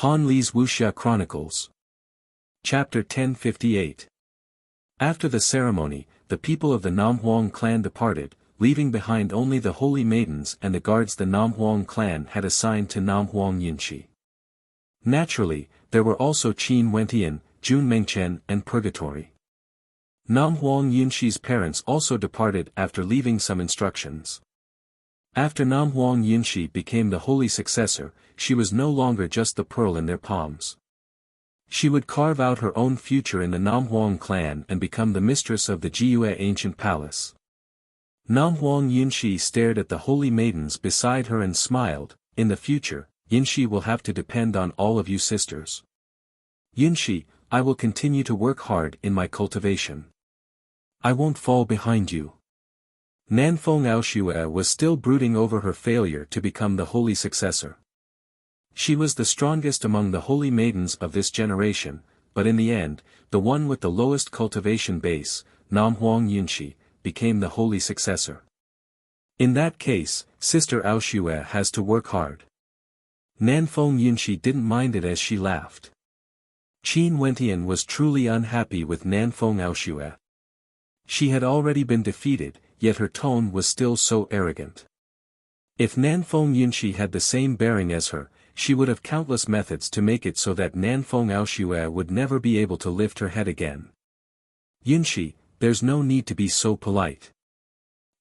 Han Li's Wuxia Chronicles. Chapter 1058. After the ceremony, the people of the Namhuang clan departed, leaving behind only the holy maidens and the guards the Namhuang clan had assigned to Namhuang Yunshi. Naturally, there were also Qin Wentian, Jun Mengchen and Purgatory. Namhuang Yunshi's parents also departed after leaving some instructions. After Namhuang Yunshi became the holy successor, she was no longer just the pearl in their palms. She would carve out her own future in the Namhuang clan and become the mistress of the Jiyue ancient palace. Namhuang Yunshi stared at the holy maidens beside her and smiled. In the future, Yunshi will have to depend on all of you sisters. Yunshi, I will continue to work hard in my cultivation. I won't fall behind you. Nanfeng Aoshue was still brooding over her failure to become the holy successor. She was the strongest among the holy maidens of this generation, but in the end, the one with the lowest cultivation base, Namhuang Yunshi, became the holy successor. In that case, Sister Aoshue has to work hard. Nanfeng Yunshi didn't mind it as she laughed. Qin Wentian was truly unhappy with Nanfeng Aoshue. She had already been defeated, yet her tone was still so arrogant. If Nanfeng Yunshi had the same bearing as her, she would have countless methods to make it so that Nanfeng Aoshue would never be able to lift her head again. Yunshi, there's no need to be so polite.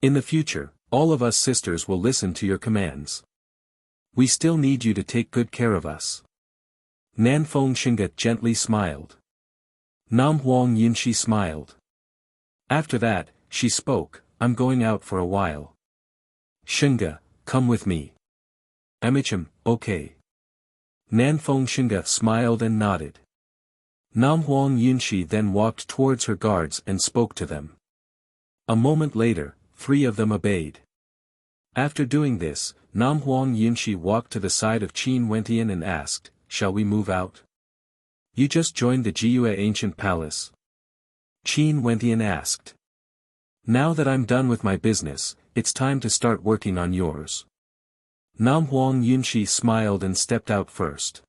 In the future, all of us sisters will listen to your commands. We still need you to take good care of us. Nanfeng Xinga gently smiled. Namhuang Yunshi smiled. After that, she spoke, I'm going out for a while. Xinga, come with me. Amicham, okay. Nanfeng Xinga smiled and nodded. Namhuang Yunshi then walked towards her guards and spoke to them. A moment later, 3 of them obeyed. After doing this, Namhuang Yunshi walked to the side of Qin Wentian and asked, shall we move out? You just joined the Jiyue ancient palace. Qin Wentian asked. Now that I'm done with my business, it's time to start working on yours. Namhuang Yunshi smiled and stepped out first.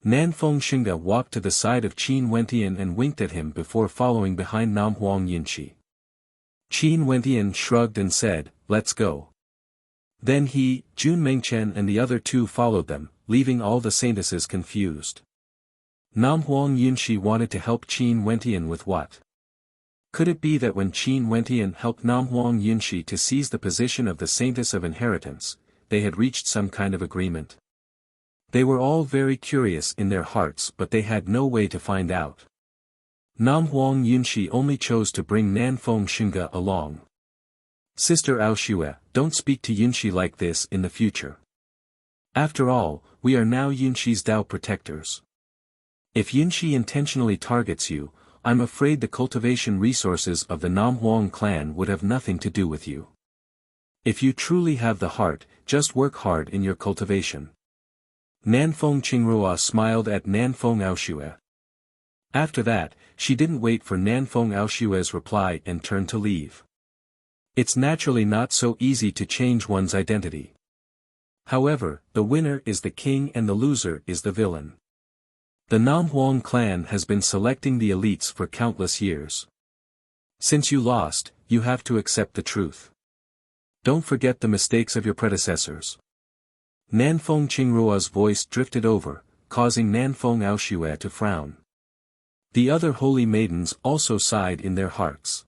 Nanfeng Xinga walked to the side of Qin Wentian and winked at him before following behind Namhuang Yunshi. Qin Wentian shrugged and said, let's go. Then he, Jun Mengchen and the other 2 followed them, leaving all the saintesses confused. Namhuang Yunshi wanted to help Qin Wentian with what? Could it be that when Qin Wentian helped Namhuang Yunshi to seize the position of the Saintess of Inheritance, they had reached some kind of agreement? They were all very curious in their hearts, but they had no way to find out. Namhuang Yunshi only chose to bring Nanfeng Xinga along. Sister Aoshue, don't speak to Yunshi like this in the future. After all, we are now Yunshi's Dao protectors. If Yunshi intentionally targets you, I'm afraid the cultivation resources of the Namhuang clan would have nothing to do with you. If you truly have the heart, just work hard in your cultivation. Nanfeng Qingrua smiled at Nanfeng Aoshue. After that, she didn't wait for Nanfeng Aoshue's reply and turned to leave. It's naturally not so easy to change one's identity. However, the winner is the king and the loser is the villain. The Namhuang clan has been selecting the elites for countless years. Since you lost, you have to accept the truth. Don't forget the mistakes of your predecessors. Nanfeng Qingrua's voice drifted over, causing Nanfeng Aoshue to frown. The other holy maidens also sighed in their hearts.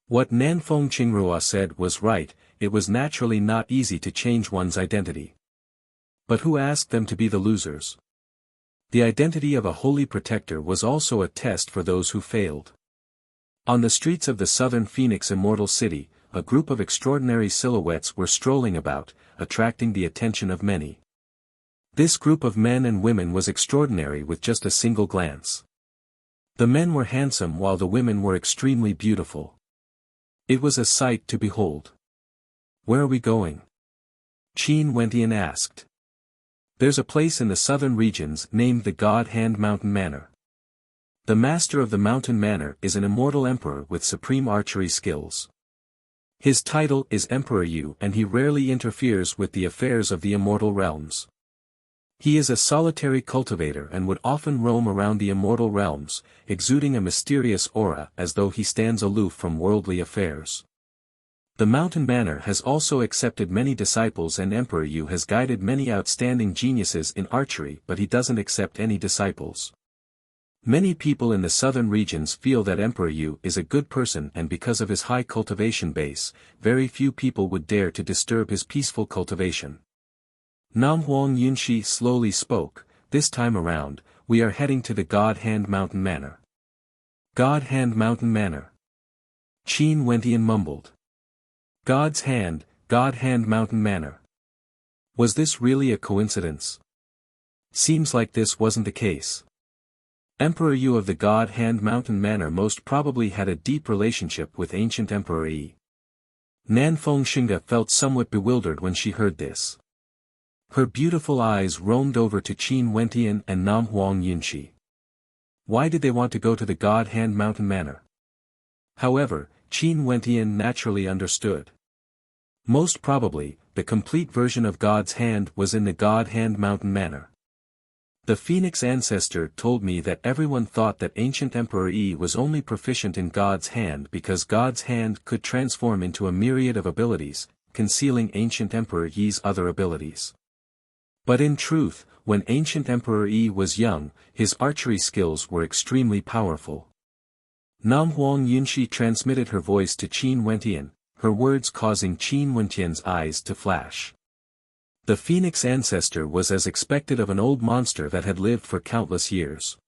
What Nanfeng Qingrua said was right, it was naturally not easy to change one's identity. But who asked them to be the losers? The identity of a holy protector was also a test for those who failed. On the streets of the southern Phoenix Immortal City, a group of extraordinary silhouettes were strolling about, attracting the attention of many. This group of men and women was extraordinary with just a single glance. The men were handsome while the women were extremely beautiful. It was a sight to behold. Where are we going? Qin Wentian asked. There's a place in the southern regions named the God Hand Mountain Manor. The master of the mountain manor is an immortal emperor with supreme archery skills. His title is Emperor Yu and he rarely interferes with the affairs of the immortal realms. He is a solitary cultivator and would often roam around the immortal realms, exuding a mysterious aura as though he stands aloof from worldly affairs. The Mountain Manor has also accepted many disciples, and Emperor Yu has guided many outstanding geniuses in archery, but he doesn't accept any disciples. Many people in the southern regions feel that Emperor Yu is a good person, and because of his high cultivation base, very few people would dare to disturb his peaceful cultivation. Nam Huang Yunshi slowly spoke, "This time around, we are heading to the God Hand Mountain Manor." God Hand Mountain Manor. Qin Wentian mumbled. God Hand Mountain Manor. Was this really a coincidence? Seems like this wasn't the case. Emperor Yu of the God Hand Mountain Manor most probably had a deep relationship with ancient Emperor Yi. Nanfeng Xinga felt somewhat bewildered when she heard this. Her beautiful eyes roamed over to Qin Wentian and Nam Huang Yunshi. Why did they want to go to the God Hand Mountain Manor? However, Qin Wentian naturally understood. Most probably, the complete version of God's Hand was in the God Hand Mountain Manor. The Phoenix ancestor told me that everyone thought that ancient Emperor Yi was only proficient in God's Hand because God's Hand could transform into a myriad of abilities, concealing ancient Emperor Yi's other abilities. But in truth, when ancient Emperor Yi was young, his archery skills were extremely powerful. Nam Huang Yunshi transmitted her voice to Qin Wentian, her words causing Qin Wentian's eyes to flash. The Phoenix ancestor was as expected of an old monster that had lived for countless years.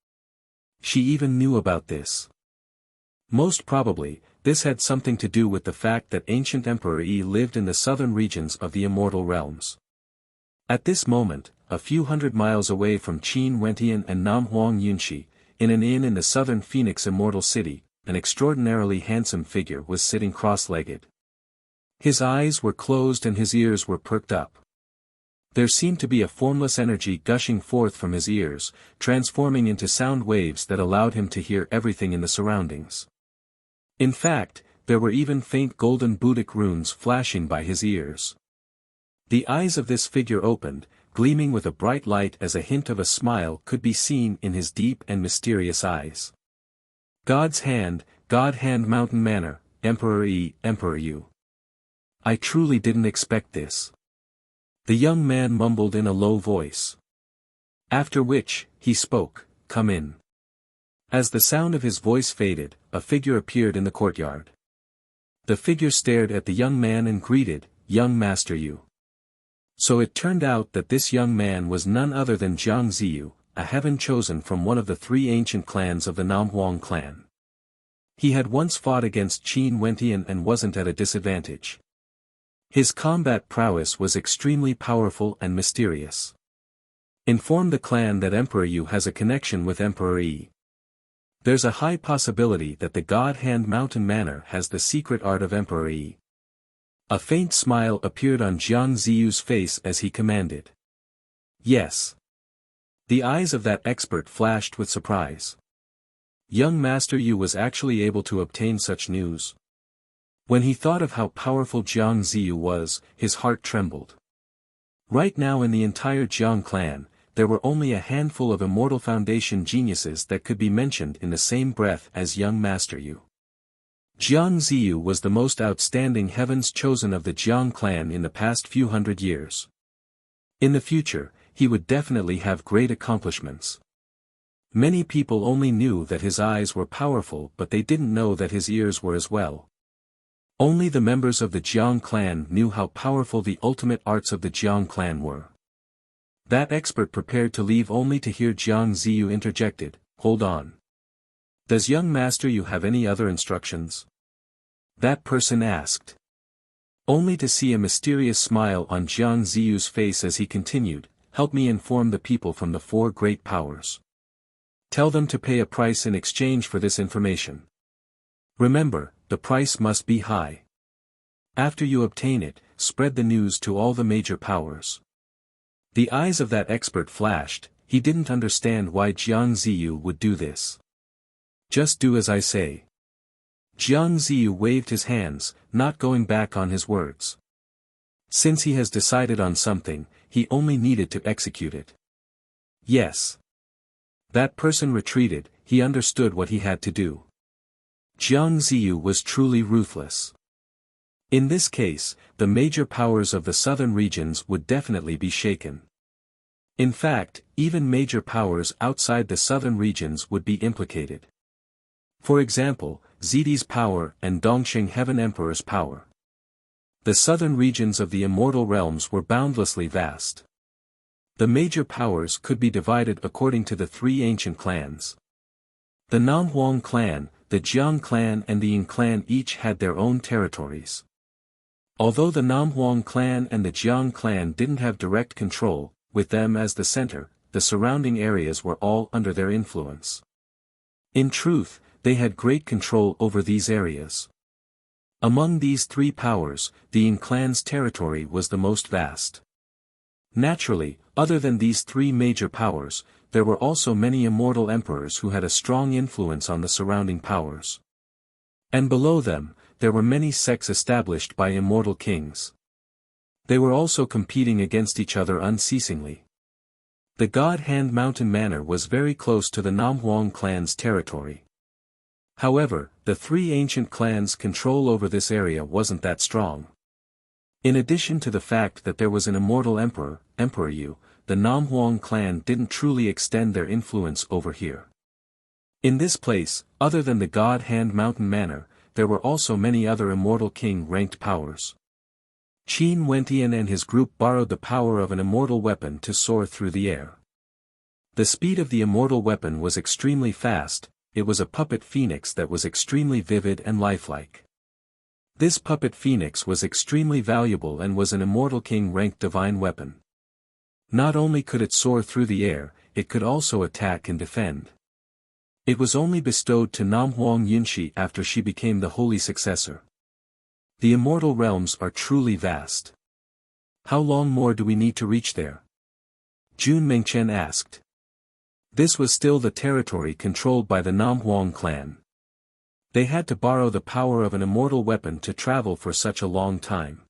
She even knew about this. Most probably, this had something to do with the fact that ancient Emperor Yi lived in the southern regions of the immortal realms. At this moment, a few hundred miles away from Qin Wentian and Nam Huang Yunshi, in an inn in the southern Phoenix Immortal City, an extraordinarily handsome figure was sitting cross-legged. His eyes were closed and his ears were perked up. There seemed to be a formless energy gushing forth from his ears, transforming into sound waves that allowed him to hear everything in the surroundings. In fact, there were even faint golden Buddhic runes flashing by his ears. The eyes of this figure opened, gleaming with a bright light as a hint of a smile could be seen in his deep and mysterious eyes. God Hand Mountain Manor, Emperor Yu. I truly didn't expect this. The young man mumbled in a low voice. After which, he spoke, "Come in." As the sound of his voice faded, a figure appeared in the courtyard. The figure stared at the young man and greeted, "Young Master Yu." So it turned out that this young man was none other than Jiang Ziyu, a heaven chosen from one of the three ancient clans of the Namhuang clan. He had once fought against Qin Wentian and wasn't at a disadvantage. His combat prowess was extremely powerful and mysterious. Inform the clan that Emperor Yu has a connection with Emperor Yi. There's a high possibility that the God Hand Mountain Manor has the secret art of Emperor Yi. A faint smile appeared on Jiang Ziyu's face as he commanded. Yes. The eyes of that expert flashed with surprise. Young Master Yu was actually able to obtain such news. When he thought of how powerful Jiang Ziyu was, his heart trembled. Right now in the entire Jiang clan, there were only a handful of Immortal Foundation geniuses that could be mentioned in the same breath as young Master Yu. Jiang Ziyu was the most outstanding heavens chosen of the Jiang clan in the past few hundred years. In the future, he would definitely have great accomplishments. Many people only knew that his eyes were powerful, but they didn't know that his ears were as well. Only the members of the Jiang clan knew how powerful the ultimate arts of the Jiang clan were. That expert prepared to leave only to hear Jiang Ziyu interjected, "Hold on. Does young Master Yu have any other instructions?" That person asked. Only to see a mysterious smile on Jiang Ziyu's face as he continued, "Help me inform the people from the four great powers. Tell them to pay a price in exchange for this information. Remember, the price must be high. After you obtain it, spread the news to all the major powers." The eyes of that expert flashed. He didn't understand why Jiang Ziyu would do this. "Just do as I say." Jiang Ziyu waved his hands, not going back on his words. Since he has decided on something, he only needed to execute it. Yes. That person retreated, he understood what he had to do. Jiang Ziyu was truly ruthless. In this case, the major powers of the southern regions would definitely be shaken. In fact, even major powers outside the southern regions would be implicated. For example, Zidi's power and Dongxing Heaven Emperor's power. The southern regions of the immortal realms were boundlessly vast. The major powers could be divided according to the three ancient clans. The Namhuang clan, the Jiang clan and the Yin clan each had their own territories. Although the Namhuang clan and the Jiang clan didn't have direct control, with them as the center, the surrounding areas were all under their influence. In truth, they had great control over these areas. Among these three powers, the Yin clan's territory was the most vast. Naturally, other than these three major powers, there were also many immortal emperors who had a strong influence on the surrounding powers. And below them, there were many sects established by immortal kings. They were also competing against each other unceasingly. The God Hand Mountain Manor was very close to the Namhuang clan's territory. However, the three ancient clans' control over this area wasn't that strong. In addition to the fact that there was an immortal emperor, Emperor Yu, the Namhuang clan didn't truly extend their influence over here. In this place, other than the God Hand Mountain Manor, there were also many other immortal king-ranked powers. Qin Wentian and his group borrowed the power of an immortal weapon to soar through the air. The speed of the immortal weapon was extremely fast, it was a puppet phoenix that was extremely vivid and lifelike. This puppet phoenix was extremely valuable and was an immortal king-ranked divine weapon. Not only could it soar through the air, it could also attack and defend. It was only bestowed to Namhuang Yunshi after she became the holy successor. The immortal realms are truly vast. How long more do we need to reach there? Jun Mengchen asked. This was still the territory controlled by the Namhuang clan. They had to borrow the power of an immortal weapon to travel for such a long time.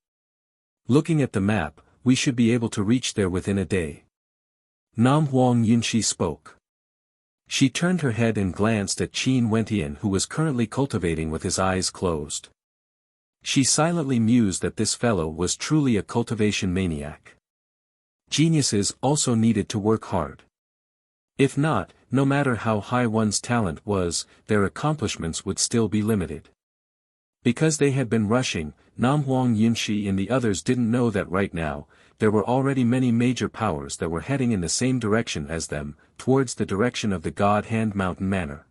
Looking at the map, we should be able to reach there within a day. Namhuang Yunshi spoke. She turned her head and glanced at Qin Wentian who was currently cultivating with his eyes closed. She silently mused that this fellow was truly a cultivation maniac. Geniuses also needed to work hard. If not, no matter how high one's talent was, their accomplishments would still be limited. Because they had been rushing, Namhuang Yunshi and the others didn't know that right now, there were already many major powers that were heading in the same direction as them, towards the direction of the God Hand Mountain Manor.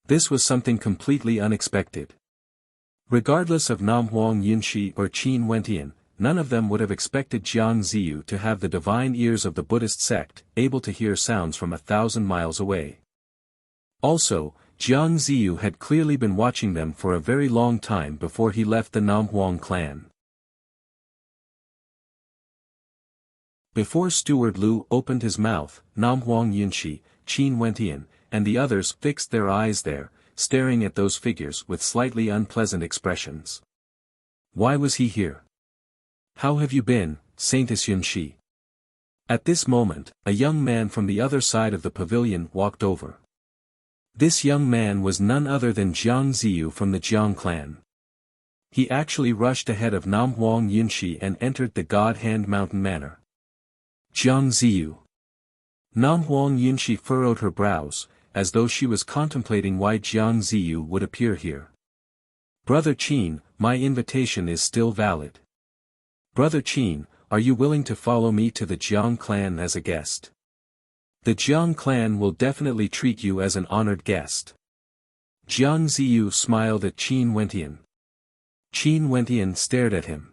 This was something completely unexpected. Regardless of Namhuang Yunshi or Qin Wentian, none of them would have expected Jiang Ziyu to have the divine ears of the Buddhist sect, able to hear sounds from 1,000 miles away. Also, Jiang Ziyu had clearly been watching them for a very long time before he left the Namhuang clan. Before Steward Lu opened his mouth, Namhuang Yunshi, Qin Wentian, and the others fixed their eyes there, staring at those figures with slightly unpleasant expressions. Why was he here? How have you been, Saintess Yunshi? At this moment, a young man from the other side of the pavilion walked over. This young man was none other than Jiang Ziyu from the Jiang clan. He actually rushed ahead of Namhuang Yunshi and entered the God Hand Mountain Manor. Jiang Ziyu. Namhuang Yunshi furrowed her brows, as though she was contemplating why Jiang Ziyu would appear here. Brother Qin, my invitation is still valid. Brother Qin, are you willing to follow me to the Jiang clan as a guest? The Jiang clan will definitely treat you as an honored guest. Jiang Ziyu smiled at Qin Wentian. Qin Wentian stared at him.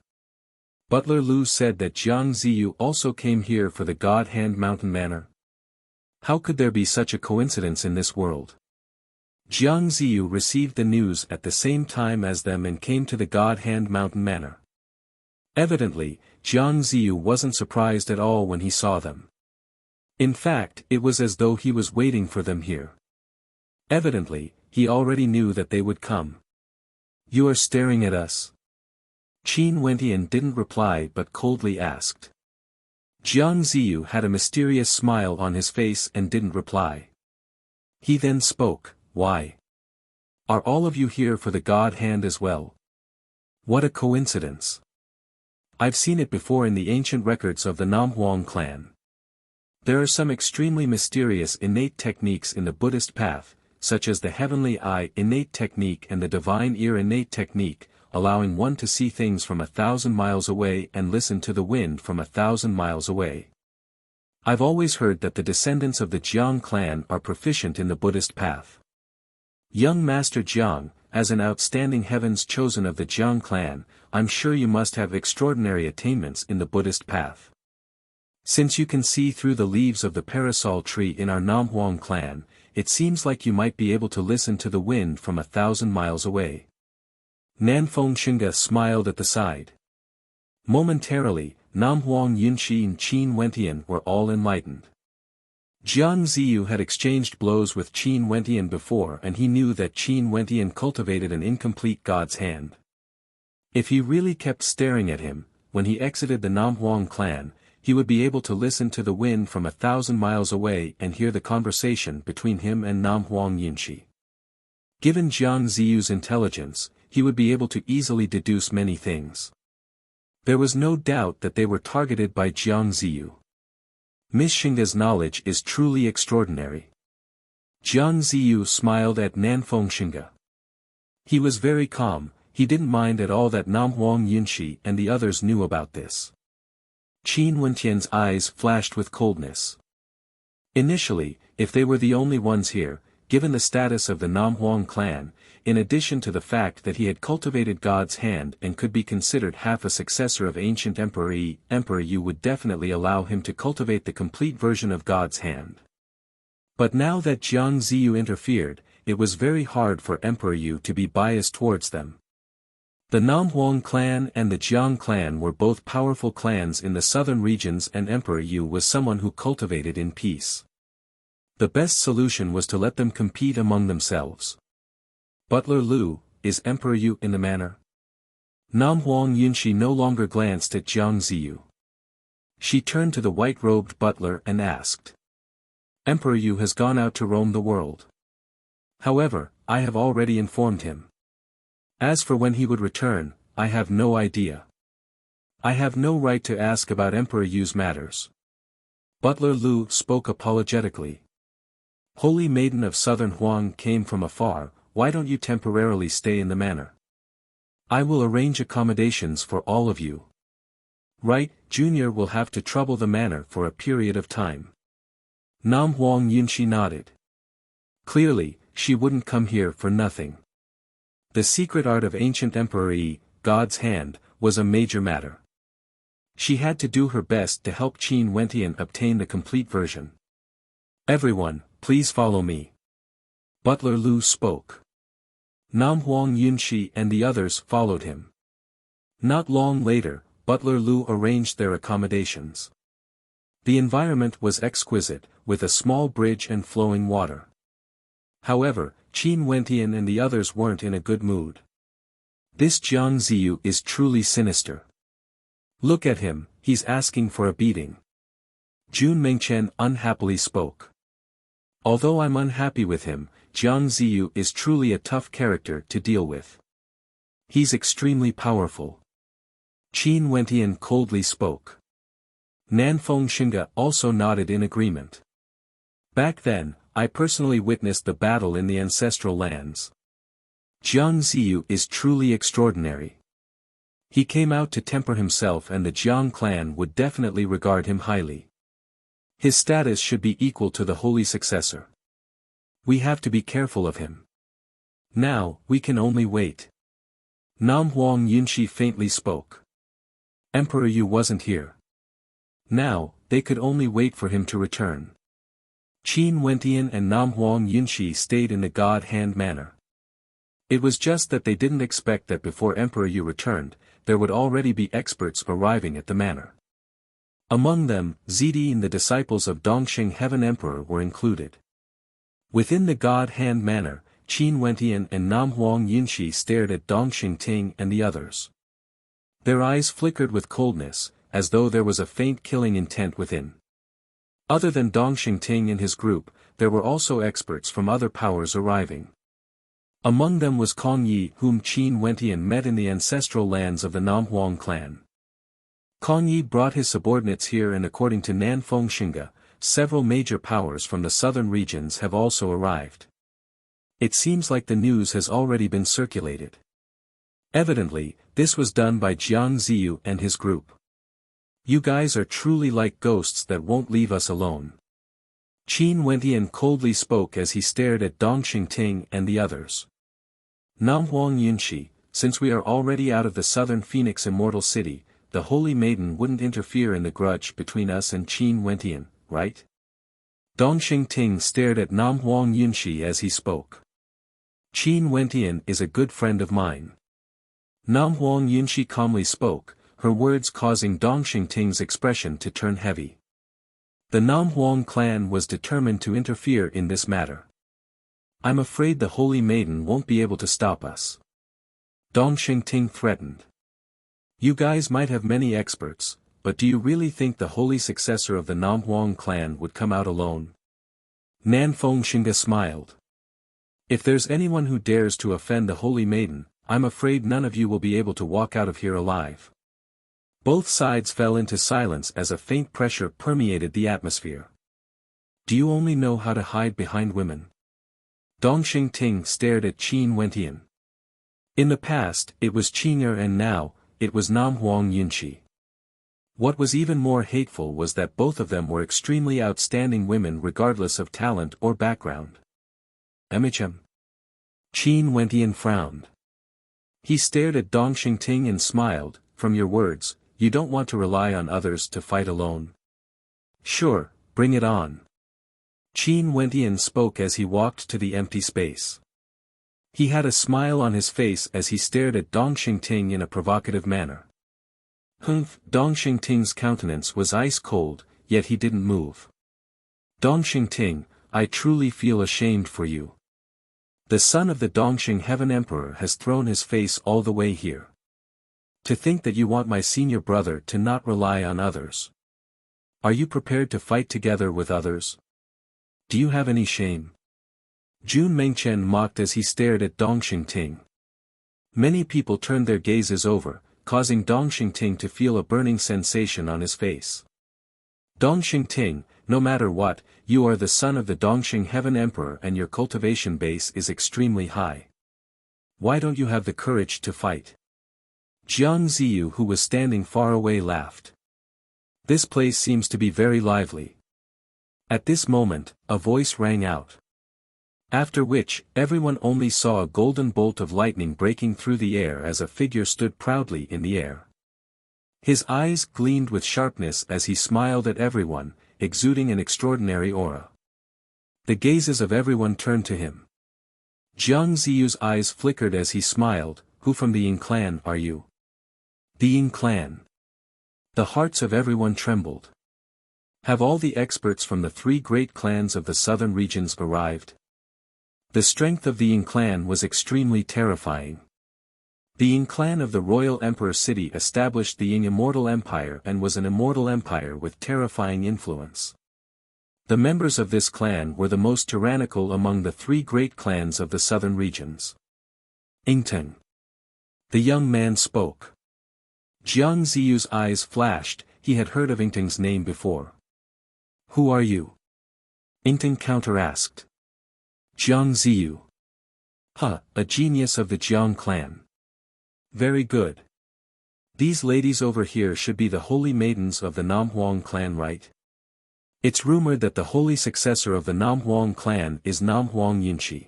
Butler Lu said that Jiang Ziyu also came here for the God Hand Mountain Manor. How could there be such a coincidence in this world? Jiang Ziyu received the news at the same time as them and came to the God Hand Mountain Manor. Evidently, Jiang Ziyu wasn't surprised at all when he saw them. In fact, it was as though he was waiting for them here. Evidently, he already knew that they would come. You are staring at us. Qin Wentian didn't reply but coldly asked. Jiang Ziyu had a mysterious smile on his face and didn't reply. He then spoke, "Why? Are all of you here for the God Hand as well? What a coincidence. I've seen it before in the ancient records of the Namhuang clan. There are some extremely mysterious innate techniques in the Buddhist path, such as the heavenly eye innate technique and the divine ear innate technique, allowing one to see things from 1,000 miles away and listen to the wind from 1,000 miles away. I've always heard that the descendants of the Jiang clan are proficient in the Buddhist path. Young Master Jiang, as an outstanding heavens chosen of the Jiang clan, I'm sure you must have extraordinary attainments in the Buddhist path. Since you can see through the leaves of the parasol tree in our Namhuang clan, it seems like you might be able to listen to the wind from 1,000 miles away." Nanfeng Xinga smiled at the side. Momentarily, Namhuang Yunxi and Qin Wentian were all enlightened. Jiang Ziyu had exchanged blows with Qin Wentian before and he knew that Qin Wentian cultivated an incomplete God's hand. If he really kept staring at him, when he exited the Namhuang clan, he would be able to listen to the wind from 1,000 miles away and hear the conversation between him and Namhuang Yunxi. Given Jiang Ziyu's intelligence, he would be able to easily deduce many things. There was no doubt that they were targeted by Jiang Ziyu. Miss Xinga's knowledge is truly extraordinary. Jiang Ziyu smiled at Nanfeng Xinga. He was very calm, he didn't mind at all that Namhuang Yunxi and the others knew about this. Qin Wentian's eyes flashed with coldness. Initially, if they were the only ones here, given the status of the Namhuang clan, in addition to the fact that he had cultivated God's hand and could be considered half a successor of ancient Emperor Yi, Emperor Yu would definitely allow him to cultivate the complete version of God's hand. But now that Jiang Ziyu interfered, it was very hard for Emperor Yu to be biased towards them. The Namhuang clan and the Jiang clan were both powerful clans in the southern regions and Emperor Yu was someone who cultivated in peace. The best solution was to let them compete among themselves. Butler Lu, is Emperor Yu in the manor? Namhuang Yunxi no longer glanced at Jiang Ziyu. She turned to the white-robed butler and asked. Emperor Yu has gone out to roam the world. However, I have already informed him. As for when he would return, I have no idea. I have no right to ask about Emperor Yu's matters. Butler Lu spoke apologetically. Holy Maiden of Southern Huang came from afar, why don't you temporarily stay in the manor? I will arrange accommodations for all of you. Right, Junior will have to trouble the manor for a period of time. Namhuang Yunxi nodded. Clearly, she wouldn't come here for nothing. The secret art of ancient Emperor Yi, God's hand, was a major matter. She had to do her best to help Qin Wentian obtain the complete version. Everyone, please follow me. Butler Lu spoke. Namhuang Yunxi and the others followed him. Not long later, Butler Lu arranged their accommodations. The environment was exquisite, with a small bridge and flowing water. However, Qin Wentian and the others weren't in a good mood. This Jiang Ziyu is truly sinister. Look at him, he's asking for a beating. Jun Mengchen unhappily spoke. Although I'm unhappy with him, Jiang Ziyu is truly a tough character to deal with. He's extremely powerful. Qin Wentian coldly spoke. Nanfeng Xinga also nodded in agreement. Back then, I personally witnessed the battle in the ancestral lands. Jiang Ziyu is truly extraordinary. He came out to temper himself and the Jiang clan would definitely regard him highly. His status should be equal to the holy successor. We have to be careful of him. Now, we can only wait. Namhuang Yunxi faintly spoke. Emperor Yu wasn't here. Now, they could only wait for him to return. Qin Wentian and Namhuang Yunxi stayed in the God Hand manor. It was just that they didn't expect that before Emperor Yu returned, there would already be experts arriving at the manor. Among them, Zidi and the disciples of Dongxing Heaven Emperor were included. Within the God Hand manor, Qin Wentian and Namhuang Yunxi stared at Dongxing Ting and the others. Their eyes flickered with coldness, as though there was a faint killing intent within. Other than Dong Xingting and his group, there were also experts from other powers arriving. Among them was Kong Yi, whom Qin Wentian met in the ancestral lands of the Nam Huang clan. Kong Yi brought his subordinates here, and according to Nan Feng Xinga, several major powers from the southern regions have also arrived. It seems like the news has already been circulated. Evidently, this was done by Jiang Ziyu and his group. You guys are truly like ghosts that won't leave us alone. Qin Wentian coldly spoke as he stared at Dong Xingting and the others. Nam Huang Yunshi, since we are already out of the southern Phoenix Immortal City, the Holy Maiden wouldn't interfere in the grudge between us and Qin Wentian, right? Dong Xingting stared at Nam Huang Yunshi as he spoke. Qin Wentian is a good friend of mine. Nam Huang Yunshi calmly spoke, her words causing Dong Xingting's expression to turn heavy. The Nam Huang clan was determined to interfere in this matter. I'm afraid the Holy Maiden won't be able to stop us. Dong Xingting threatened. You guys might have many experts, but do you really think the holy successor of the Nam Huang clan would come out alone? Nan Feng Xinga smiled. If there's anyone who dares to offend the Holy Maiden, I'm afraid none of you will be able to walk out of here alive. Both sides fell into silence as a faint pressure permeated the atmosphere. Do you only know how to hide behind women? Dong Xingting stared at Qin Wentian. In the past, it was Qing'er, and now, it was Nam Huang Yunshi. What was even more hateful was that both of them were extremely outstanding women regardless of talent or background. Qin Wentian frowned. He stared at Dong Xingting and smiled. From your words, you don't want to rely on others to fight alone. Sure, bring it on. Qin Wentian spoke as he walked to the empty space. He had a smile on his face as he stared at Dong Xingting in a provocative manner. Humph! Dong Xingting's countenance was ice cold, yet he didn't move. Dong Xingting, I truly feel ashamed for you. The son of the Dongxing Heaven Emperor has thrown his face all the way here. To think that you want my senior brother to not rely on others. Are you prepared to fight together with others? Do you have any shame? Jun Mengchen mocked as he stared at Dong Xingting. Many people turned their gazes over, causing Dong Xingting to feel a burning sensation on his face. Dong Xingting, no matter what, you are the son of the Dongxing Heaven Emperor and your cultivation base is extremely high. Why don't you have the courage to fight? Jiang Ziyu, who was standing far away, laughed. This place seems to be very lively. At this moment, a voice rang out. After which, everyone only saw a golden bolt of lightning breaking through the air as a figure stood proudly in the air. His eyes gleamed with sharpness as he smiled at everyone, exuding an extraordinary aura. The gazes of everyone turned to him. Jiang Ziyu's eyes flickered as he smiled. Who from the Ying clan are you? The Ying clan. The hearts of everyone trembled. Have all the experts from the three great clans of the southern regions arrived? The strength of the Ying clan was extremely terrifying. The Ying clan of the Royal Emperor City established the Ying Immortal Empire and was an immortal empire with terrifying influence. The members of this clan were the most tyrannical among the three great clans of the southern regions. Ingteng. The young man spoke. Jiang Ziyu's eyes flashed. He had heard of Ingteng's name before. Who are you? Ingteng counter-asked. Jiang Ziyu. A genius of the Jiang clan. Very good. These ladies over here should be the holy maidens of the Nam Huang clan, right? It's rumored that the holy successor of the Nam Huang clan is Nam Huang Yunshi.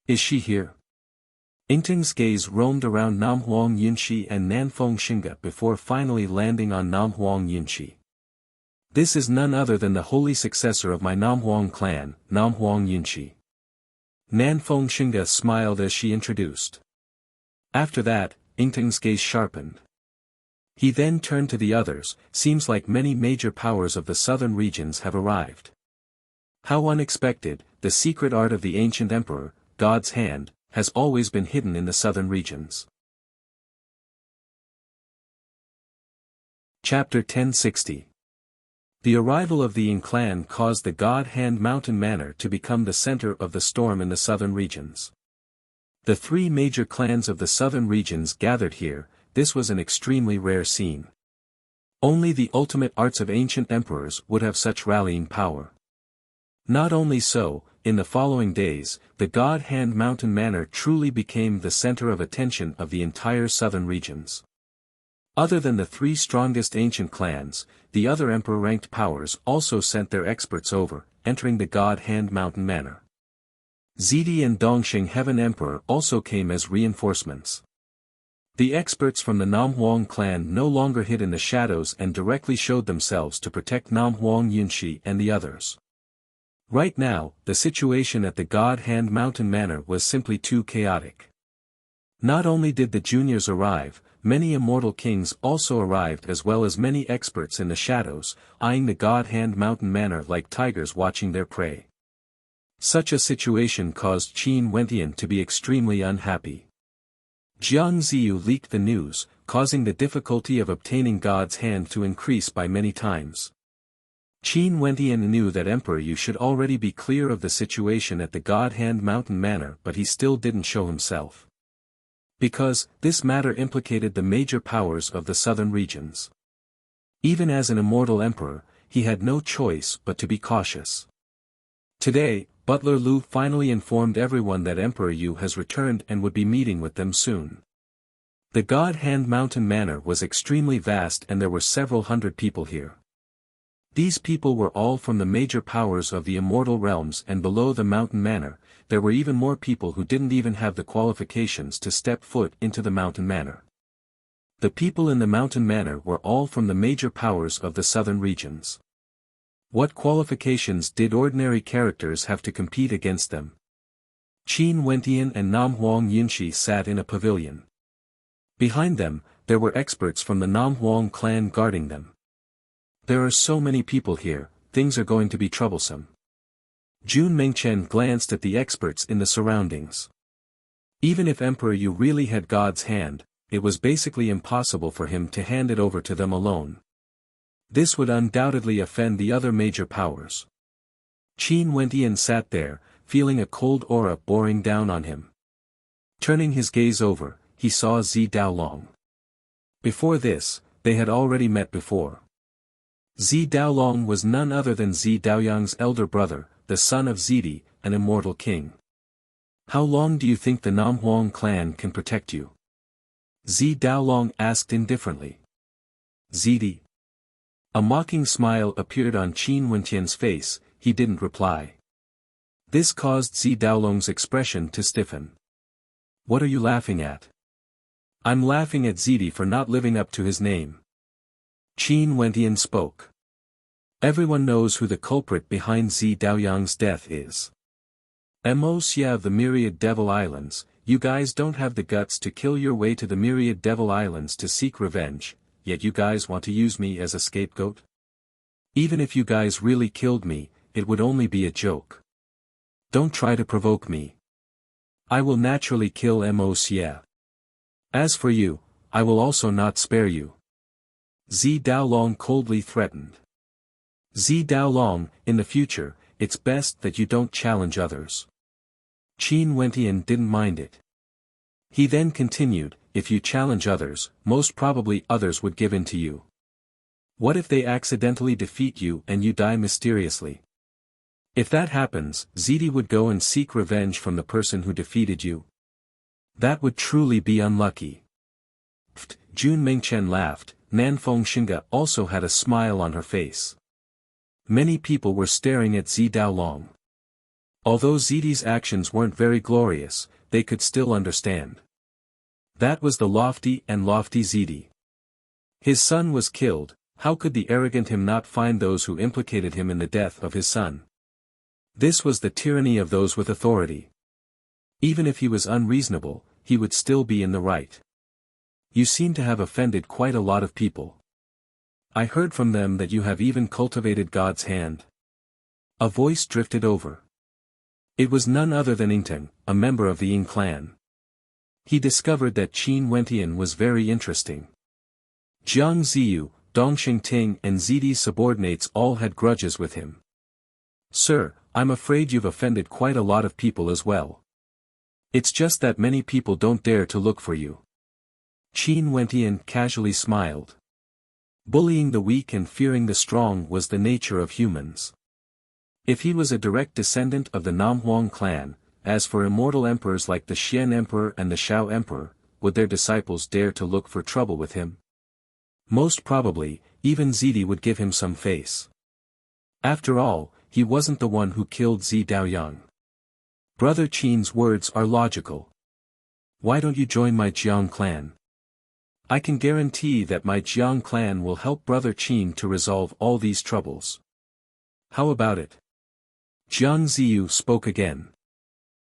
Is she here? Ingteng's gaze roamed around Nam Huang Yunshi and Nanfeng Xinga before finally landing on Nam Huang Yunshi. This is none other than the holy successor of my Nam Huang clan, Nam Huang Yunshi. Nanfeng Xinga smiled as she introduced. After that, Ingteng's gaze sharpened. He then turned to the others. Seems like many major powers of the southern regions have arrived. How unexpected! The secret art of the ancient emperor, God's hand, has always been hidden in the southern regions. Chapter 1060. The arrival of the Ying clan caused the God Hand Mountain Manor to become the center of the storm in the southern regions. The three major clans of the southern regions gathered here. This was an extremely rare scene. Only the ultimate arts of ancient emperors would have such rallying power. Not only so, in the following days, the God Hand Mountain Manor truly became the center of attention of the entire southern regions. Other than the three strongest ancient clans, the other emperor-ranked powers also sent their experts over, entering the God Hand Mountain Manor. Zidi and Dongxing Heaven Emperor also came as reinforcements. The experts from the Namhuang clan no longer hid in the shadows and directly showed themselves to protect Namhuang Yunshi and the others. Right now, the situation at the God Hand Mountain Manor was simply too chaotic. Not only did the juniors arrive, many immortal kings also arrived as well as many experts in the shadows, eyeing the God Hand Mountain Manor like tigers watching their prey. Such a situation caused Qin Wentian to be extremely unhappy. Jiang Ziyu leaked the news, causing the difficulty of obtaining God's hand to increase by many times. Qin Wentian knew that Emperor Yu should already be clear of the situation at the God Hand Mountain Manor, but he still didn't show himself. Because, this matter implicated the major powers of the southern regions. Even as an immortal emperor, he had no choice but to be cautious. Today, Butler Lu finally informed everyone that Emperor Yu has returned and would be meeting with them soon. The God Hand Mountain Manor was extremely vast and there were several hundred people here. These people were all from the major powers of the immortal realms, and below the mountain manor, there were even more people who didn't even have the qualifications to step foot into the mountain manor. The people in the mountain manor were all from the major powers of the southern regions. What qualifications did ordinary characters have to compete against them? Qin Wentian and Namhuang Yunshi sat in a pavilion. Behind them, there were experts from the Namhuang clan guarding them. There are so many people here, things are going to be troublesome. Jun Mengchen glanced at the experts in the surroundings. Even if Emperor Yu really had God's hand, it was basically impossible for him to hand it over to them alone. This would undoubtedly offend the other major powers. Qin Wentian sat there, feeling a cold aura boring down on him. Turning his gaze over, he saw Zi Daolong. Before this, they had already met before. Zi Daolong was none other than Zi Daoyang's elder brother, the son of Zidi, an immortal king. How long do you think the Namhuang clan can protect you? Zi Daolong asked indifferently. Zidi. A mocking smile appeared on Qin Wentian's face, he didn't reply. This caused Zi Daolong's expression to stiffen. What are you laughing at? I'm laughing at Zidi for not living up to his name. Qin Wentian spoke. Everyone knows who the culprit behind Zi Daoyang's death is. Moxia of the Myriad Devil Islands, you guys don't have the guts to kill your way to the Myriad Devil Islands to seek revenge, yet you guys want to use me as a scapegoat? Even if you guys really killed me, it would only be a joke. Don't try to provoke me. I will naturally kill Moxia. As for you, I will also not spare you. Zi Daolong coldly threatened. Zi Daolong, in the future, it's best that you don't challenge others. Qin Wentian didn't mind it. He then continued, if you challenge others, most probably others would give in to you. What if they accidentally defeat you and you die mysteriously? If that happens, Zidi would go and seek revenge from the person who defeated you. That would truly be unlucky. Jun Mengchen laughed. Nanfeng Xinga also had a smile on her face. Many people were staring at Zi Daolong. Although Zidi's actions weren't very glorious, they could still understand. That was the lofty Zidi. His son was killed, how could the arrogant him not find those who implicated him in the death of his son? This was the tyranny of those with authority. Even if he was unreasonable, he would still be in the right. You seem to have offended quite a lot of people. I heard from them that you have even cultivated God's hand. A voice drifted over. It was none other than Yingteng, a member of the Ying clan. He discovered that Qin Wentian was very interesting. Jiang Ziyu, Dongxing Ting and Zidi's subordinates all had grudges with him. Sir, I'm afraid you've offended quite a lot of people as well. It's just that many people don't dare to look for you. Qin Wentian casually smiled. Bullying the weak and fearing the strong was the nature of humans. If he was a direct descendant of the Namhuang clan, as for immortal emperors like the Xian Emperor and the Shao Emperor, would their disciples dare to look for trouble with him? Most probably, even Zidi would give him some face. After all, he wasn't the one who killed Zi Daoyang. Brother Qin's words are logical. Why don't you join my Jiang clan? I can guarantee that my Jiang clan will help Brother Qin to resolve all these troubles. How about it? Jiang Ziyu spoke again.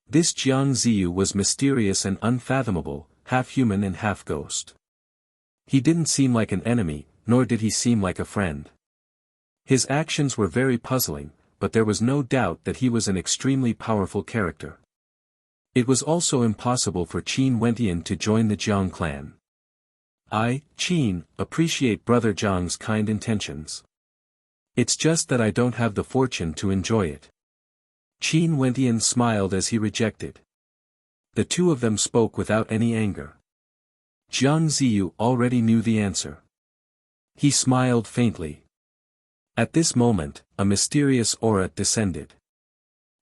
This Jiang Ziyu was mysterious and unfathomable, half human and half ghost. He didn't seem like an enemy, nor did he seem like a friend. His actions were very puzzling, but there was no doubt that he was an extremely powerful character. It was also impossible for Qin Wentian to join the Jiang clan. I, Qin, appreciate Brother Jiang's kind intentions. It's just that I don't have the fortune to enjoy it. Qin Wentian smiled as he rejected. The two of them spoke without any anger. Jiang Ziyu already knew the answer. He smiled faintly. At this moment, a mysterious aura descended.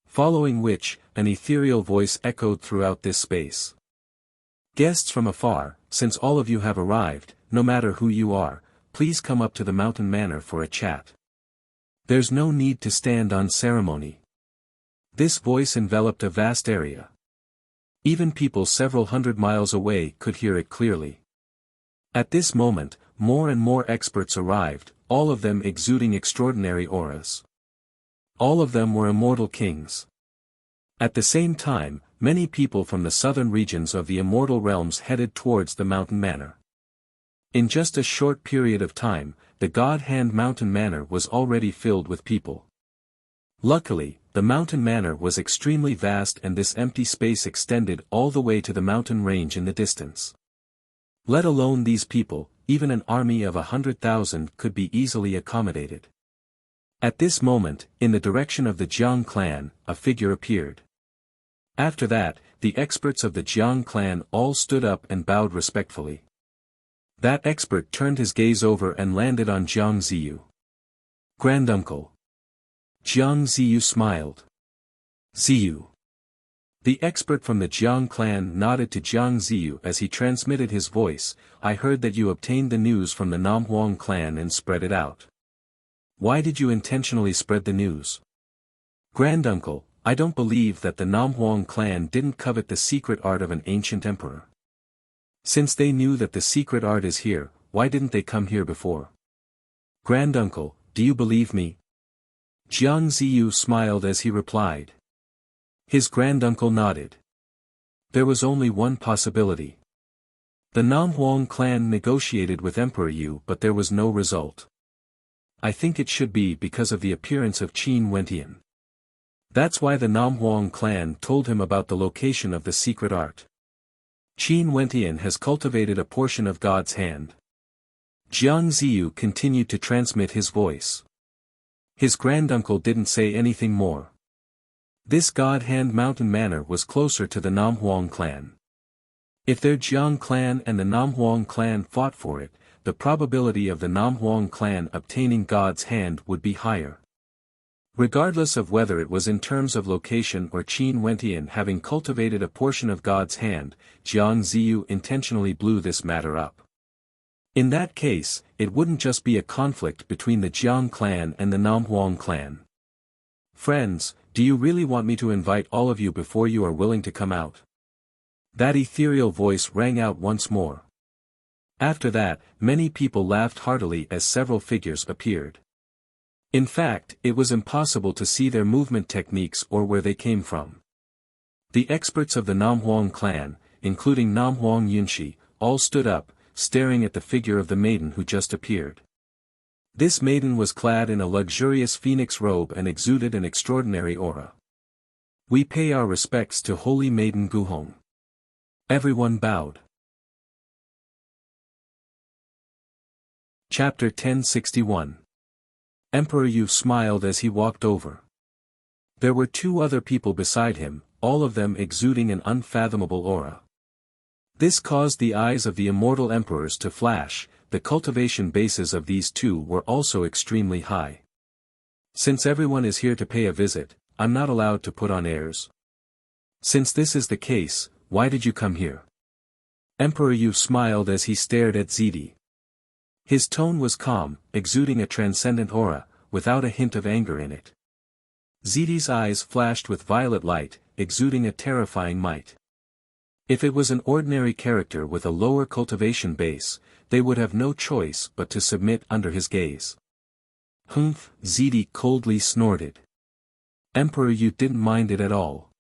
Following which, an ethereal voice echoed throughout this space. Guests from afar, since all of you have arrived, no matter who you are, please come up to the mountain manor for a chat. There's no need to stand on ceremony. This voice enveloped a vast area. Even people several hundred miles away could hear it clearly. At this moment, more and more experts arrived, all of them exuding extraordinary auras. All of them were immortal kings. At the same time, many people from the southern regions of the immortal realms headed towards the mountain manor. In just a short period of time, the God Hand Mountain Manor was already filled with people. Luckily, the mountain manor was extremely vast and this empty space extended all the way to the mountain range in the distance. Let alone these people, even an army of 100,000 could be easily accommodated. At this moment, in the direction of the Jiang clan, a figure appeared. After that, the experts of the Jiang clan all stood up and bowed respectfully. That expert turned his gaze over and landed on Jiang Ziyu. Granduncle. Jiang Ziyu smiled. Ziyu. The expert from the Jiang clan nodded to Jiang Ziyu as he transmitted his voice. I heard that you obtained the news from the Namhuang clan and spread it out. Why did you intentionally spread the news? Granduncle, I don't believe that the Namhuang clan didn't covet the secret art of an ancient emperor. Since they knew that the secret art is here, why didn't they come here before? Granduncle, do you believe me? Jiang Ziyu smiled as he replied. His granduncle nodded. There was only one possibility. The Namhuang clan negotiated with Emperor Yu but there was no result. I think it should be because of the appearance of Qin Wentian. That's why the Namhuang clan told him about the location of the secret art. Qin Wentian has cultivated a portion of God's hand. Jiang Ziyu continued to transmit his voice. His granduncle didn't say anything more. This God Hand Mountain Manor was closer to the Namhuang clan. If their Jiang clan and the Namhuang clan fought for it, the probability of the Namhuang clan obtaining God's hand would be higher. Regardless of whether it was in terms of location or Qin Wentian having cultivated a portion of God's hand, Jiang Ziyu intentionally blew this matter up. In that case, it wouldn't just be a conflict between the Jiang clan and the Namhuang clan. Friends, do you really want me to invite all of you before you are willing to come out? That ethereal voice rang out once more. After that, many people laughed heartily as several figures appeared. In fact, it was impossible to see their movement techniques or where they came from. The experts of the Namhuang clan, including Namhuang Yunshi, all stood up, staring at the figure of the maiden who just appeared. This maiden was clad in a luxurious phoenix robe and exuded an extraordinary aura. We pay our respects to Holy Maiden Guhong. Everyone bowed. Chapter 1061. Emperor Yu smiled as he walked over. There were two other people beside him, all of them exuding an unfathomable aura. This caused the eyes of the immortal emperors to flash. The cultivation bases of these two were also extremely high. Since everyone is here to pay a visit, I'm not allowed to put on airs. Since this is the case, why did you come here? Emperor Yu smiled as he stared at Zidi. His tone was calm, exuding a transcendent aura, without a hint of anger in it. Zidi's eyes flashed with violet light, exuding a terrifying might. If it was an ordinary character with a lower cultivation base, they would have no choice but to submit under his gaze. Humph, Zidi coldly snorted. Emperor Yu didn't mind it at all.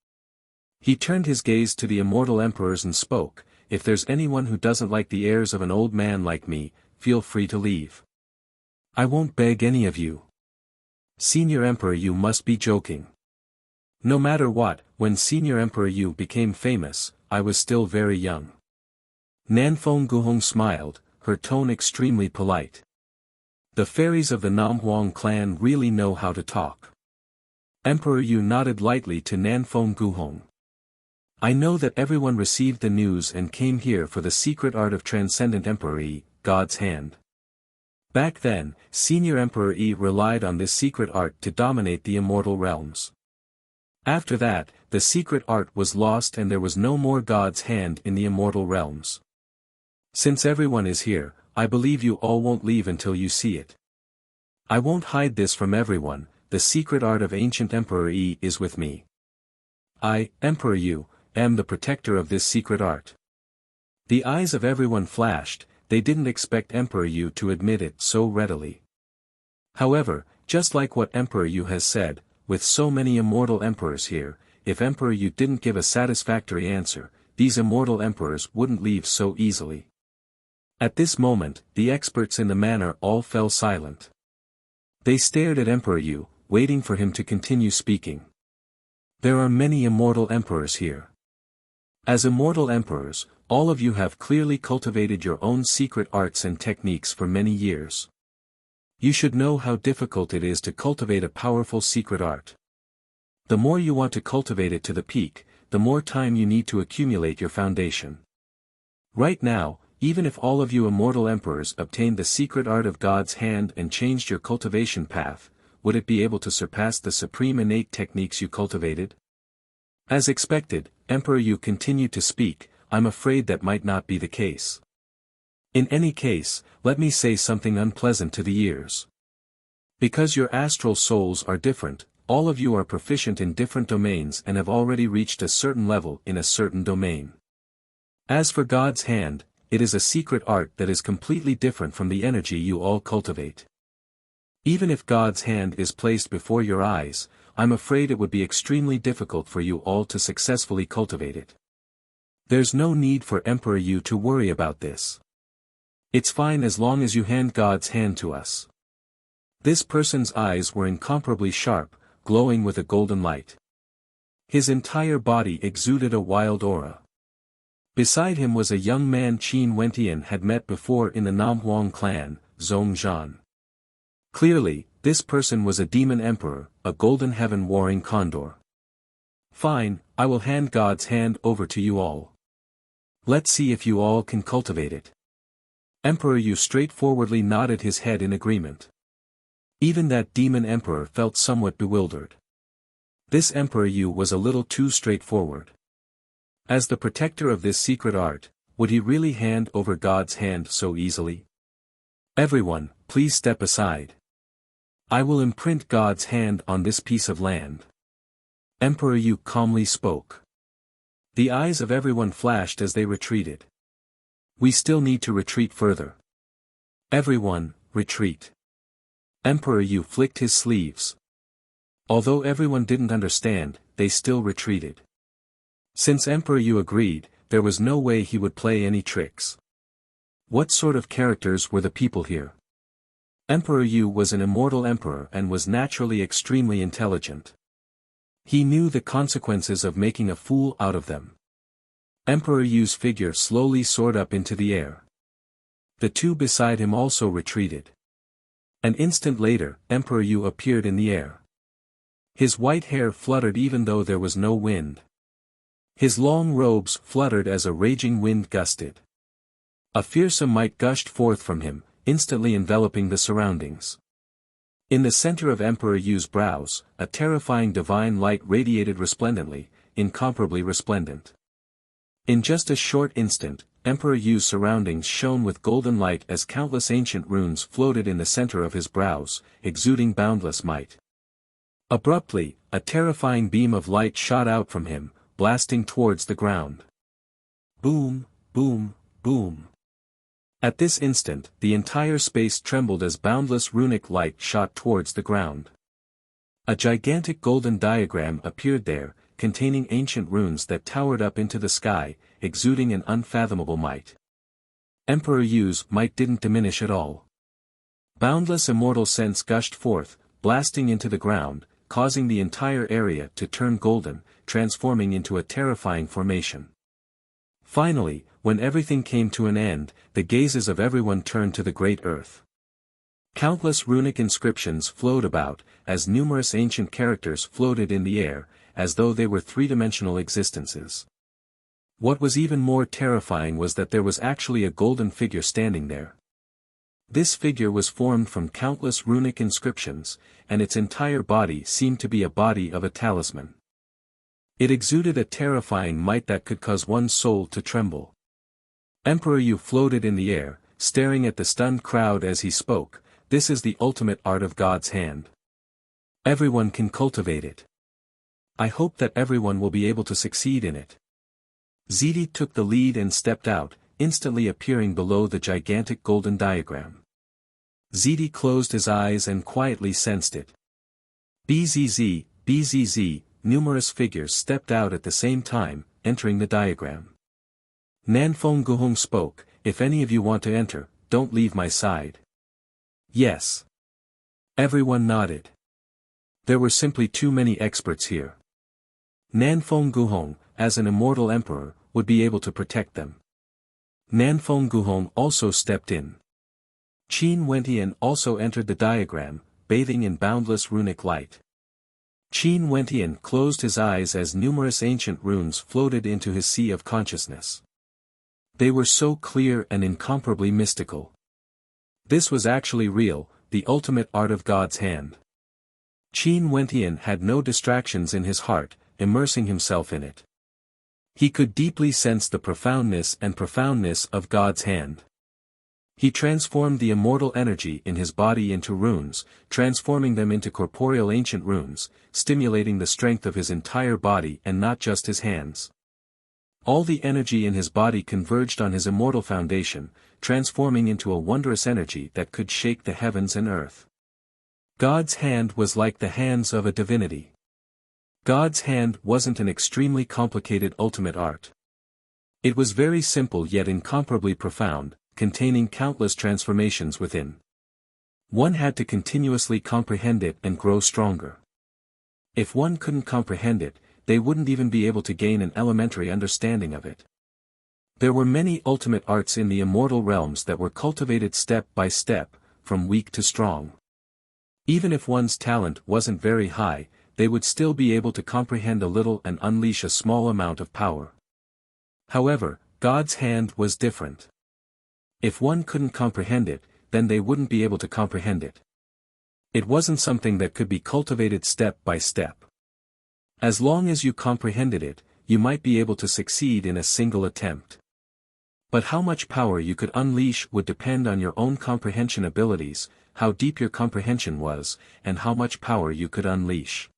He turned his gaze to the immortal emperors and spoke, "If there's anyone who doesn't like the airs of an old man like me, feel free to leave. I won't beg any of you." Senior Emperor Yu must be joking. No matter what, when Senior Emperor Yu became famous, I was still very young. Nanfeng Guhong smiled, her tone extremely polite. The fairies of the Namhuang clan really know how to talk. Emperor Yu nodded lightly to Nanfeng Guhong. I know that everyone received the news and came here for the secret art of Transcendent Emperor Yi, God's Hand. Back then, Senior Emperor Yi relied on this secret art to dominate the immortal realms. After that, the secret art was lost and there was no more God's Hand in the immortal realms. Since everyone is here, I believe you all won't leave until you see it. I won't hide this from everyone, the secret art of ancient Emperor Yi is with me. I, Emperor Yu, am the protector of this secret art. The eyes of everyone flashed, they didn't expect Emperor Yu to admit it so readily. However, just like what Emperor Yu has said, with so many immortal emperors here, if Emperor Yu didn't give a satisfactory answer, these immortal emperors wouldn't leave so easily. At this moment, the experts in the manor all fell silent. They stared at Emperor Yu, waiting for him to continue speaking. There are many immortal emperors here. As immortal emperors, all of you have clearly cultivated your own secret arts and techniques for many years. You should know how difficult it is to cultivate a powerful secret art. The more you want to cultivate it to the peak, the more time you need to accumulate your foundation. Right now, even if all of you immortal emperors obtained the secret art of God's Hand and changed your cultivation path, would it be able to surpass the supreme innate techniques you cultivated? As expected, Emperor Yu continued to speak, I'm afraid that might not be the case. In any case, let me say something unpleasant to the ears. Because your astral souls are different, all of you are proficient in different domains and have already reached a certain level in a certain domain. As for God's Hand, it is a secret art that is completely different from the energy you all cultivate. Even if God's Hand is placed before your eyes, I'm afraid it would be extremely difficult for you all to successfully cultivate it. There's no need for Emperor Yu to worry about this. It's fine as long as you hand God's Hand to us. This person's eyes were incomparably sharp, glowing with a golden light. His entire body exuded a wild aura. Beside him was a young man Qin Wentian had met before in the Namhuang clan, Zhong Zhan. Clearly, this person was a demon emperor, a golden heaven warring condor. Fine, I will hand God's Hand over to you all. Let's see if you all can cultivate it. Emperor Yu straightforwardly nodded his head in agreement. Even that demon emperor felt somewhat bewildered. This Emperor Yu was a little too straightforward. As the protector of this secret art, would he really hand over God's Hand so easily? Everyone, please step aside. I will imprint God's Hand on this piece of land. Emperor Yu calmly spoke. The eyes of everyone flashed as they retreated. We still need to retreat further. Everyone, retreat. Emperor Yu flicked his sleeves. Although everyone didn't understand, they still retreated. Since Emperor Yu agreed, there was no way he would play any tricks. What sort of characters were the people here? Emperor Yu was an immortal emperor and was naturally extremely intelligent. He knew the consequences of making a fool out of them. Emperor Yu's figure slowly soared up into the air. The two beside him also retreated. An instant later, Emperor Yu appeared in the air. His white hair fluttered even though there was no wind. His long robes fluttered as a raging wind gusted. A fearsome might gushed forth from him, instantly enveloping the surroundings. In the center of Emperor Yu's brows, a terrifying divine light radiated resplendently, incomparably resplendent. In just a short instant, Emperor Yu's surroundings shone with golden light as countless ancient runes floated in the center of his brows, exuding boundless might. Abruptly, a terrifying beam of light shot out from him, blasting towards the ground. Boom, boom, boom. At this instant, the entire space trembled as boundless runic light shot towards the ground. A gigantic golden diagram appeared there, containing ancient runes that towered up into the sky, exuding an unfathomable might. Emperor Yu's might didn't diminish at all. Boundless immortal sense gushed forth, blasting into the ground, causing the entire area to turn golden, transforming into a terrifying formation. Finally, when everything came to an end, the gazes of everyone turned to the great earth. Countless runic inscriptions flowed about, as numerous ancient characters floated in the air, as though they were three-dimensional existences. What was even more terrifying was that there was actually a golden figure standing there. This figure was formed from countless runic inscriptions, and its entire body seemed to be a body of a talisman. It exuded a terrifying might that could cause one's soul to tremble. Emperor Yu floated in the air, staring at the stunned crowd as he spoke. This is the ultimate art of God's hand. Everyone can cultivate it. I hope that everyone will be able to succeed in it. Ziti took the lead and stepped out, instantly appearing below the gigantic golden diagram. Ziti closed his eyes and quietly sensed it. Bzz, bzz, numerous figures stepped out at the same time, entering the diagram. Nanfeng Guhong spoke, "If any of you want to enter, don't leave my side." Yes. Everyone nodded. There were simply too many experts here. Nanfeng Guhong, as an immortal emperor, would be able to protect them. Nanfeng Guhong also stepped in. Qin Wentian also entered the diagram, bathing in boundless runic light. Qin Wentian closed his eyes as numerous ancient runes floated into his sea of consciousness. They were so clear and incomparably mystical. This was actually real, the ultimate art of God's hand. Qin Wentian had no distractions in his heart, immersing himself in it. He could deeply sense the profoundness of God's hand. He transformed the immortal energy in his body into runes, transforming them into corporeal ancient runes, stimulating the strength of his entire body and not just his hands. All the energy in his body converged on his immortal foundation, transforming into a wondrous energy that could shake the heavens and earth. God's hand was like the hands of a divinity. God's hand wasn't an extremely complicated ultimate art. It was very simple yet incomparably profound, containing countless transformations within. One had to continuously comprehend it and grow stronger. If one couldn't comprehend it, they wouldn't even be able to gain an elementary understanding of it. There were many ultimate arts in the immortal realms that were cultivated step by step, from weak to strong. Even if one's talent wasn't very high, they would still be able to comprehend a little and unleash a small amount of power. However, God's hand was different. If one couldn't comprehend it, then they wouldn't be able to comprehend it. It wasn't something that could be cultivated step by step. As long as you comprehended it, you might be able to succeed in a single attempt. But how much power you could unleash would depend on your own comprehension abilities, how deep your comprehension was, and how much power you could unleash.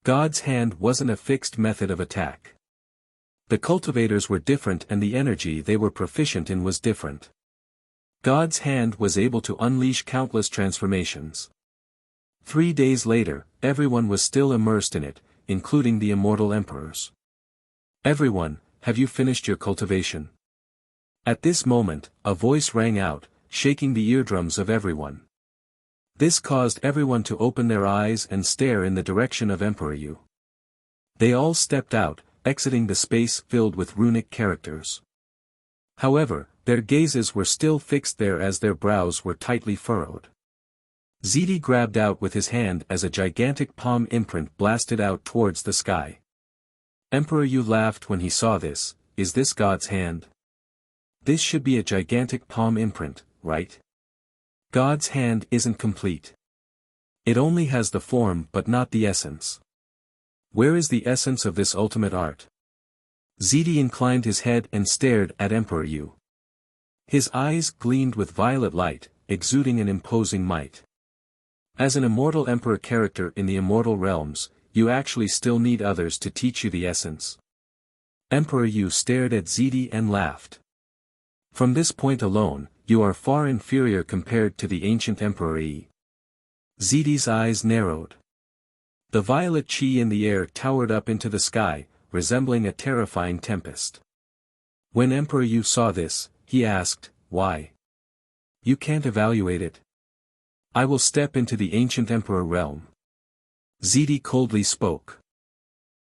God's hand wasn't a fixed method of attack. The cultivators were different and the energy they were proficient in was different. God's hand was able to unleash countless transformations. 3 days later, everyone was still immersed in it, including the immortal emperors. "Everyone, have you finished your cultivation?" At this moment, a voice rang out, shaking the eardrums of everyone. This caused everyone to open their eyes and stare in the direction of Emperor Yu. They all stepped out, exiting the space filled with runic characters. However, Their gazes were still fixed there as their brows were tightly furrowed. Ziti grabbed out with his hand as a gigantic palm imprint blasted out towards the sky. Emperor Yu laughed when he saw this. Is this God's hand? This should be a gigantic palm imprint, right? God's hand isn't complete. It only has the form but not the essence. Where is the essence of this ultimate art? Ziti inclined his head and stared at Emperor Yu. His eyes gleamed with violet light, exuding an imposing might. As an immortal emperor character in the immortal realms, you actually still need others to teach you the essence. Emperor Yu stared at Ziti and laughed. From this point alone, you are far inferior compared to the ancient Emperor Yi. Ziti's eyes narrowed. The violet chi in the air towered up into the sky, resembling a terrifying tempest. When Emperor Yu saw this, he asked, why? You can't evaluate it. I will step into the ancient Emperor realm. Ziti coldly spoke.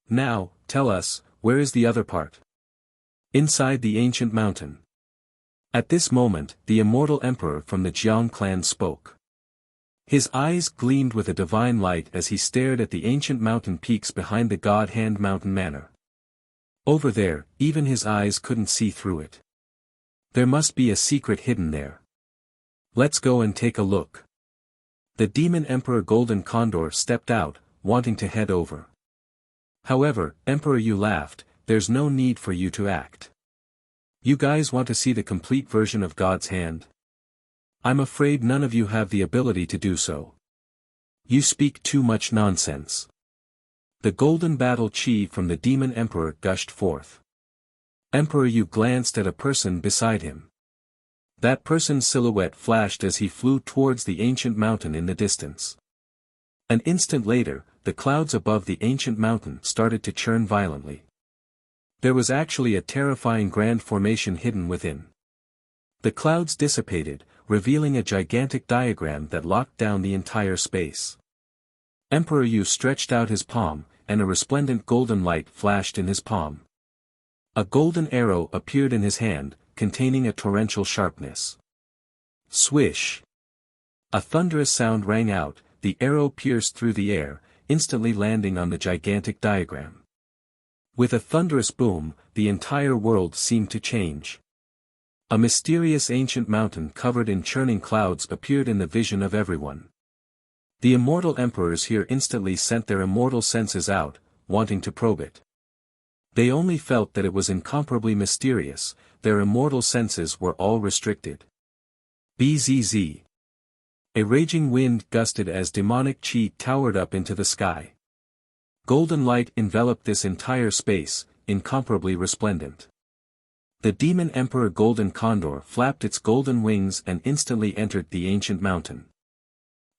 Now, tell us, where is the other part? Inside the ancient mountain. At this moment, the immortal emperor from the Jiang clan spoke. His eyes gleamed with a divine light as he stared at the ancient mountain peaks behind the God Hand Mountain Manor. Over there, even his eyes couldn't see through it. There must be a secret hidden there. Let's go and take a look. The demon Emperor Golden Condor stepped out, wanting to head over. However, Emperor Yu laughed, there's no need for you to act. You guys want to see the complete version of God's hand? I'm afraid none of you have the ability to do so. You speak too much nonsense. The golden battle chi from the demon emperor gushed forth. Emperor Yu glanced at a person beside him. That person's silhouette flashed as he flew towards the ancient mountain in the distance. An instant later, the clouds above the ancient mountain started to churn violently. There was actually a terrifying grand formation hidden within. The clouds dissipated, revealing a gigantic diagram that locked down the entire space. Emperor Yu stretched out his palm, and a resplendent golden light flashed in his palm. A golden arrow appeared in his hand, containing a torrential sharpness. Swish! A thunderous sound rang out, the arrow pierced through the air, instantly landing on the gigantic diagram. With a thunderous boom, the entire world seemed to change. A mysterious ancient mountain covered in churning clouds appeared in the vision of everyone. The immortal emperors here instantly sent their immortal senses out, wanting to probe it. They only felt that it was incomparably mysterious, their immortal senses were all restricted. Bzz. A raging wind gusted as demonic chi towered up into the sky. Golden light enveloped this entire space, incomparably resplendent. The demon emperor Golden Condor flapped its golden wings and instantly entered the ancient mountain.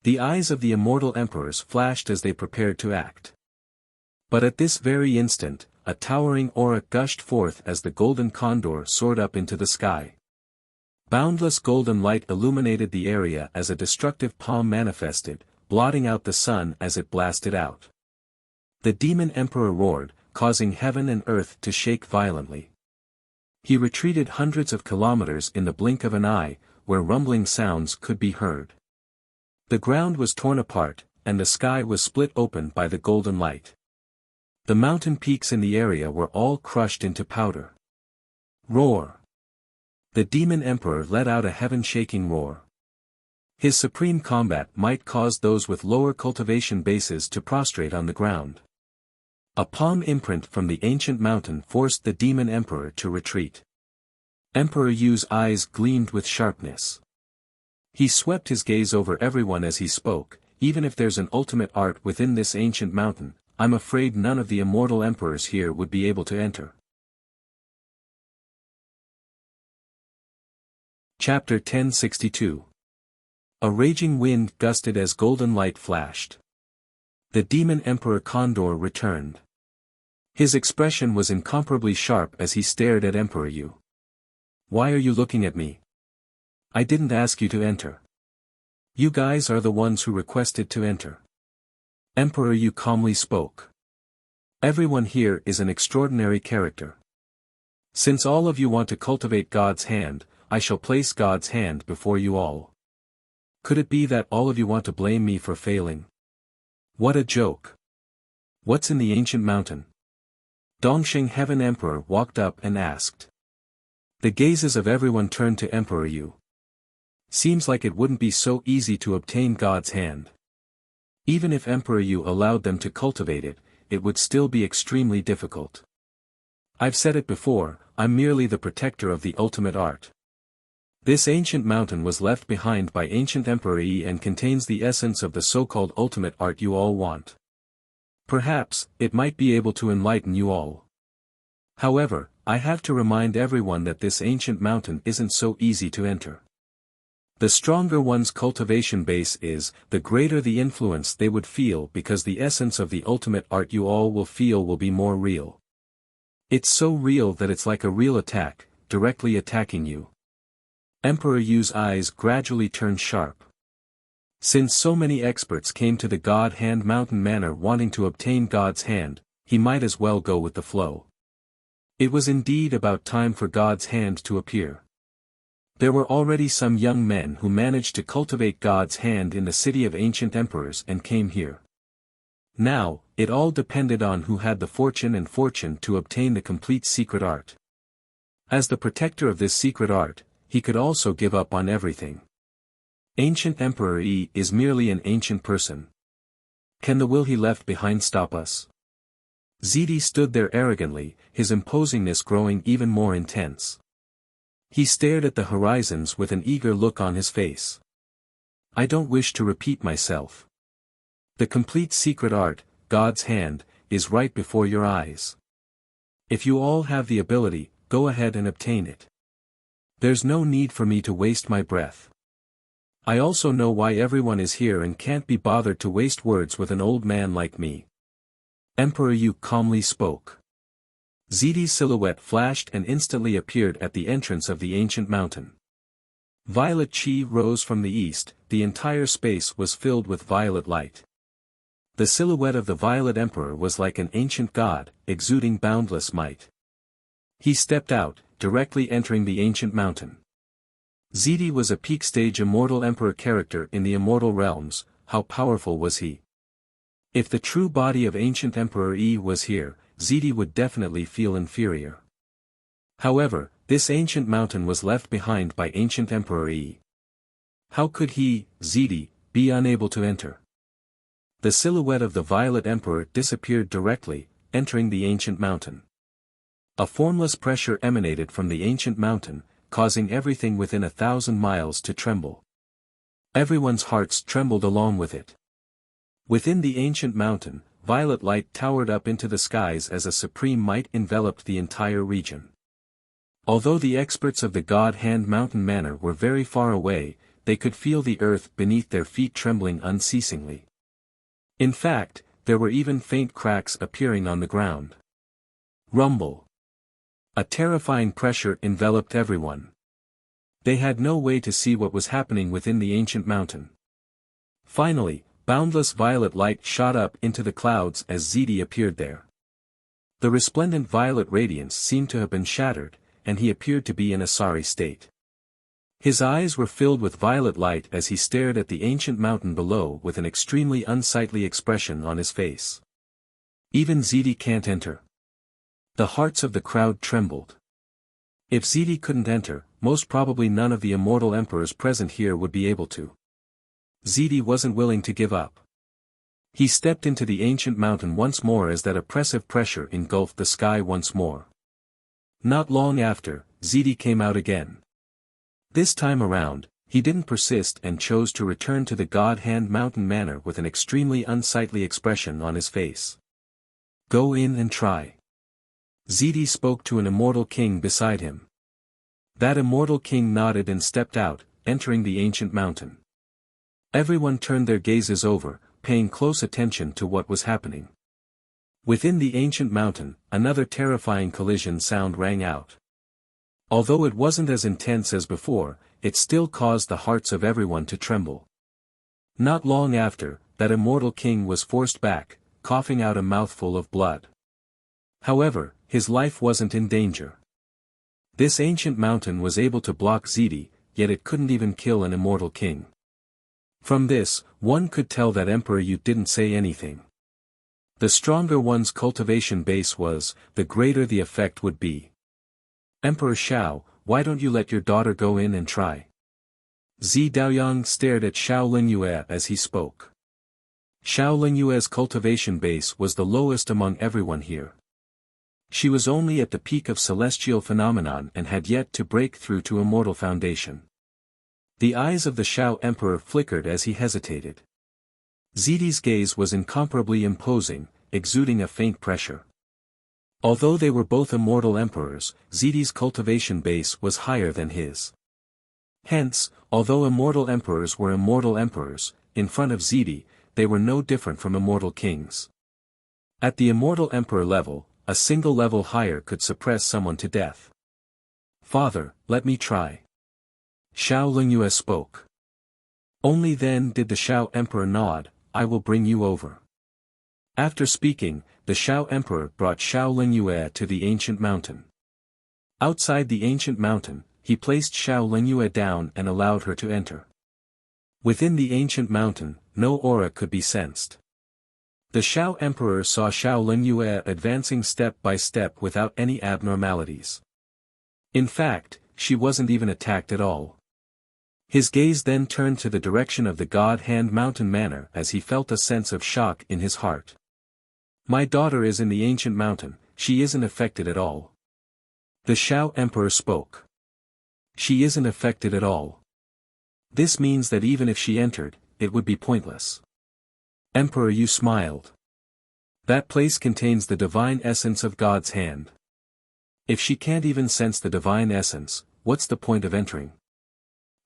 The eyes of the immortal emperors flashed as they prepared to act. But at this very instant, a towering aura gushed forth as the Golden Condor soared up into the sky. Boundless golden light illuminated the area as a destructive palm manifested, blotting out the sun as it blasted out. The demon emperor roared, causing heaven and earth to shake violently. He retreated hundreds of kilometers in the blink of an eye, where rumbling sounds could be heard. The ground was torn apart, and the sky was split open by the golden light. The mountain peaks in the area were all crushed into powder. Roar! The demon emperor let out a heaven-shaking roar. His supreme combat might cause those with lower cultivation bases to prostrate on the ground. A palm imprint from the ancient mountain forced the demon emperor to retreat. Emperor Yu's eyes gleamed with sharpness. He swept his gaze over everyone as he spoke, even if there's an ultimate art within this ancient mountain, I'm afraid none of the immortal emperors here would be able to enter. Chapter 1062. A raging wind gusted as golden light flashed. The demon emperor Condor returned. His expression was incomparably sharp as he stared at Emperor Yu. Why are you looking at me? I didn't ask you to enter. You guys are the ones who requested to enter. Emperor Yu calmly spoke. Everyone here is an extraordinary character. Since all of you want to cultivate God's hand, I shall place God's hand before you all. Could it be that all of you want to blame me for failing? What a joke. What's in the ancient mountain? Dongxing Heaven Emperor walked up and asked. The gazes of everyone turned to Emperor Yu. Seems like it wouldn't be so easy to obtain God's hand. Even if Emperor Yu allowed them to cultivate it, it would still be extremely difficult. I've said it before, I'm merely the protector of the ultimate art. This ancient mountain was left behind by ancient Emperor Yi and contains the essence of the so-called ultimate art you all want. Perhaps, it might be able to enlighten you all. However, I have to remind everyone that this ancient mountain isn't so easy to enter. The stronger one's cultivation base is, the greater the influence they would feel because the essence of the ultimate art you all will feel will be more real. It's so real that it's like a real attack, directly attacking you. Emperor Yu's eyes gradually turned sharp. Since so many experts came to the God Hand Mountain Manor wanting to obtain God's hand, he might as well go with the flow. It was indeed about time for God's hand to appear. There were already some young men who managed to cultivate God's hand in the city of ancient emperors and came here. Now, it all depended on who had the fortune to obtain the complete secret art. As the protector of this secret art, he could also give up on everything. Ancient Emperor Yi is merely an ancient person. Can the will he left behind stop us? Zidi stood there arrogantly, his imposingness growing even more intense. He stared at the horizons with an eager look on his face. I don't wish to repeat myself. The complete secret art, God's hand, is right before your eyes. If you all have the ability, go ahead and obtain it. There's no need for me to waste my breath. I also know why everyone is here and can't be bothered to waste words with an old man like me. Emperor Yu calmly spoke. Zidi's silhouette flashed and instantly appeared at the entrance of the ancient mountain. Violet chi rose from the east, the entire space was filled with violet light. The silhouette of the Violet Emperor was like an ancient god, exuding boundless might. He stepped out, directly entering the ancient mountain. Zidi was a peak-stage Immortal Emperor character in the Immortal realms. How powerful was he? If the true body of ancient Emperor Yi was here, Zidi would definitely feel inferior. However, this ancient mountain was left behind by ancient Emperor Yi. How could he, Zidi, be unable to enter? The silhouette of the Violet Emperor disappeared directly, entering the ancient mountain. A formless pressure emanated from the ancient mountain, causing everything within 1,000 miles to tremble. Everyone's hearts trembled along with it. Within the ancient mountain, violet light towered up into the skies as a supreme might enveloped the entire region. Although the experts of the God Hand Mountain Manor were very far away, they could feel the earth beneath their feet trembling unceasingly. In fact, there were even faint cracks appearing on the ground. Rumble. A terrifying pressure enveloped everyone. They had no way to see what was happening within the ancient mountain. Finally, boundless violet light shot up into the clouds as Zidi appeared there. The resplendent violet radiance seemed to have been shattered, and he appeared to be in a sorry state. His eyes were filled with violet light as he stared at the ancient mountain below with an extremely unsightly expression on his face. Even Zidi can't enter. The hearts of the crowd trembled. If Zidi couldn't enter, most probably none of the immortal emperors present here would be able to. Zidi wasn't willing to give up. He stepped into the ancient mountain once more as that oppressive pressure engulfed the sky once more. Not long after, Zidi came out again. This time around, he didn't persist and chose to return to the God Hand Mountain Manor with an extremely unsightly expression on his face. Go in and try. Zidi spoke to an immortal king beside him. That immortal king nodded and stepped out, entering the ancient mountain. Everyone turned their gazes over, paying close attention to what was happening. Within the ancient mountain, another terrifying collision sound rang out. Although it wasn't as intense as before, it still caused the hearts of everyone to tremble. Not long after, that immortal king was forced back, coughing out a mouthful of blood. However, his life wasn't in danger. This ancient mountain was able to block Ziti, yet it couldn't even kill an immortal king. From this, one could tell that Emperor Yu didn't say anything. The stronger one's cultivation base was, the greater the effect would be. Emperor Xiao, why don't you let your daughter go in and try? Zi Daoyang stared at Xiao Lingyue as he spoke. Xiao Lingyue's cultivation base was the lowest among everyone here. She was only at the peak of celestial phenomenon and had yet to break through to immortal foundation. The eyes of the Xiao Emperor flickered as he hesitated. Ziti's gaze was incomparably imposing, exuding a faint pressure. Although they were both immortal emperors, Ziti's cultivation base was higher than his. Hence, although immortal emperors were immortal emperors, in front of Ziti, they were no different from immortal kings. At the immortal emperor level, a single level higher could suppress someone to death. Father, let me try. Xiao Lingyue spoke. Only then did the Xiao Emperor nod, I will bring you over. After speaking, the Xiao Emperor brought Xiao Lingyue to the ancient mountain. Outside the ancient mountain, he placed Xiao Lingyue down and allowed her to enter. Within the ancient mountain, no aura could be sensed. The Xiao Emperor saw Xiao Lingyue advancing step by step without any abnormalities. In fact, she wasn't even attacked at all. His gaze then turned to the direction of the God Hand Mountain Manor as he felt a sense of shock in his heart. My daughter is in the ancient mountain, she isn't affected at all. The Xiao Emperor spoke. She isn't affected at all. This means that even if she entered, it would be pointless. Emperor Yu smiled. That place contains the divine essence of God's hand. If she can't even sense the divine essence, what's the point of entering?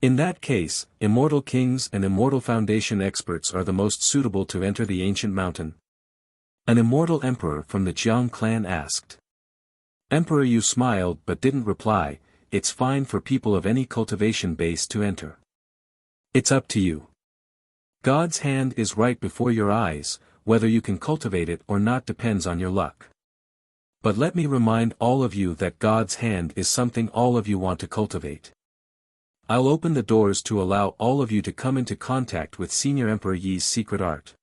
In that case, immortal kings and immortal foundation experts are the most suitable to enter the ancient mountain. An immortal emperor from the Jiang clan asked. Emperor Yu smiled but didn't reply, it's fine for people of any cultivation base to enter. It's up to you. God's hand is right before your eyes, whether you can cultivate it or not depends on your luck. But let me remind all of you that God's hand is something all of you want to cultivate. I'll open the doors to allow all of you to come into contact with Senior Emperor Yi's secret art.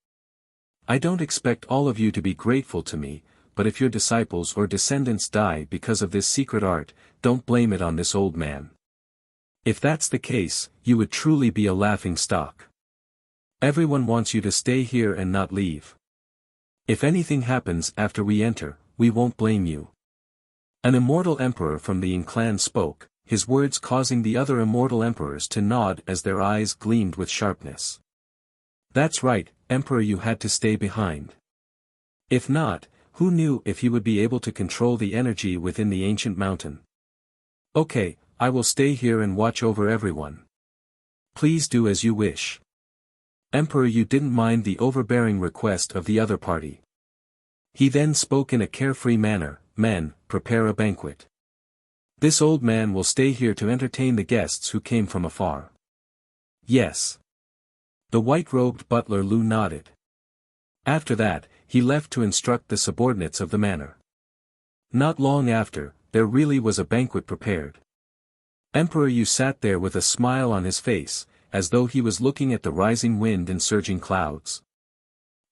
I don't expect all of you to be grateful to me, but if your disciples or descendants die because of this secret art, don't blame it on this old man. If that's the case, you would truly be a laughing stock. Everyone wants you to stay here and not leave. If anything happens after we enter, we won't blame you. An immortal emperor from the Yin clan spoke, his words causing the other immortal emperors to nod as their eyes gleamed with sharpness. That's right, Emperor Yu had to stay behind. If not, who knew if he would be able to control the energy within the ancient mountain? Okay, I will stay here and watch over everyone. Please do as you wish. Emperor Yu didn't mind the overbearing request of the other party. He then spoke in a carefree manner, men, prepare a banquet. This old man will stay here to entertain the guests who came from afar. Yes. The white-robed butler Lu nodded. After that, he left to instruct the subordinates of the manor. Not long after, there really was a banquet prepared. Emperor Yu sat there with a smile on his face, as though he was looking at the rising wind and surging clouds.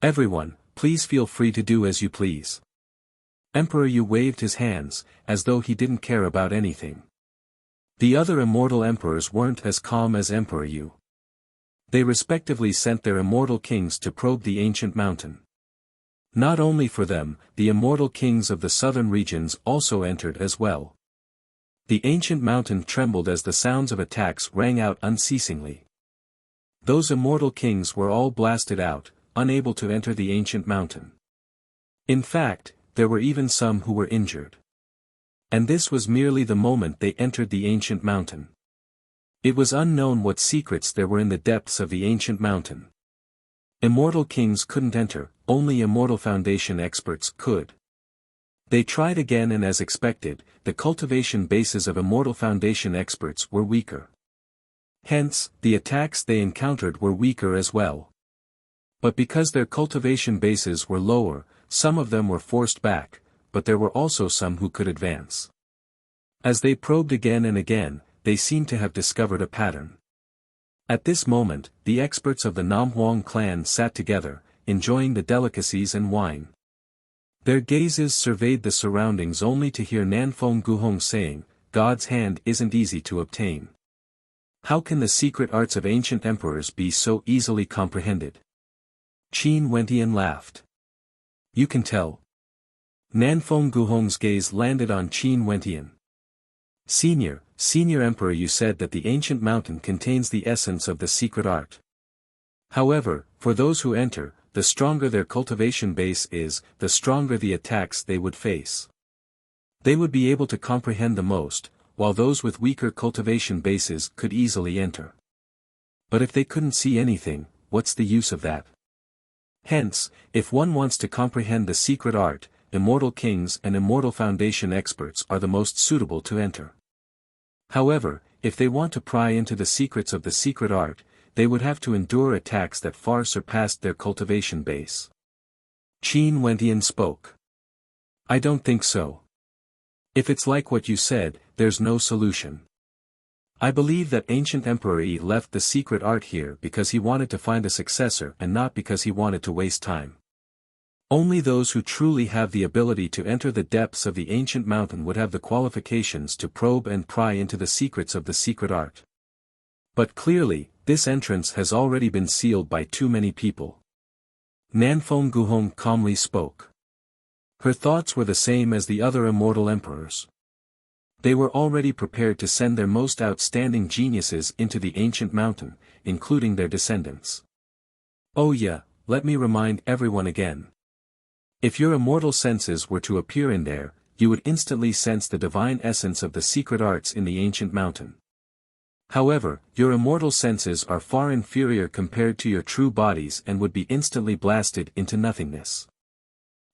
Everyone, please feel free to do as you please. Emperor Yu waved his hands, as though he didn't care about anything. The other immortal emperors weren't as calm as Emperor Yu. They respectively sent their immortal kings to probe the ancient mountain. Not only for them, the immortal kings of the southern regions also entered as well. The ancient mountain trembled as the sounds of attacks rang out unceasingly. Those immortal kings were all blasted out, unable to enter the ancient mountain. In fact, there were even some who were injured. And this was merely the moment they entered the ancient mountain. It was unknown what secrets there were in the depths of the ancient mountain. Immortal kings couldn't enter, only immortal foundation experts could. They tried again and as expected, the cultivation bases of immortal foundation experts were weaker. Hence, the attacks they encountered were weaker as well. But because their cultivation bases were lower, some of them were forced back, but there were also some who could advance. As they probed again and again, they seemed to have discovered a pattern. At this moment, the experts of the Nam Huang clan sat together, enjoying the delicacies and wine. Their gazes surveyed the surroundings only to hear Nanfeng Guhong saying, "God's hand isn't easy to obtain. How can the secret arts of ancient emperors be so easily comprehended?" Qin Wentian laughed. "You can tell." Nanfeng Guhong's gaze landed on Qin Wentian. Senior Emperor, you said that the ancient mountain contains the essence of the secret art. However, for those who enter, the stronger their cultivation base is, the stronger the attacks they would face. They would be able to comprehend the most, while those with weaker cultivation bases could easily enter. But if they couldn't see anything, what's the use of that? Hence, if one wants to comprehend the secret art, Immortal Kings and Immortal Foundation experts are the most suitable to enter. However, if they want to pry into the secrets of the secret art, they would have to endure attacks that far surpassed their cultivation base. Qin Wentian spoke. "I don't think so. If it's like what you said, there's no solution. I believe that ancient Emperor Yi left the secret art here because he wanted to find a successor and not because he wanted to waste time. Only those who truly have the ability to enter the depths of the ancient mountain would have the qualifications to probe and pry into the secrets of the secret art. But clearly, this entrance has already been sealed by too many people." Nanfeng Guhong calmly spoke. Her thoughts were the same as the other immortal emperors. They were already prepared to send their most outstanding geniuses into the ancient mountain, including their descendants. "Oh yeah, let me remind everyone again. If your immortal senses were to appear in there, you would instantly sense the divine essence of the secret arts in the ancient mountain. However, your immortal senses are far inferior compared to your true bodies and would be instantly blasted into nothingness.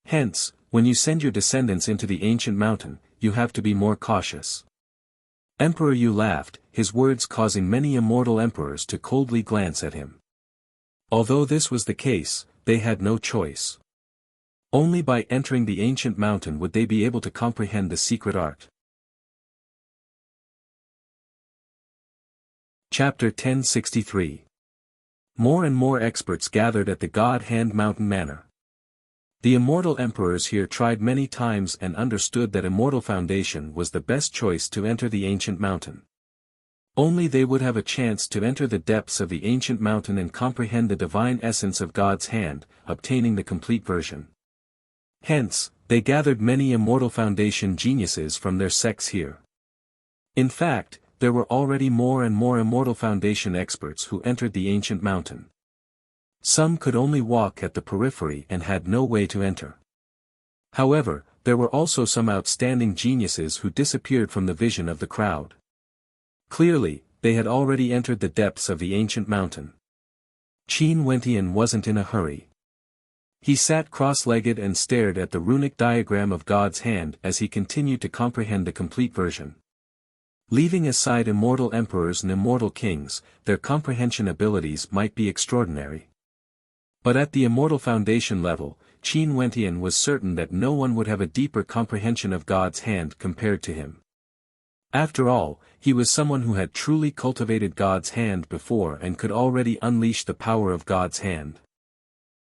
Hence, when you send your descendants into the ancient mountain, you have to be more cautious." Emperor Yu laughed, his words causing many immortal emperors to coldly glance at him. Although this was the case, they had no choice. Only by entering the ancient mountain would they be able to comprehend the secret art. Chapter 1063. More and more experts gathered at the God Hand Mountain Manor. The immortal emperors here tried many times and understood that Immortal Foundation was the best choice to enter the ancient mountain. Only they would have a chance to enter the depths of the ancient mountain and comprehend the divine essence of God's hand, obtaining the complete version. Hence, they gathered many Immortal Foundation geniuses from their sects here. In fact, there were already more and more Immortal Foundation experts who entered the ancient mountain. Some could only walk at the periphery and had no way to enter. However, there were also some outstanding geniuses who disappeared from the vision of the crowd. Clearly, they had already entered the depths of the ancient mountain. Qin Wentian wasn't in a hurry. He sat cross-legged and stared at the runic diagram of God's hand as he continued to comprehend the complete version. Leaving aside immortal emperors and immortal kings, their comprehension abilities might be extraordinary. But at the Immortal Foundation level, Qin Wentian was certain that no one would have a deeper comprehension of God's hand compared to him. After all, he was someone who had truly cultivated God's hand before and could already unleash the power of God's hand.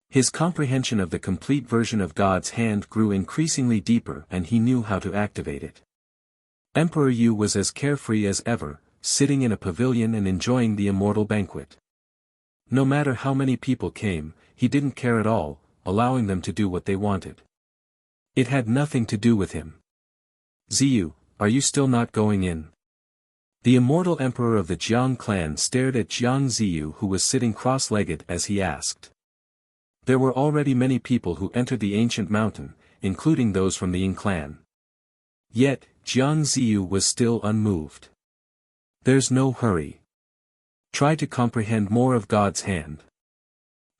His comprehension of the complete version of God's hand grew increasingly deeper and he knew how to activate it. Emperor Yu was as carefree as ever, sitting in a pavilion and enjoying the immortal banquet. No matter how many people came, he didn't care at all, allowing them to do what they wanted. It had nothing to do with him. "Ziyu, are you still not going in?" The immortal emperor of the Jiang clan stared at Jiang Ziyu, who was sitting cross-legged, as he asked. There were already many people who entered the ancient mountain, including those from the Ying clan. Yet, Jiang Ziyu was still unmoved. "There's no hurry. Try to comprehend more of God's hand.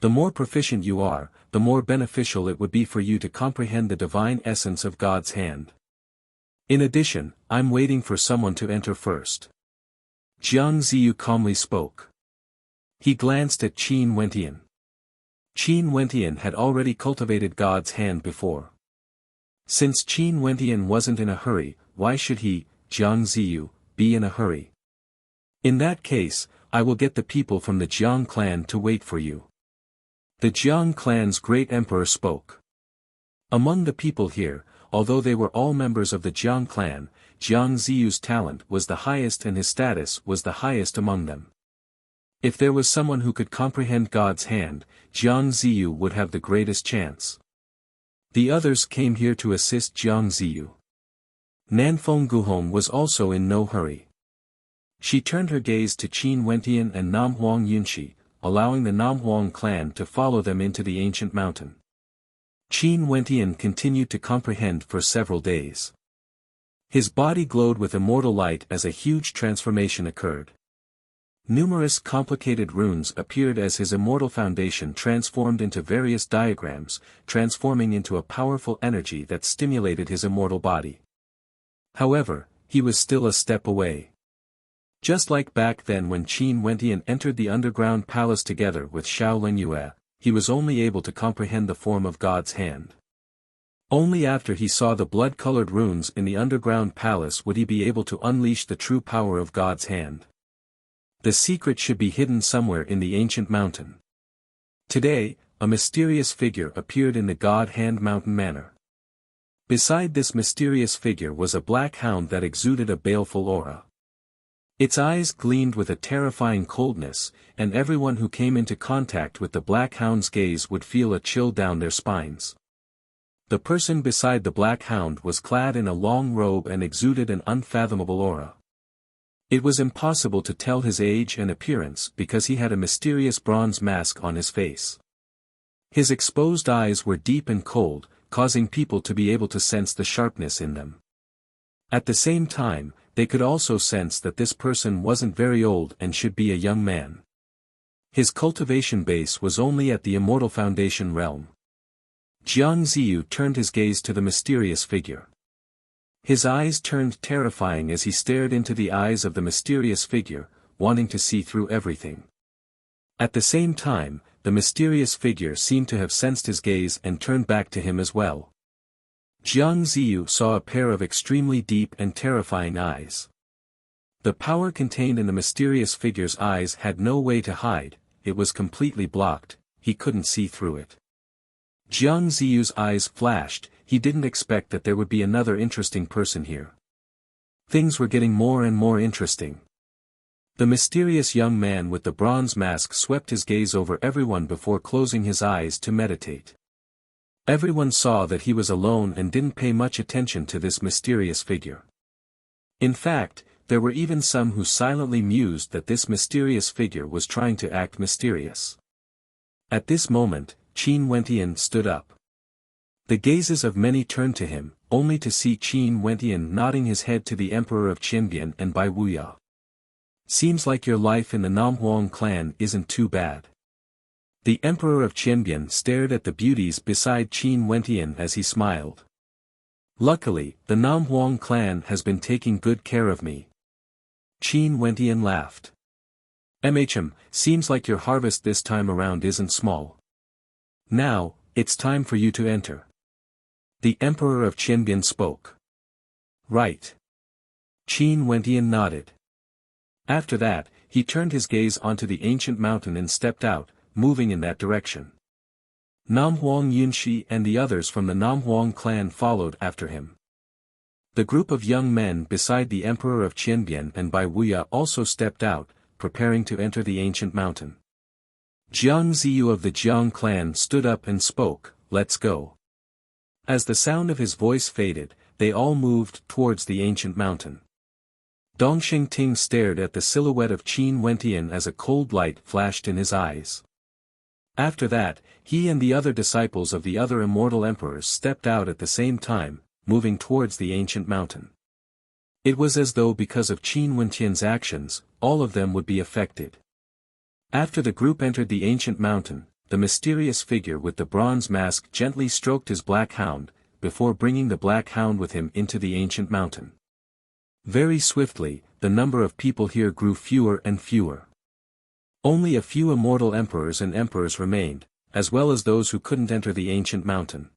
The more proficient you are, the more beneficial it would be for you to comprehend the divine essence of God's hand. In addition, I'm waiting for someone to enter first." Jiang Ziyu calmly spoke. He glanced at Qin Wentian. Qin Wentian had already cultivated God's hand before. Since Qin Wentian wasn't in a hurry, why should he, Jiang Ziyu, be in a hurry. In that case, I will get the people from the Jiang clan to wait for you. The Jiang clan's great emperor spoke. Among the people here, although they were all members of the Jiang clan, Jiang Ziyu's talent was the highest and his status was the highest among them. If there was someone who could comprehend God's hand, Jiang Ziyu would have the greatest chance. The others came here to assist Jiang Ziyu. Nanfeng Guhong was also in no hurry. She turned her gaze to Qin Wentian and Nam Huang Yunshi, allowing the Nam Huang clan to follow them into the ancient mountain. Qin Wentian continued to comprehend for several days. His body glowed with immortal light as a huge transformation occurred. Numerous complicated runes appeared as his immortal foundation transformed into various diagrams, transforming into a powerful energy that stimulated his immortal body. However, he was still a step away. Just like back then when Qin Wentian entered the underground palace together with Shaolin Yue, he was only able to comprehend the form of God's hand. Only after he saw the blood-colored runes in the underground palace would he be able to unleash the true power of God's hand. The secret should be hidden somewhere in the ancient mountain. Today, a mysterious figure appeared in the God Hand Mountain manor. Beside this mysterious figure was a black hound that exuded a baleful aura. Its eyes gleamed with a terrifying coldness, and everyone who came into contact with the black hound's gaze would feel a chill down their spines. The person beside the black hound was clad in a long robe and exuded an unfathomable aura. It was impossible to tell his age and appearance because he had a mysterious bronze mask on his face. His exposed eyes were deep and cold, causing people to be able to sense the sharpness in them. At the same time, they could also sense that this person wasn't very old and should be a young man. His cultivation base was only at the Immortal Foundation realm. Jiang Ziyu turned his gaze to the mysterious figure. His eyes turned terrifying as he stared into the eyes of the mysterious figure, wanting to see through everything. At the same time, the mysterious figure seemed to have sensed his gaze and turned back to him as well. Jiang Ziyu saw a pair of extremely deep and terrifying eyes. The power contained in the mysterious figure's eyes had no way to hide, it was completely blocked, he couldn't see through it. Jiang Ziyu's eyes flashed, he didn't expect that there would be another interesting person here. Things were getting more and more interesting. The mysterious young man with the bronze mask swept his gaze over everyone before closing his eyes to meditate. Everyone saw that he was alone and didn't pay much attention to this mysterious figure. In fact, there were even some who silently mused that this mysterious figure was trying to act mysterious. At this moment, Qin Wentian stood up. The gazes of many turned to him, only to see Qin Wentian nodding his head to the emperor of Qinbian and Bai Wuya. Seems like your life in the Namhuang clan isn't too bad. The emperor of Qinbian stared at the beauties beside Qin Wentian as he smiled. Luckily, the Namhuang clan has been taking good care of me. Qin Wentian laughed. Seems like your harvest this time around isn't small. Now, it's time for you to enter. The emperor of Qinbian spoke. Right. Qin Wentian nodded. After that, he turned his gaze onto the ancient mountain and stepped out, moving in that direction. Nam Huang Yunshi and the others from the Nam Huang clan followed after him. The group of young men beside the emperor of Qinbian and Bai Wuya also stepped out, preparing to enter the ancient mountain. Jiang Ziyu of the Jiang clan stood up and spoke, "Let's go." As the sound of his voice faded, they all moved towards the ancient mountain. Dongxing Ting stared at the silhouette of Qin Wentian as a cold light flashed in his eyes. After that, he and the other disciples of the other immortal emperors stepped out at the same time, moving towards the ancient mountain. It was as though because of Qin Wentian's actions, all of them would be affected. After the group entered the ancient mountain, the mysterious figure with the bronze mask gently stroked his black hound, before bringing the black hound with him into the ancient mountain. Very swiftly, the number of people here grew fewer and fewer. Only a few immortal emperors and emperors remained, as well as those who couldn't enter the ancient mountain.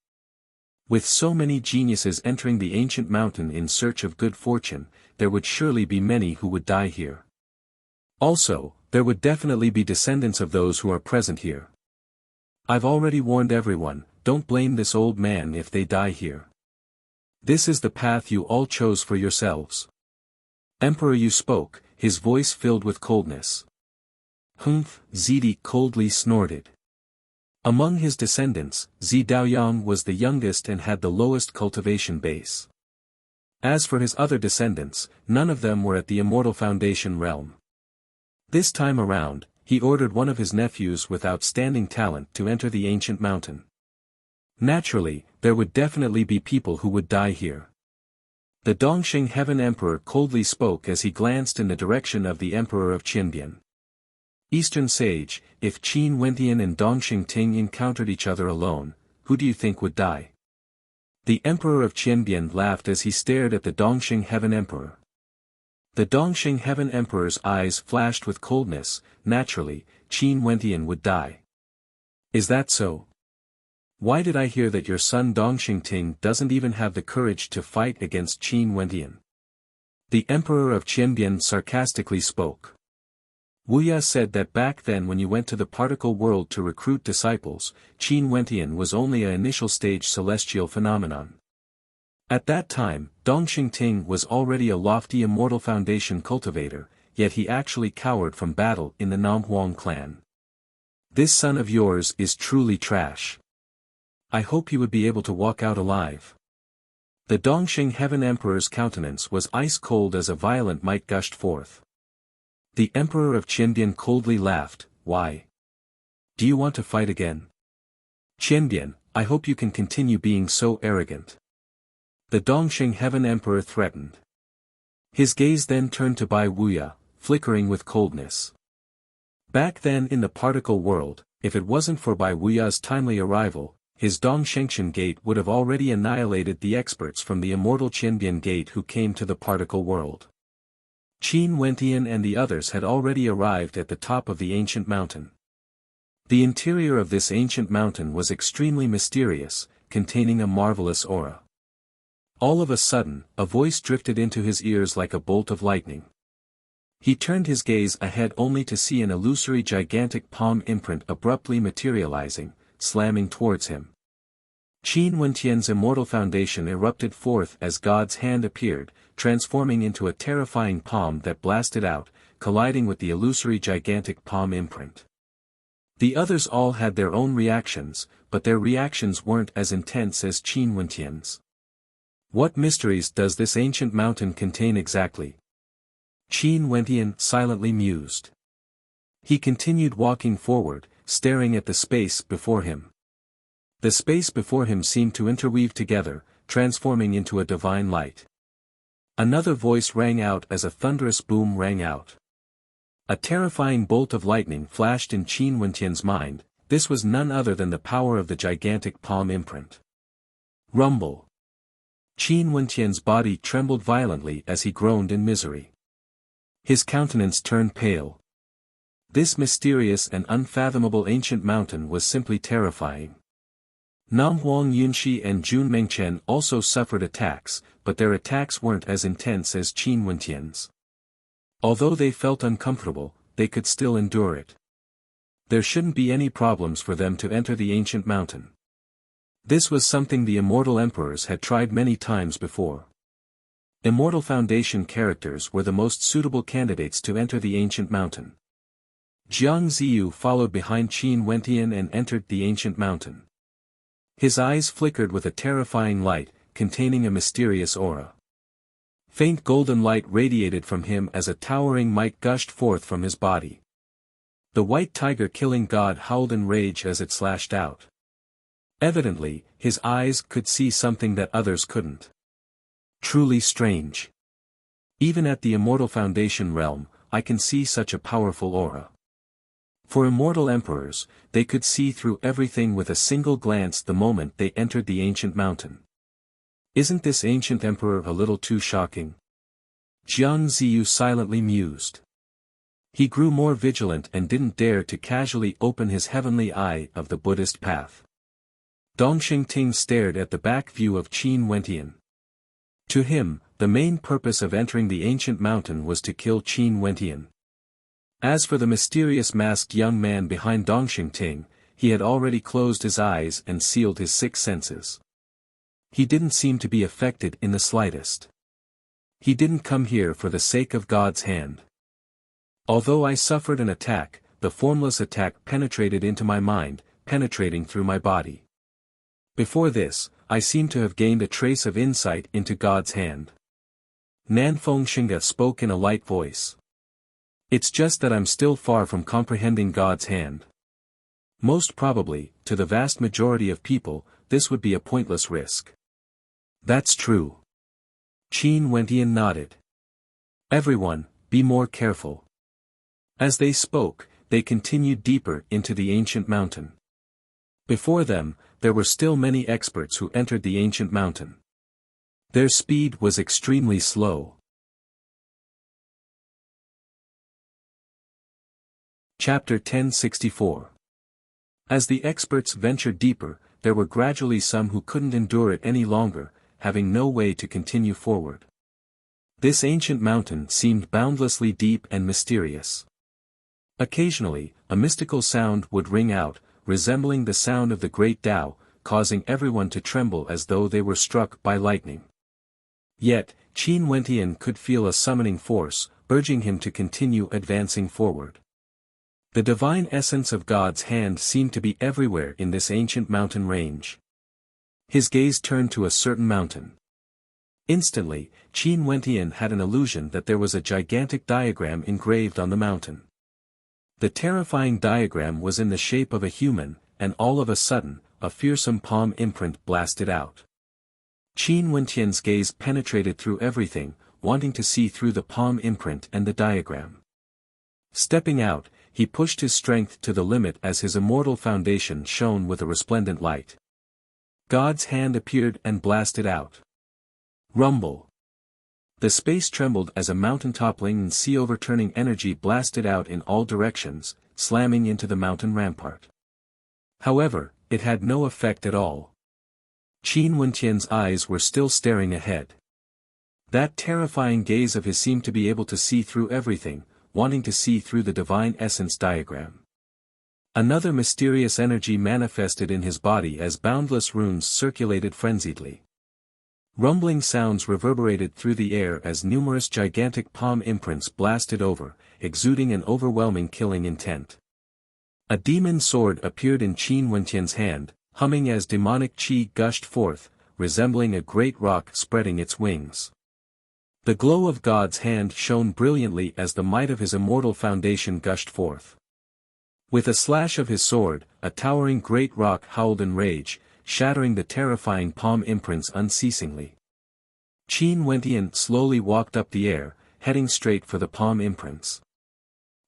With so many geniuses entering the ancient mountain in search of good fortune, there would surely be many who would die here. Also, there would definitely be descendants of those who are present here. I've already warned everyone, don't blame this old man if they die here. This is the path you all chose for yourselves. Emperor, you spoke, his voice filled with coldness. Humph, Zidi coldly snorted. Among his descendants, Zi Daoyang was the youngest and had the lowest cultivation base. As for his other descendants, none of them were at the Immortal Foundation realm. This time around, he ordered one of his nephews with outstanding talent to enter the ancient mountain. Naturally, there would definitely be people who would die here. The Dongxing Heaven Emperor coldly spoke as he glanced in the direction of the Emperor of Qianbian. Eastern Sage, if Qin Wentian and Dongxing Ting encountered each other alone, who do you think would die? The Emperor of Qianbian laughed as he stared at the Dongxing Heaven Emperor. The Dongxing Heaven Emperor's eyes flashed with coldness. Naturally, Qin Wentian would die. Is that so? Why did I hear that your son Dongxing Ting doesn't even have the courage to fight against Qin Wentian? The Emperor of Qianbian sarcastically spoke. Wuya said that back then when you went to the particle world to recruit disciples, Qin Wentian was only an initial stage celestial phenomenon. At that time, Dongxing Ting was already a lofty Immortal Foundation cultivator, yet he actually cowered from battle in the Namhuang clan. This son of yours is truly trash. I hope he would be able to walk out alive. The Dongxing Heaven Emperor's countenance was ice cold as a violent might gushed forth. The Emperor of Qianbian coldly laughed. Why? Do you want to fight again? Qianbian, I hope you can continue being so arrogant. The Dongxing Heaven Emperor threatened. His gaze then turned to Bai Wuya, flickering with coldness. Back then in the particle world, if it wasn't for Bai Wuya's timely arrival, his Dongshengxian gate would have already annihilated the experts from the Immortal Qianbian gate who came to the particle world. Qin Wentian and the others had already arrived at the top of the ancient mountain. The interior of this ancient mountain was extremely mysterious, containing a marvelous aura. All of a sudden, a voice drifted into his ears like a bolt of lightning. He turned his gaze ahead only to see an illusory gigantic palm imprint abruptly materializing, slamming towards him. Qin Wentian's Immortal Foundation erupted forth as God's hand appeared, transforming into a terrifying palm that blasted out, colliding with the illusory gigantic palm imprint. The others all had their own reactions, but their reactions weren't as intense as Qin Wentian's. What mysteries does this ancient mountain contain exactly? Qin Wentian silently mused. He continued walking forward, staring at the space before him. The space before him seemed to interweave together, transforming into a divine light. Another voice rang out as a thunderous boom rang out. A terrifying bolt of lightning flashed in Qin Wentian's mind. This was none other than the power of the gigantic palm imprint. Rumble. Qin Wentian's body trembled violently as he groaned in misery. His countenance turned pale. This mysterious and unfathomable ancient mountain was simply terrifying. Namhuang Yunshi and Jun Mengchen also suffered attacks, but their attacks weren't as intense as Qin Wentian's. Although they felt uncomfortable, they could still endure it. There shouldn't be any problems for them to enter the ancient mountain. This was something the Immortal Emperors had tried many times before. Immortal Foundation characters were the most suitable candidates to enter the ancient mountain. Jiang Ziyu followed behind Qin Wentian and entered the ancient mountain. His eyes flickered with a terrifying light, containing a mysterious aura. Faint golden light radiated from him as a towering might gushed forth from his body. The white tiger killing god howled in rage as it slashed out. Evidently, his eyes could see something that others couldn't. Truly strange. Even at the Immortal Foundation realm, I can see such a powerful aura. For immortal emperors, they could see through everything with a single glance the moment they entered the ancient mountain. Isn't this ancient emperor a little too shocking? Jiang Ziyu silently mused. He grew more vigilant and didn't dare to casually open his heavenly eye of the Buddhist path. Dongxing Ting stared at the back view of Qin Wentian. To him, the main purpose of entering the ancient mountain was to kill Qin Wentian. As for the mysterious masked young man behind Dongxing Ting, he had already closed his eyes and sealed his six senses. He didn't seem to be affected in the slightest. He didn't come here for the sake of God's hand. Although I suffered an attack, the formless attack penetrated into my mind, penetrating through my body. Before this, I seem to have gained a trace of insight into God's hand. Nanfeng Xinga spoke in a light voice. It's just that I'm still far from comprehending God's hand. Most probably, to the vast majority of people, this would be a pointless risk. That's true. Qin Wentian nodded. Everyone, be more careful. As they spoke, they continued deeper into the ancient mountain. Before them, there were still many experts who entered the ancient mountain. Their speed was extremely slow. Chapter 1064. As the experts ventured deeper, there were gradually some who couldn't endure it any longer, having no way to continue forward. This ancient mountain seemed boundlessly deep and mysterious. Occasionally, a mystical sound would ring out, resembling the sound of the great Tao, causing everyone to tremble as though they were struck by lightning. Yet, Qin Wentian could feel a summoning force, urging him to continue advancing forward. The divine essence of God's hand seemed to be everywhere in this ancient mountain range. His gaze turned to a certain mountain. Instantly, Qin Wentian had an illusion that there was a gigantic diagram engraved on the mountain. The terrifying diagram was in the shape of a human, and all of a sudden, a fearsome palm imprint blasted out. Qin Wentian's gaze penetrated through everything, wanting to see through the palm imprint and the diagram. Stepping out, he pushed his strength to the limit as his immortal foundation shone with a resplendent light. God's hand appeared and blasted out. Rumble. The space trembled as a mountain-toppling and sea-overturning energy blasted out in all directions, slamming into the mountain rampart. However, it had no effect at all. Qin Wentian's eyes were still staring ahead. That terrifying gaze of his seemed to be able to see through everything, wanting to see through the divine essence diagram. Another mysterious energy manifested in his body as boundless runes circulated frenziedly. Rumbling sounds reverberated through the air as numerous gigantic palm imprints blasted over, exuding an overwhelming killing intent. A demon sword appeared in Qin Wentian's hand, humming as demonic qi gushed forth, resembling a great rock spreading its wings. The glow of God's hand shone brilliantly as the might of his immortal foundation gushed forth. With a slash of his sword, a towering great rock howled in rage, shattering the terrifying palm imprints unceasingly. Qin Wentian slowly walked up the air, heading straight for the palm imprints.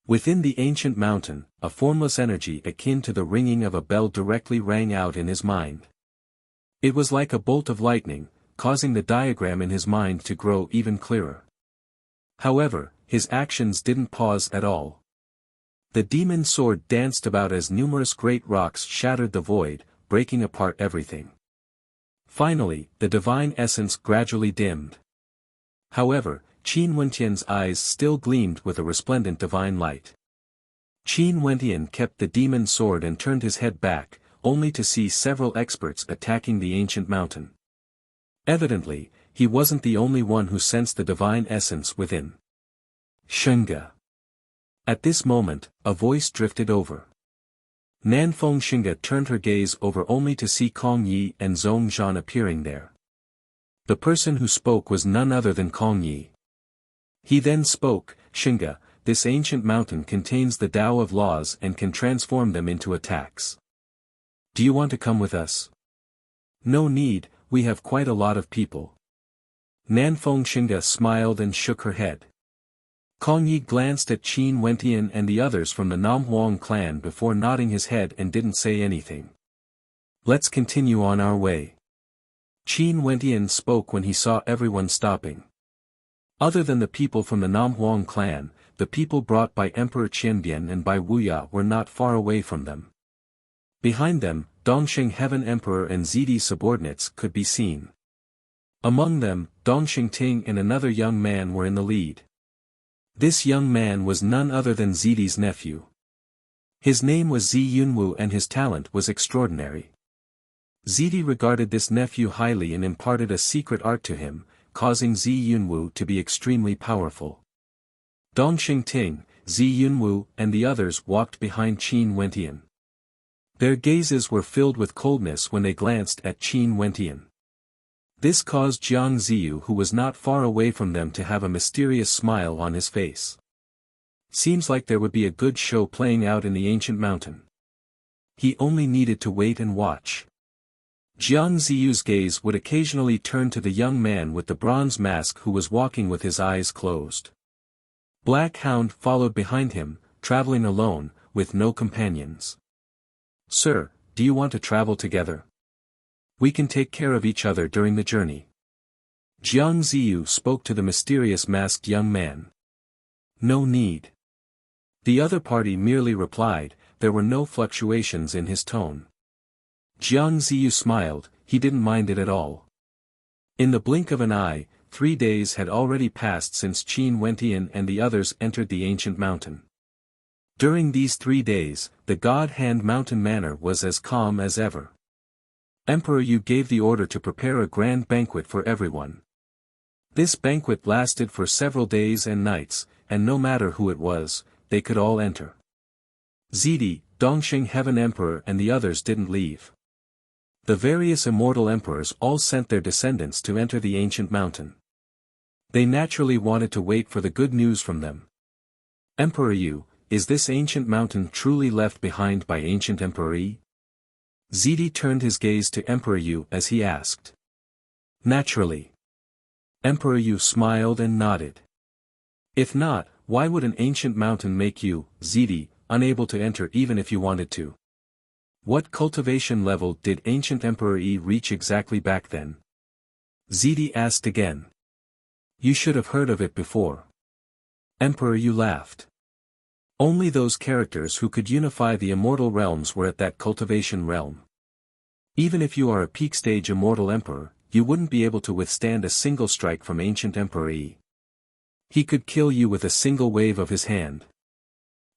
Within the ancient mountain, a formless energy akin to the ringing of a bell directly rang out in his mind. It was like a bolt of lightning, causing the diagram in his mind to grow even clearer. However, his actions didn't pause at all. The demon sword danced about as numerous great rocks shattered the void, breaking apart everything. Finally, the divine essence gradually dimmed. However, Qin Wentian's eyes still gleamed with a resplendent divine light. Qin Wentian kept the demon sword and turned his head back, only to see several experts attacking the ancient mountain. Evidently, he wasn't the only one who sensed the divine essence within. Xinga. At this moment, a voice drifted over. Nanfeng Xinga turned her gaze over only to see Kong Yi and Zhong Zhan appearing there. The person who spoke was none other than Kong Yi. He then spoke, Xinga, this ancient mountain contains the Tao of laws and can transform them into attacks. Do you want to come with us? No need, we have quite a lot of people. Nanfeng Xinga smiled and shook her head. Kong Yi glanced at Qin Wentian and the others from the Namhuang clan before nodding his head and didn't say anything. Let's continue on our way. Qin Wentian spoke when he saw everyone stopping. Other than the people from the Namhuang clan, the people brought by Emperor Qianbian and by Wuya were not far away from them. Behind them, Dongxing Heaven Emperor and Zidi subordinates could be seen. Among them, Dongxing Ting and another young man were in the lead. This young man was none other than Zidi's nephew. His name was Zi Yunwu and his talent was extraordinary. Zidi regarded this nephew highly and imparted a secret art to him, causing Zi Yunwu to be extremely powerful. Dongxing Ting, Zi Yunwu and the others walked behind Qin Wentian. Their gazes were filled with coldness when they glanced at Qin Wentian. This caused Jiang Ziyu, who was not far away from them, to have a mysterious smile on his face. Seems like there would be a good show playing out in the ancient mountain. He only needed to wait and watch. Jiang Ziyu's gaze would occasionally turn to the young man with the bronze mask who was walking with his eyes closed. Black Hound followed behind him, traveling alone, with no companions. "Sir, do you want to travel together? We can take care of each other during the journey." Jiang Ziyu spoke to the mysterious masked young man. "No need." The other party merely replied, there were no fluctuations in his tone. Jiang Ziyu smiled, he didn't mind it at all. In the blink of an eye, 3 days had already passed since Qin Wentian and the others entered the ancient mountain. During these 3 days, the God Hand Mountain Manor was as calm as ever. Emperor Yu gave the order to prepare a grand banquet for everyone. This banquet lasted for several days and nights, and no matter who it was, they could all enter. Zidi, Dongxing Heaven Emperor and the others didn't leave. The various immortal emperors all sent their descendants to enter the ancient mountain. They naturally wanted to wait for the good news from them. "Emperor Yu, is this ancient mountain truly left behind by ancient Emperor Yi?" Zidi turned his gaze to Emperor Yu as he asked. "Naturally." Emperor Yu smiled and nodded. "If not, why would an ancient mountain make you, Zidi, unable to enter even if you wanted to? What cultivation level did ancient Emperor Yi reach exactly back then?" Zidi asked again. "You should have heard of it before." Emperor Yu laughed. Only those characters who could unify the immortal realms were at that cultivation realm. Even if you are a peak stage immortal emperor, you wouldn't be able to withstand a single strike from ancient Emperor Yi. He could kill you with a single wave of his hand.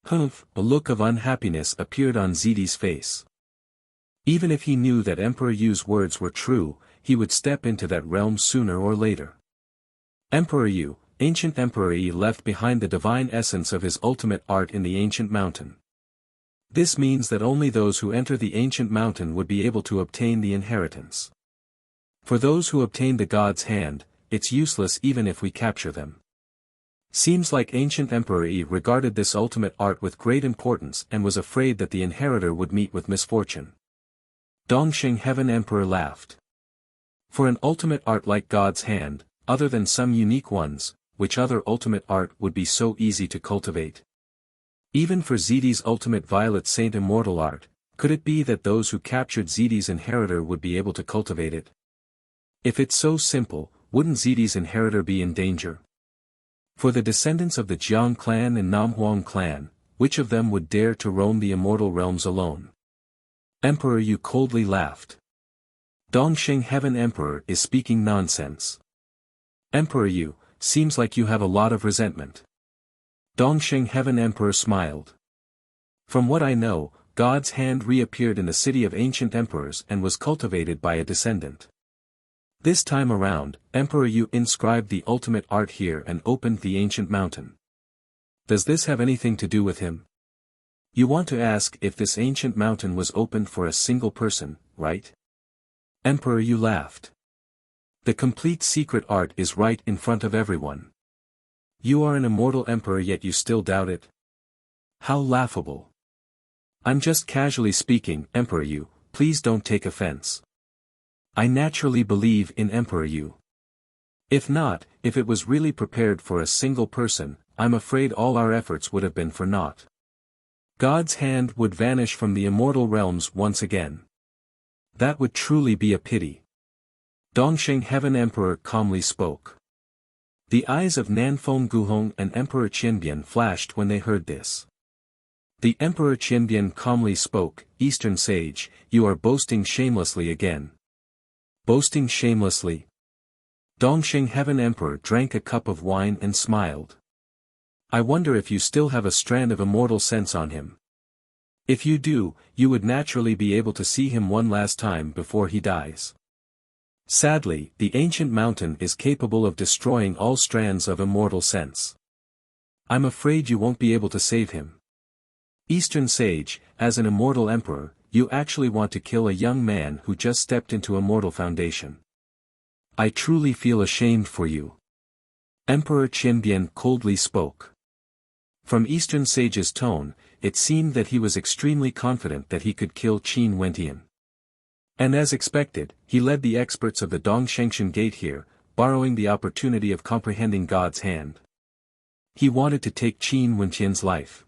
Humph! A look of unhappiness appeared on Zidi's face. Even if he knew that Emperor Yu's words were true, he would step into that realm sooner or later. Emperor Yu, ancient Emperor Yi left behind the divine essence of his ultimate art in the ancient mountain. This means that only those who enter the ancient mountain would be able to obtain the inheritance. For those who obtain the God's hand, it's useless even if we capture them. Seems like ancient Emperor Yi regarded this ultimate art with great importance and was afraid that the inheritor would meet with misfortune. Dongxing Heaven Emperor laughed. For an ultimate art like God's hand, other than some unique ones, which other ultimate art would be so easy to cultivate? Even for Zidi's ultimate Violet Saint immortal art, could it be that those who captured Zidi's inheritor would be able to cultivate it? If it's so simple, wouldn't Zidi's inheritor be in danger? For the descendants of the Jiang clan and Namhuang clan, which of them would dare to roam the immortal realms alone? Emperor Yu coldly laughed. Dongxing Heaven Emperor is speaking nonsense. Emperor Yu, seems like you have a lot of resentment. Dongxing Heaven Emperor smiled. From what I know, God's hand reappeared in the city of ancient emperors and was cultivated by a descendant. This time around, Emperor Yu inscribed the ultimate art here and opened the ancient mountain. Does this have anything to do with him? You want to ask if this ancient mountain was opened for a single person, right? Emperor Yu laughed. The complete secret art is right in front of everyone. You are an immortal emperor yet you still doubt it? How laughable. I'm just casually speaking, Emperor Yu, please don't take offense. I naturally believe in Emperor Yu. If not, if it was really prepared for a single person, I'm afraid all our efforts would have been for naught. God's hand would vanish from the immortal realms once again. That would truly be a pity. Dongxing Heaven Emperor calmly spoke. The eyes of Nanfeng Guhong and Emperor Qianbian flashed when they heard this. The Emperor Qianbian calmly spoke, Eastern Sage, you are boasting shamelessly again. Boasting shamelessly? Dongxing Heaven Emperor drank a cup of wine and smiled. I wonder if you still have a strand of immortal sense on him. If you do, you would naturally be able to see him one last time before he dies. Sadly, the ancient mountain is capable of destroying all strands of immortal sense. I'm afraid you won't be able to save him. Eastern Sage, as an immortal emperor, you actually want to kill a young man who just stepped into Immortal Foundation. I truly feel ashamed for you. Emperor Qianbian coldly spoke. From Eastern Sage's tone, it seemed that he was extremely confident that he could kill Qin Wentian. And as expected, he led the experts of the Dongshengshan Gate here, borrowing the opportunity of comprehending God's hand. He wanted to take Qin Wentian's life.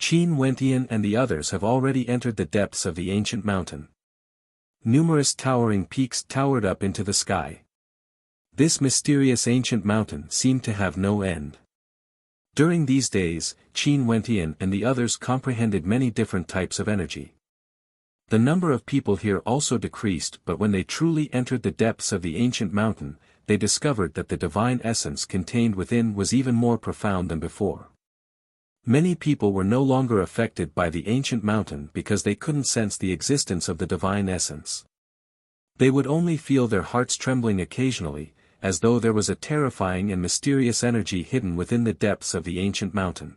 Qin Wentian and the others have already entered the depths of the ancient mountain. Numerous towering peaks towered up into the sky. This mysterious ancient mountain seemed to have no end. During these days, Qin Wentian and the others comprehended many different types of energy. The number of people here also decreased, but when they truly entered the depths of the ancient mountain, they discovered that the divine essence contained within was even more profound than before. Many people were no longer affected by the ancient mountain because they couldn't sense the existence of the divine essence. They would only feel their hearts trembling occasionally, as though there was a terrifying and mysterious energy hidden within the depths of the ancient mountain.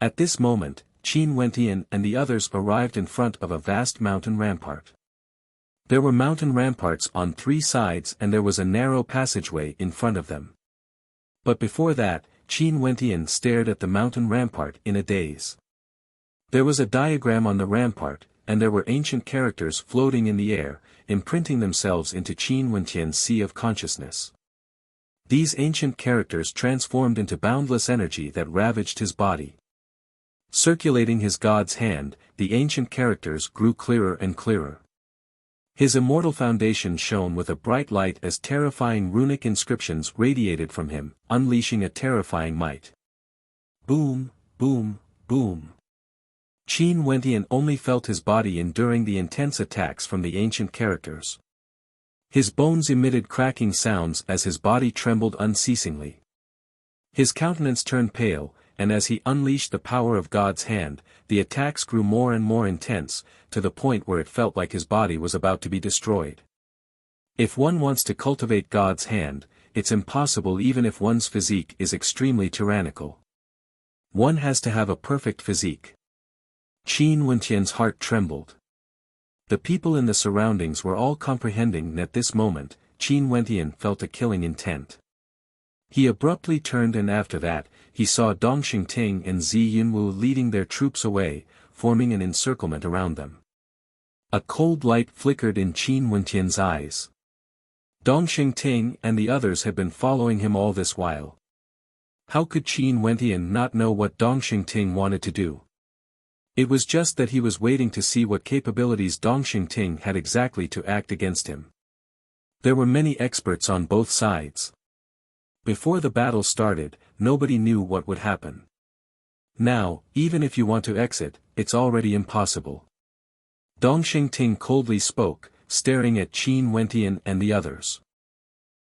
At this moment, Qin Wentian and the others arrived in front of a vast mountain rampart. There were mountain ramparts on three sides and there was a narrow passageway in front of them. But before that, Qin Wentian stared at the mountain rampart in a daze. There was a diagram on the rampart, and there were ancient characters floating in the air, imprinting themselves into Qin Wentian's sea of consciousness. These ancient characters transformed into boundless energy that ravaged his body. Circulating his God's hand, the ancient characters grew clearer and clearer. His immortal foundation shone with a bright light as terrifying runic inscriptions radiated from him, unleashing a terrifying might. Boom, boom, boom. Qin Wentian only felt his body enduring the intense attacks from the ancient characters. His bones emitted cracking sounds as his body trembled unceasingly. His countenance turned pale, and as he unleashed the power of God's hand, the attacks grew more and more intense, to the point where it felt like his body was about to be destroyed. If one wants to cultivate God's hand, it's impossible even if one's physique is extremely tyrannical. One has to have a perfect physique. Qin Wentian's heart trembled. The people in the surroundings were all comprehending that at this moment, Qin Wentian felt a killing intent. He abruptly turned and after that, he saw Dongxing Ting and Zi Yunwu leading their troops away, forming an encirclement around them. A cold light flickered in Qin Wentian's eyes. Dongxing Ting and the others had been following him all this while. How could Qin Wentian not know what Dongxing Ting wanted to do? It was just that he was waiting to see what capabilities Dongxing Ting had exactly to act against him. There were many experts on both sides. Before the battle started, nobody knew what would happen. Now, even if you want to exit, it's already impossible. Dongxing Ting coldly spoke, staring at Qin Wentian and the others.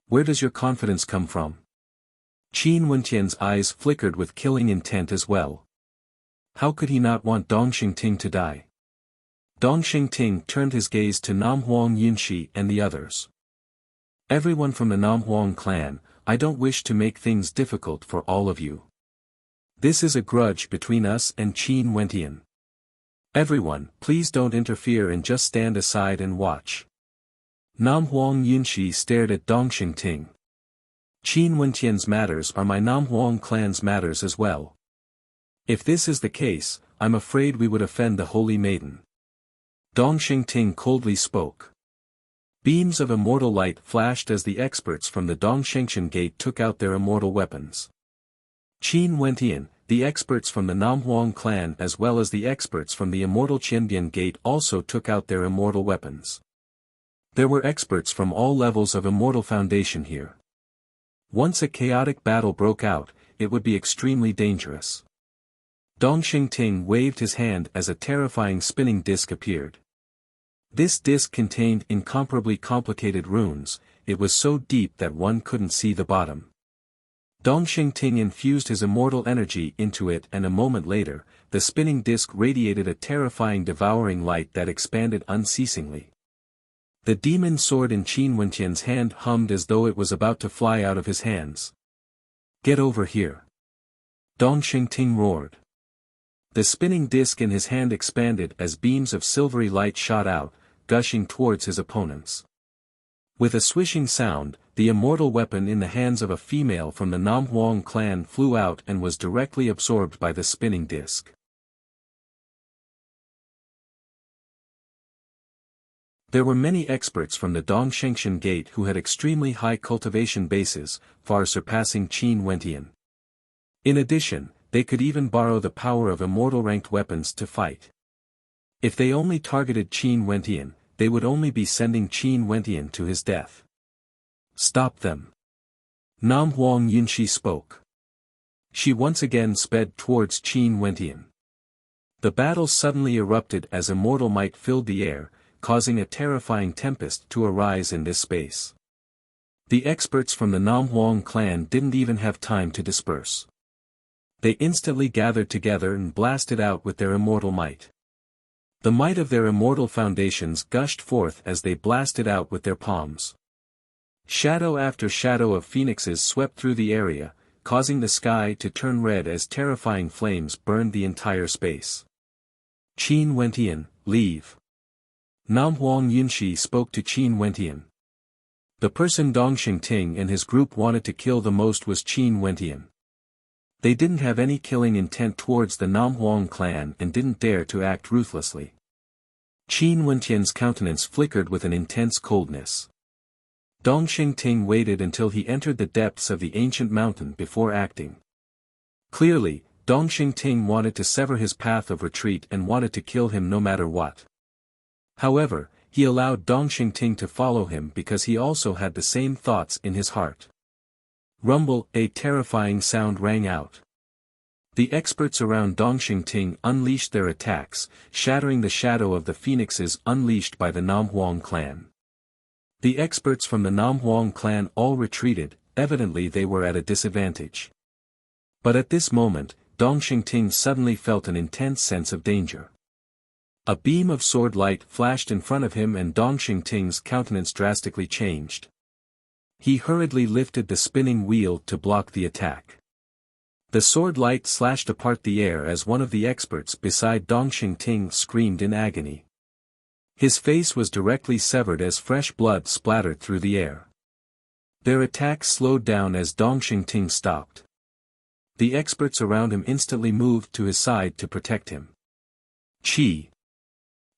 Where does your confidence come from? Qin Wentian's eyes flickered with killing intent as well. How could he not want Dongxing Ting to die? Dongxing Ting turned his gaze to Namhuang Yunshi and the others. Everyone from the Namhuang clan, I don't wish to make things difficult for all of you. This is a grudge between us and Qin Wentian. Everyone, please don't interfere and just stand aside and watch. Namhuang Yunshi stared at Dongxing Ting. Qin Wentian's matters are my Namhuang clan's matters as well. If this is the case, I'm afraid we would offend the Holy Maiden. Dongxing Ting coldly spoke. Beams of immortal light flashed as the experts from the Dongshengshan Gate took out their immortal weapons. Qin Wentian, the experts from the Namhuang clan as well as the experts from the Immortal Qianbian Gate also took out their immortal weapons. There were experts from all levels of Immortal Foundation here. Once a chaotic battle broke out, it would be extremely dangerous. Dongxing Ting waved his hand as a terrifying spinning disc appeared. This disc contained incomparably complicated runes. It was so deep that one couldn't see the bottom. Dongxing Ting infused his immortal energy into it, and a moment later, the spinning disc radiated a terrifying devouring light that expanded unceasingly. The demon sword in Qin Wentian's hand hummed as though it was about to fly out of his hands. "Get over here!" Dongxing Ting roared. The spinning disc in his hand expanded as beams of silvery light shot out, gushing towards his opponents. With a swishing sound, the immortal weapon in the hands of a female from the Nam Huang clan flew out and was directly absorbed by the spinning disc. There were many experts from the Dongshengshan Gate who had extremely high cultivation bases, far surpassing Qin Wentian. In addition, they could even borrow the power of immortal-ranked weapons to fight. If they only targeted Qin Wentian, they would only be sending Qin Wentian to his death. "Stop them!" Nam Huang Yunxi spoke. She once again sped towards Qin Wentian. The battle suddenly erupted as immortal might filled the air, causing a terrifying tempest to arise in this space. The experts from the Nam Huang clan didn't even have time to disperse. They instantly gathered together and blasted out with their immortal might. The might of their immortal foundations gushed forth as they blasted out with their palms. Shadow after shadow of phoenixes swept through the area, causing the sky to turn red as terrifying flames burned the entire space. "Qin Wentian, leave." Nam Huang Yunxi spoke to Qin Wentian. The person Dongxing Ting and his group wanted to kill the most was Qin Wentian. They didn't have any killing intent towards the Nam Huang clan and didn't dare to act ruthlessly. Qin Wentian's countenance flickered with an intense coldness. Dongxing Ting waited until he entered the depths of the ancient mountain before acting. Clearly, Dongxing Ting wanted to sever his path of retreat and wanted to kill him no matter what. However, he allowed Dongxing Ting to follow him because he also had the same thoughts in his heart. Rumble, a terrifying sound rang out. The experts around Dongxing Ting unleashed their attacks, shattering the shadow of the phoenixes unleashed by the Nam Huang clan. The experts from the Nam Huang clan all retreated, evidently they were at a disadvantage. But at this moment, Dongxing Ting suddenly felt an intense sense of danger. A beam of sword light flashed in front of him and Dongxing Ting's countenance drastically changed. He hurriedly lifted the spinning wheel to block the attack. The sword light slashed apart the air as one of the experts beside Dongxing Ting screamed in agony. His face was directly severed as fresh blood splattered through the air. Their attack slowed down as Dongxing Ting stopped. The experts around him instantly moved to his side to protect him. Chi!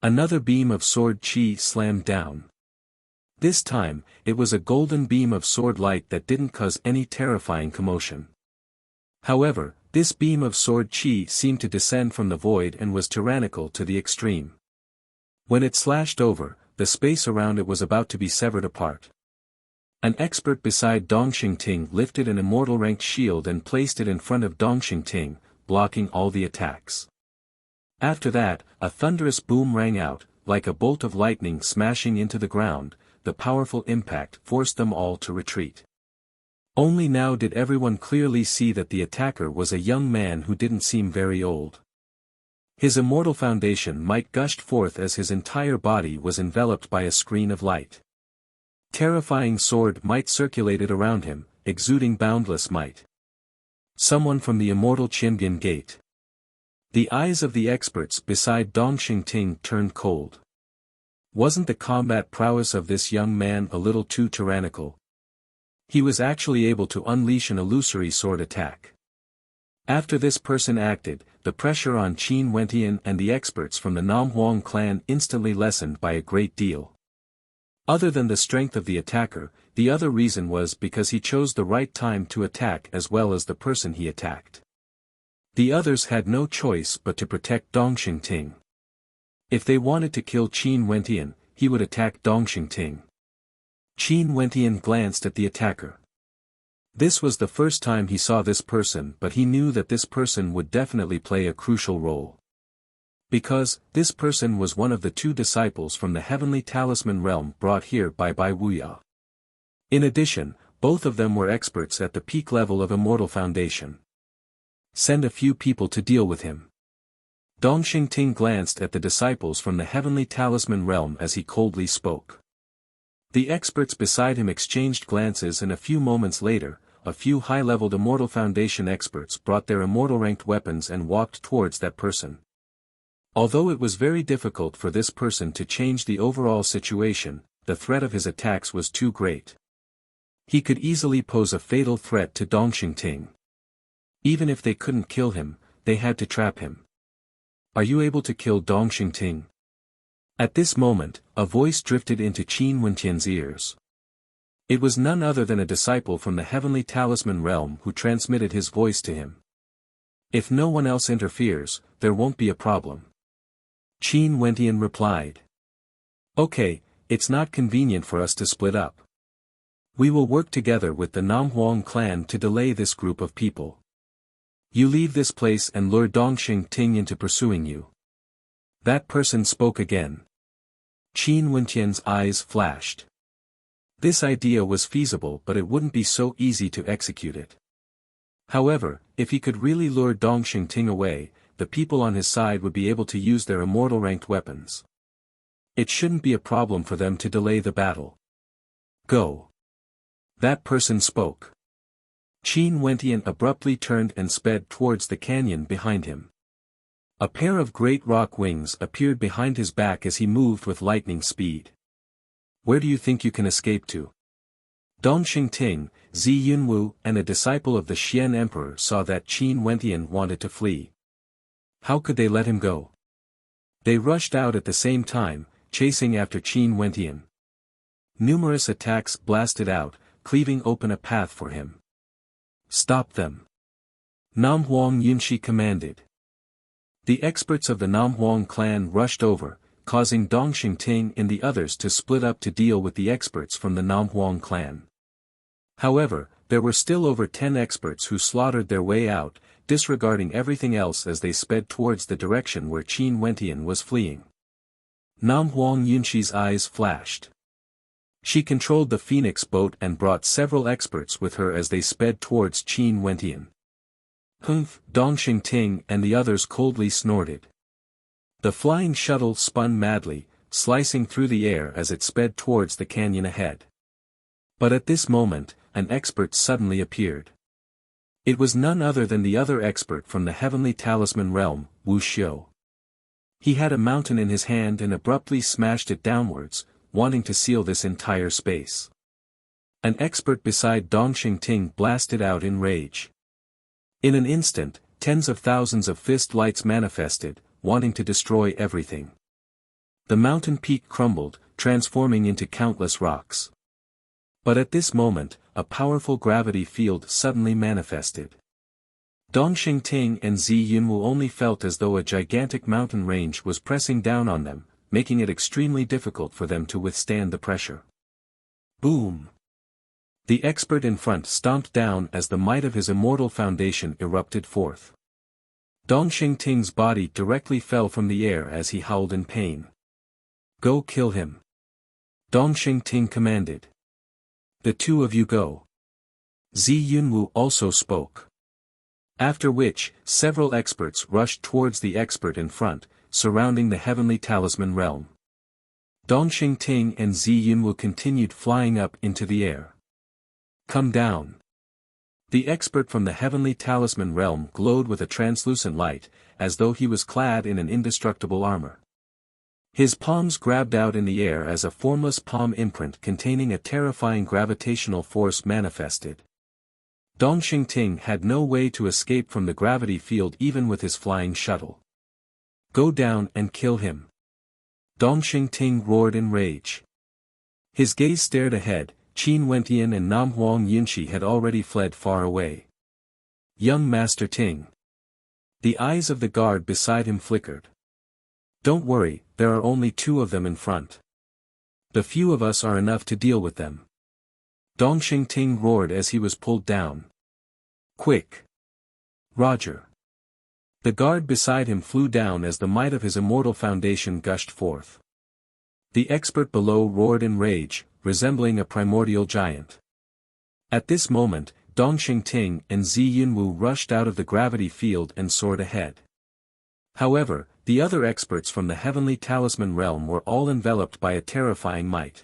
Another beam of sword chi slammed down. This time, it was a golden beam of sword light that didn't cause any terrifying commotion. However, this beam of sword chi seemed to descend from the void and was tyrannical to the extreme. When it slashed over, the space around it was about to be severed apart. An expert beside Dongxing Ting lifted an immortal-ranked shield and placed it in front of Dongxing Ting, blocking all the attacks. After that, a thunderous boom rang out, like a bolt of lightning smashing into the ground. The powerful impact forced them all to retreat. Only now did everyone clearly see that the attacker was a young man who didn't seem very old. His immortal foundation might gushed forth as his entire body was enveloped by a screen of light. Terrifying sword might circulated around him, exuding boundless might. Someone from the immortal Qianbian Gate. The eyes of the experts beside Dongxing Ting turned cold. Wasn't the combat prowess of this young man a little too tyrannical? He was actually able to unleash an illusory sword attack. After this person acted, the pressure on Qin Wentian and the experts from the Nam Huang clan instantly lessened by a great deal. Other than the strength of the attacker, the other reason was because he chose the right time to attack as well as the person he attacked. The others had no choice but to protect Dongxing Ting. If they wanted to kill Qin Wentian, he would attack Dongxing Ting. Qin Wentian glanced at the attacker. This was the first time he saw this person, but he knew that this person would definitely play a crucial role. Because, this person was one of the 2 disciples from the heavenly talisman realm brought here by Wuxia. In addition, both of them were experts at the peak level of Immortal Foundation. Send a few people to deal with him. Dong Xingting glanced at the disciples from the heavenly talisman realm as he coldly spoke. The experts beside him exchanged glances, and a few moments later, a few high-leveled Immortal Foundation experts brought their Immortal-ranked weapons and walked towards that person. Although it was very difficult for this person to change the overall situation, the threat of his attacks was too great. He could easily pose a fatal threat to Dong Xingting. Even if they couldn't kill him, they had to trap him. Are you able to kill Dong Xingting? At this moment, a voice drifted into Qin Wentian's ears. It was none other than a disciple from the heavenly talisman realm who transmitted his voice to him. If no one else interferes, there won't be a problem. Qin Wentian replied. Okay, it's not convenient for us to split up. We will work together with the Namhuang clan to delay this group of people. You leave this place and lure Dong Xingting into pursuing you. That person spoke again. Qin Wentian's eyes flashed. This idea was feasible, but it wouldn't be so easy to execute it. However, if he could really lure Dong Xingting away, the people on his side would be able to use their immortal-ranked weapons. It shouldn't be a problem for them to delay the battle. Go. That person spoke. Qin Wentian abruptly turned and sped towards the canyon behind him. A pair of great rock wings appeared behind his back as he moved with lightning speed. Where do you think you can escape to? Dong Xingting, Zi Yunwu and a disciple of the Xian Emperor saw that Qin Wentian wanted to flee. How could they let him go? They rushed out at the same time, chasing after Qin Wentian. Numerous attacks blasted out, cleaving open a path for him. Stop them. Namhuang Yunshi commanded. The experts of the Namhuang clan rushed over, causing Dong Xingting and the others to split up to deal with the experts from the Namhuang clan. However, there were still over 10 experts who slaughtered their way out, disregarding everything else as they sped towards the direction where Qin Wentian was fleeing. Namhuang Yunshi's eyes flashed. She controlled the Phoenix boat and brought several experts with her as they sped towards Qin Wentian. Humph! Dong Xingting and the others coldly snorted. The flying shuttle spun madly, slicing through the air as it sped towards the canyon ahead. But at this moment, an expert suddenly appeared. It was none other than the other expert from the heavenly talisman realm, Wuxia. He had a mountain in his hand and abruptly smashed it downwards, wanting to seal this entire space. An expert beside Dong Xingting blasted out in rage. In an instant, tens of thousands of fist lights manifested, wanting to destroy everything. The mountain peak crumbled, transforming into countless rocks. But at this moment, a powerful gravity field suddenly manifested. Dong Xingting and Zi Yunwu only felt as though a gigantic mountain range was pressing down on them, making it extremely difficult for them to withstand the pressure. Boom! The expert in front stomped down as the might of his immortal foundation erupted forth. Dong Xingting's body directly fell from the air as he howled in pain. Go kill him. Dong Xingting commanded. The two of you go. Zi Yunwu also spoke. After which, several experts rushed towards the expert in front, surrounding the heavenly talisman realm. Dong Xingting and Zi Yunwu continued flying up into the air. Come down. The expert from the heavenly talisman realm glowed with a translucent light, as though he was clad in an indestructible armor. His palms grabbed out in the air as a formless palm imprint containing a terrifying gravitational force manifested. Dong Xingting had no way to escape from the gravity field even with his flying shuttle. Go down and kill him. Dong Xingting roared in rage. His gaze stared ahead. Qin Wentian and Namhuang Yunshi had already fled far away. Young Master Ting. The eyes of the guard beside him flickered. Don't worry, there are only two of them in front. The few of us are enough to deal with them. Dong Xingting roared as he was pulled down. Quick! Roger! The guard beside him flew down as the might of his immortal foundation gushed forth. The expert below roared in rage, resembling a primordial giant. At this moment, Dong Xingting and Zi Yunwu rushed out of the gravity field and soared ahead. However, the other experts from the heavenly talisman realm were all enveloped by a terrifying might.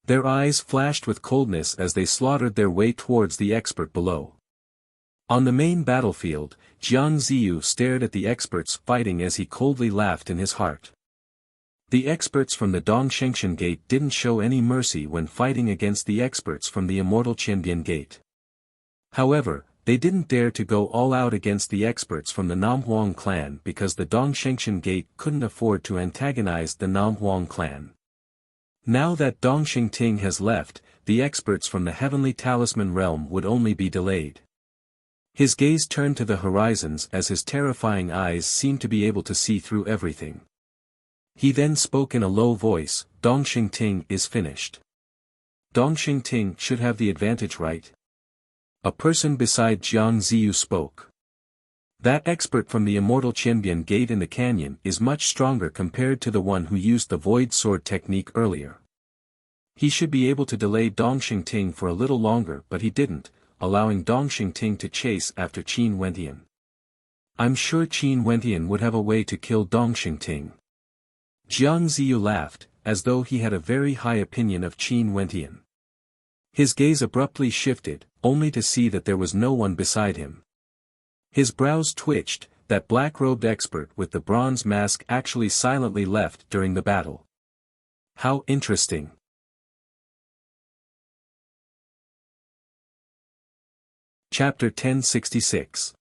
Their eyes flashed with coldness as they slaughtered their way towards the expert below. On the main battlefield, Jiang Ziyu stared at the experts fighting as he coldly laughed in his heart. The experts from the Dongshengshan Gate didn't show any mercy when fighting against the experts from the Immortal Qianbian Gate. However, they didn't dare to go all out against the experts from the Namhuang clan because the Dongshengshan Gate couldn't afford to antagonize the Namhuang clan. Now that Dong Xingting has left, the experts from the heavenly talisman realm would only be delayed. His gaze turned to the horizons as his terrifying eyes seemed to be able to see through everything. He then spoke in a low voice, Dong Xingting is finished. Dong Xingting should have the advantage, right? A person beside Jiang Ziyu spoke. That expert from the Immortal Qianbian Gate in the canyon is much stronger compared to the one who used the Void Sword technique earlier. He should be able to delay Dong Xingting for a little longer, but he didn't, allowing Dong Xingting to chase after Qin Wentian. I'm sure Qin Wentian would have a way to kill Dong Xingting. Jiang Ziyu laughed, as though he had a very high opinion of Qin Wentian. His gaze abruptly shifted, only to see that there was no one beside him. His brows twitched, that black-robed expert with the bronze mask actually silently left during the battle. How interesting. Chapter 1066.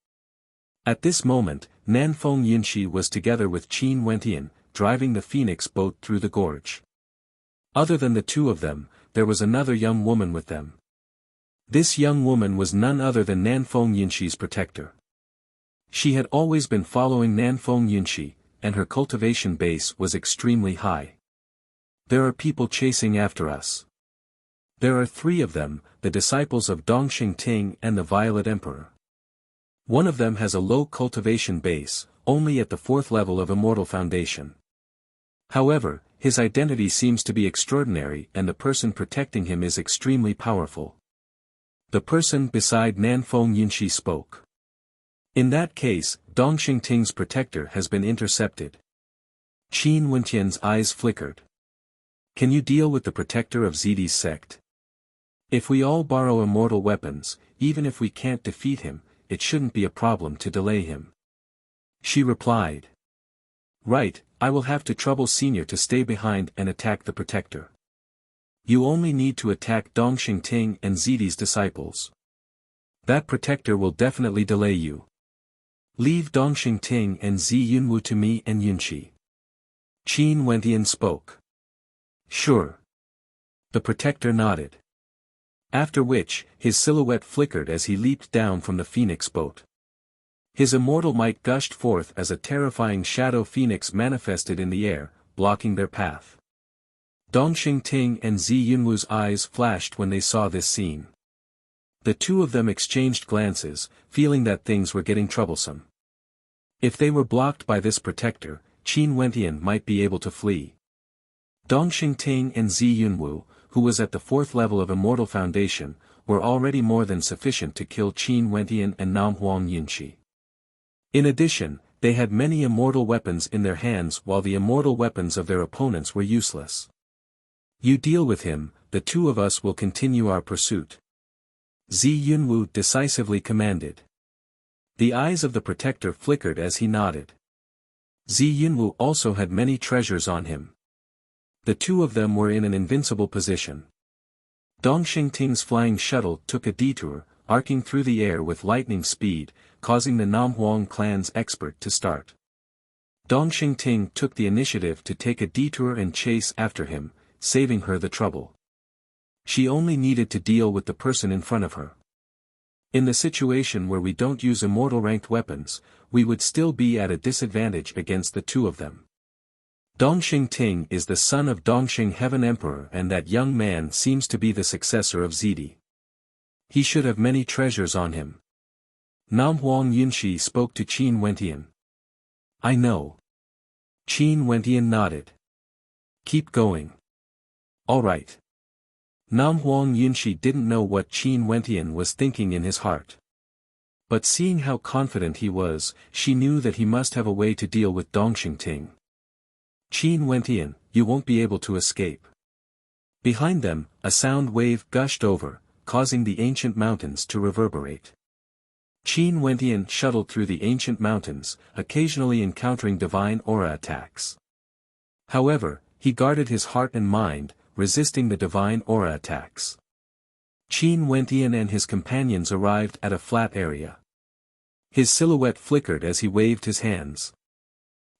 At this moment, Nanfeng Yunxi was together with Qin Wentian, driving the phoenix boat through the gorge. Other than the two of them, there was another young woman with them. This young woman was none other than Nanfeng Yunxi's protector. She had always been following Nanfeng Yunxi, and her cultivation base was extremely high. There are people chasing after us. There are 3 of them, the disciples of Dong Xingting and the Violet Emperor. One of them has a low cultivation base, only at the 4th level of Immortal Foundation. However, his identity seems to be extraordinary and the person protecting him is extremely powerful. The person beside Nanfeng Yunxi spoke. In that case, Dong Xingting's protector has been intercepted. Qin Wentian's eyes flickered. Can you deal with the protector of Zidi's sect? If we all borrow immortal weapons, even if we can't defeat him, it shouldn't be a problem to delay him. She replied. Right, I will have to trouble Senior to stay behind and attack the protector. You only need to attack Dong Xingting and Zidi's disciples. That protector will definitely delay you. Leave Dong Xingting and Zi Yunwu to me and Yunxi. Qin Wentian spoke. Sure. The protector nodded. After which, his silhouette flickered as he leaped down from the phoenix boat. His immortal might gushed forth as a terrifying shadow phoenix manifested in the air, blocking their path. Dong Xingting and Zi Yunwu's eyes flashed when they saw this scene. The two of them exchanged glances, feeling that things were getting troublesome. If they were blocked by this protector, Qin Wentian might be able to flee. Dong Xingting and Zi Yunwu, who was at the 4th level of Immortal Foundation, were already more than sufficient to kill Qin Wentian and Namhuang Yunxi. In addition, they had many immortal weapons in their hands while the immortal weapons of their opponents were useless. You deal with him, the two of us will continue our pursuit. Zi Yunwu decisively commanded. The eyes of the protector flickered as he nodded. Zi Yunwu also had many treasures on him. The two of them were in an invincible position. Dong Xingting's flying shuttle took a detour, arcing through the air with lightning speed, causing the Namhuang clan's expert to start. Dong Xingting took the initiative to take a detour and chase after him, saving her the trouble. She only needed to deal with the person in front of her. In the situation where we don't use immortal ranked weapons, we would still be at a disadvantage against the two of them. Dongxing Ting is the son of Dongxing Heaven Emperor, and that young man seems to be the successor of Zidi. He should have many treasures on him. Nam Huang Yunshi spoke to Qin Wentian. I know. Qin Wentian nodded. Keep going. All right. Nam Huang Yunshi didn't know what Qin Wentian was thinking in his heart. But seeing how confident he was, she knew that he must have a way to deal with Dongxing Ting. Qin Wentian, you won't be able to escape. Behind them, a sound wave gushed over, causing the ancient mountains to reverberate. Qin Wentian shuttled through the ancient mountains, occasionally encountering divine aura attacks. However, he guarded his heart and mind, resisting the divine aura attacks. Qin Wentian and his companions arrived at a flat area. His silhouette flickered as he waved his hands.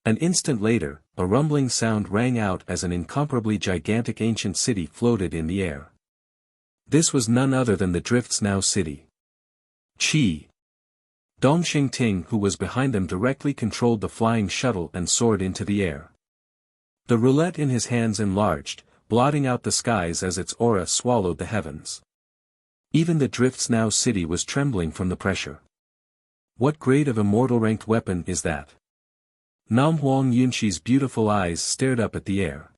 An instant later, a rumbling sound rang out as an incomparably gigantic ancient city floated in the air. This was none other than the Drifts Now city. Qi. Dongxing Ting, who was behind them, directly controlled the flying shuttle and soared into the air. The roulette in his hands enlarged, blotting out the skies as its aura swallowed the heavens. Even the Drifts Now city was trembling from the pressure. What grade of immortal ranked weapon is that? Nam Huang Yunshi's beautiful eyes stared up at the air.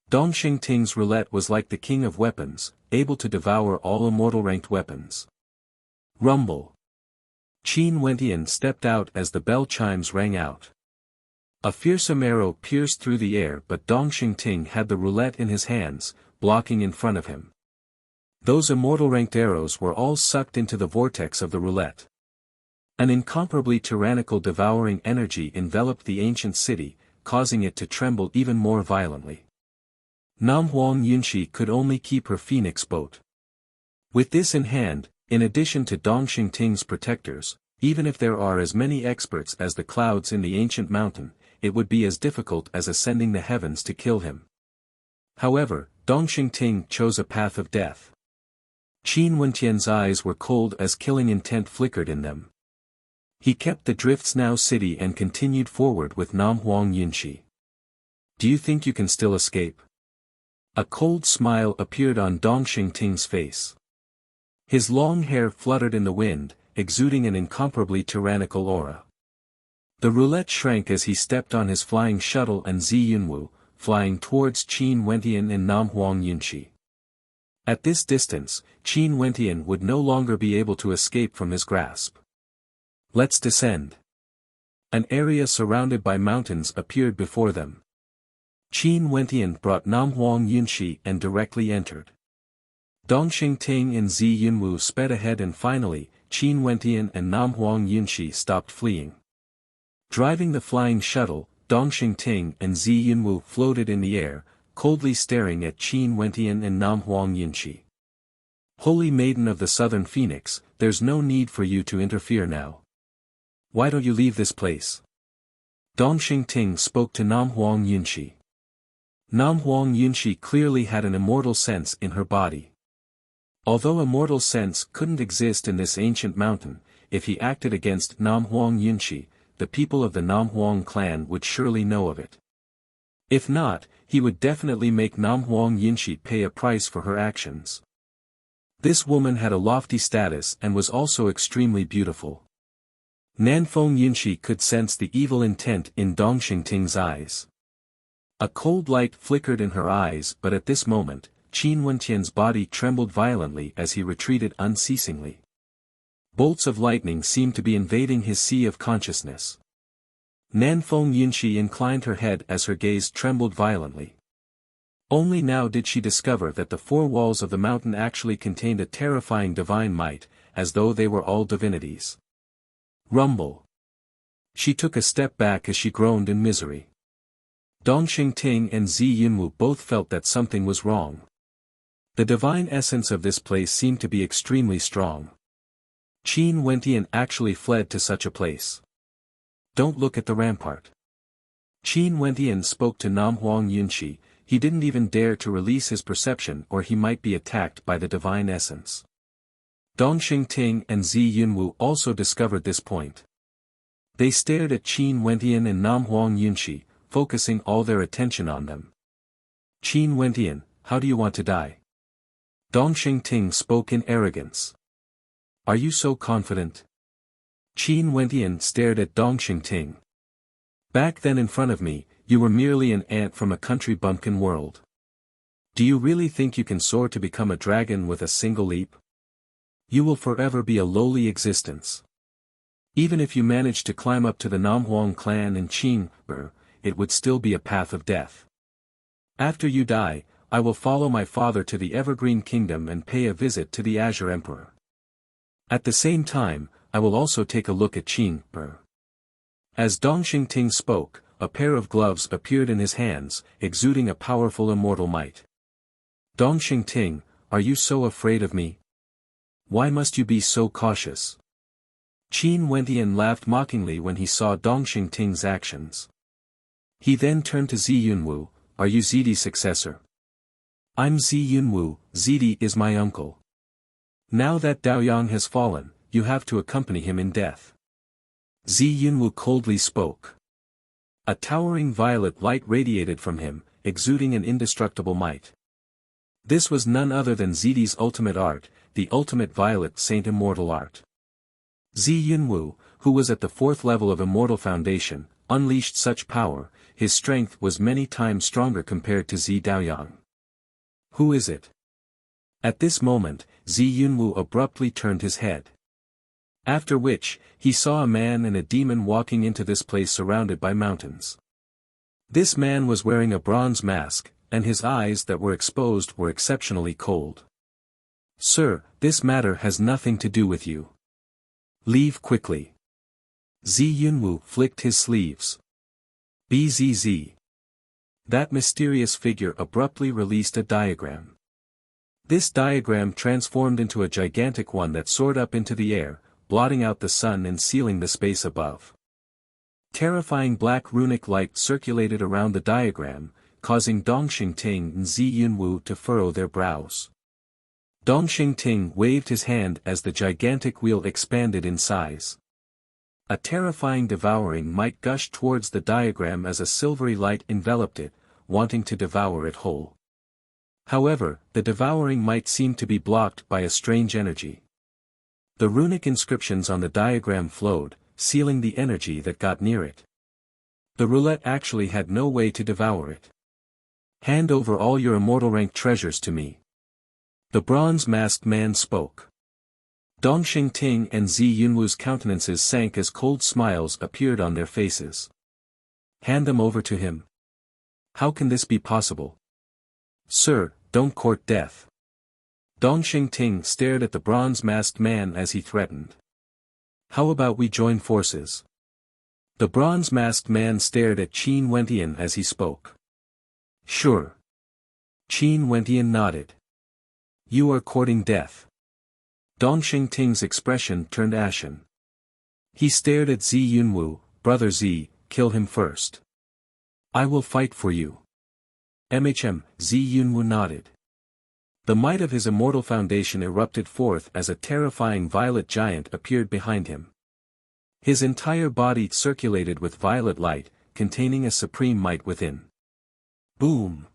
Dongxing Ting's roulette was like the king of weapons, able to devour all immortal ranked weapons. Rumble. Qin Wentian stepped out as the bell chimes rang out. A fearsome arrow pierced through the air, but Dongxing Ting had the roulette in his hands, blocking in front of him. Those immortal ranked arrows were all sucked into the vortex of the roulette. An incomparably tyrannical devouring energy enveloped the ancient city, causing it to tremble even more violently. Nam Huang Yunshi could only keep her phoenix boat. With this in hand, in addition to Dongxing Ting's protectors, even if there are as many experts as the clouds in the ancient mountain, it would be as difficult as ascending the heavens to kill him. However, Dongxing Ting chose a path of death. Qin Wentian's eyes were cold as killing intent flickered in them. He kept the Drifts Now city and continued forward with Nam Huang Yunshi. Do you think you can still escape? A cold smile appeared on Dongxing Ting's face. His long hair fluttered in the wind, exuding an incomparably tyrannical aura. The roulette shrank as he stepped on his flying shuttle and Zi Yunwu, flying towards Qin Wentian and Nam Huang Yunshi. At this distance, Qin Wentian would no longer be able to escape from his grasp. Let's descend. An area surrounded by mountains appeared before them. Qin Wentian brought Nam Huang Yunshi and directly entered. Dongxing Ting and Zi Yunwu sped ahead, and finally, Qin Wentian and Nam Huang Yunshi stopped fleeing. Driving the flying shuttle, Dongxing Ting and Zi Yunwu floated in the air, coldly staring at Qin Wentian and Nam Huang Yunshi. Holy Maiden of the Southern Phoenix, there's no need for you to interfere now. Why don't you leave this place? Dongxing Ting spoke to Nam Huang Yunshi. Nam Huang Yunshi clearly had an immortal sense in her body. Although immortal sense couldn't exist in this ancient mountain, if he acted against Nam Huang Yunshi, the people of the Nam Huang clan would surely know of it. If not, he would definitely make Nam Huang Yunshi pay a price for her actions. This woman had a lofty status and was also extremely beautiful. Nanfeng Yunshi could sense the evil intent in Dongxing Ting's eyes. A cold light flickered in her eyes, but at this moment, Qin Wentian's body trembled violently as he retreated unceasingly. Bolts of lightning seemed to be invading his sea of consciousness. Nanfeng Yunshi inclined her head as her gaze trembled violently. Only now did she discover that the four walls of the mountain actually contained a terrifying divine might, as though they were all divinities. Rumble. She took a step back as she groaned in misery. Dongxing Ting and Zi Yunwu both felt that something was wrong. The divine essence of this place seemed to be extremely strong. Qin Wentian actually fled to such a place. Don't look at the rampart. Qin Wentian spoke to Nam Huang Yunshi. He didn't even dare to release his perception, or he might be attacked by the divine essence. Dongxing Ting and Zi Yunwu also discovered this point. They stared at Qin Wentian and Nam Huang Yunshi, focusing all their attention on them. Qin Wentian, how do you want to die? Dongxing Ting spoke in arrogance. Are you so confident? Qin Wentian stared at Dongxing Ting. Back then in front of me, you were merely an ant from a country bumpkin world. Do you really think you can soar to become a dragon with a single leap? You will forever be a lowly existence. Even if you manage to climb up to the Namhuang clan in Qin, it would still be a path of death. After you die, I will follow my father to the Evergreen Kingdom and pay a visit to the Azure Emperor. At the same time, I will also take a look at Qin. As Dongxing Ting spoke, a pair of gloves appeared in his hands, exuding a powerful immortal might. Dongxing Ting, are you so afraid of me? Why must you be so cautious? Qin Wentian laughed mockingly when he saw Dongxing Ting's actions. He then turned to Zi Yunwu, are you Zidi's successor? I'm Zi Yunwu, Zidi is my uncle. Now that Daoyang has fallen, you have to accompany him in death. Zi Yunwu coldly spoke. A towering violet light radiated from him, exuding an indestructible might. This was none other than Zidi's ultimate art, the ultimate violet saint immortal art. Zi Yunwu, who was at the 4th level of Immortal Foundation, unleashed such power, his strength was many times stronger compared to Zi Daoyang. Who is it? At this moment, Zi Yunwu abruptly turned his head. After which, he saw a man and a demon walking into this place surrounded by mountains. This man was wearing a bronze mask, and his eyes that were exposed were exceptionally cold. Sir, this matter has nothing to do with you. Leave quickly. Zi Yunwu flicked his sleeves. Bzz. That mysterious figure abruptly released a diagram. This diagram transformed into a gigantic one that soared up into the air, blotting out the sun and sealing the space above. Terrifying black runic light circulated around the diagram, causing Dongxing Ting and Zi Yunwu to furrow their brows. Dongxing Ting waved his hand as the gigantic wheel expanded in size. A terrifying devouring might gushed towards the diagram as a silvery light enveloped it, wanting to devour it whole. However, the devouring might seemed to be blocked by a strange energy. The runic inscriptions on the diagram flowed, sealing the energy that got near it. The roulette actually had no way to devour it. Hand over all your immortal rank treasures to me. The bronze-masked man spoke. Dongxing Ting and Zi Yunwu's countenances sank as cold smiles appeared on their faces. Hand them over to him. How can this be possible? Sir, don't court death. Dongxing Ting stared at the bronze-masked man as he threatened. How about we join forces? The bronze-masked man stared at Qin Wentian as he spoke. Sure. Qin Wentian nodded. You are courting death. Dongxing Ting's expression turned ashen. He stared at Zi Yunwu, brother Zi, kill him first. I will fight for you. Zi Yunwu nodded. The might of his immortal foundation erupted forth as a terrifying violet giant appeared behind him. His entire body circulated with violet light, containing a supreme might within. Boom!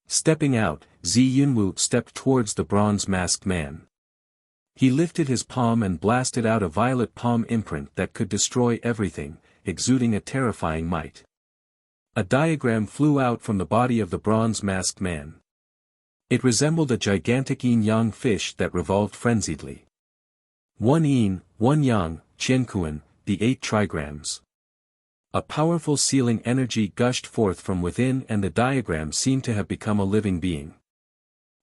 Stepping out, Zi Yunwu stepped towards the bronze-masked man. He lifted his palm and blasted out a violet palm imprint that could destroy everything, exuding a terrifying might. A diagram flew out from the body of the bronze-masked man. It resembled a gigantic yin-yang fish that revolved frenziedly. One yin, one yang, Qiankuan, the 8 trigrams. A powerful sealing energy gushed forth from within and the diagram seemed to have become a living being.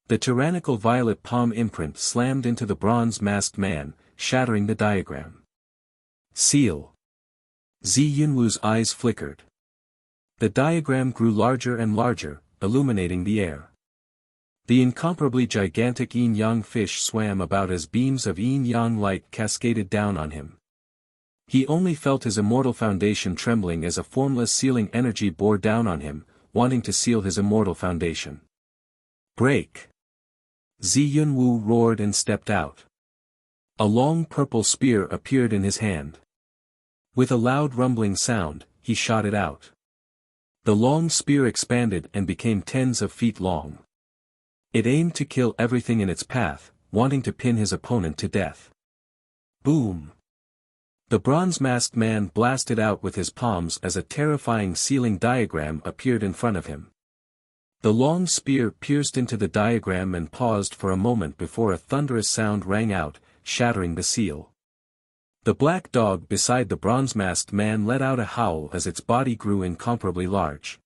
The tyrannical violet palm imprint slammed into the bronze-masked man, shattering the diagram. Seal. Zi Yunwu's eyes flickered. The diagram grew larger and larger, illuminating the air. The incomparably gigantic yin-yang fish swam about as beams of yin-yang light cascaded down on him. He only felt his immortal foundation trembling as a formless sealing energy bore down on him, wanting to seal his immortal foundation. Break! Zi Yunwu roared and stepped out. A long purple spear appeared in his hand. With a loud rumbling sound, he shot it out. The long spear expanded and became tens of feet long. It aimed to kill everything in its path, wanting to pin his opponent to death. Boom! The bronze-masked man blasted out with his palms as a terrifying sealing diagram appeared in front of him. The long spear pierced into the diagram and paused for a moment before a thunderous sound rang out, shattering the seal. The black dog beside the bronze-masked man let out a howl as its body grew incomparably large.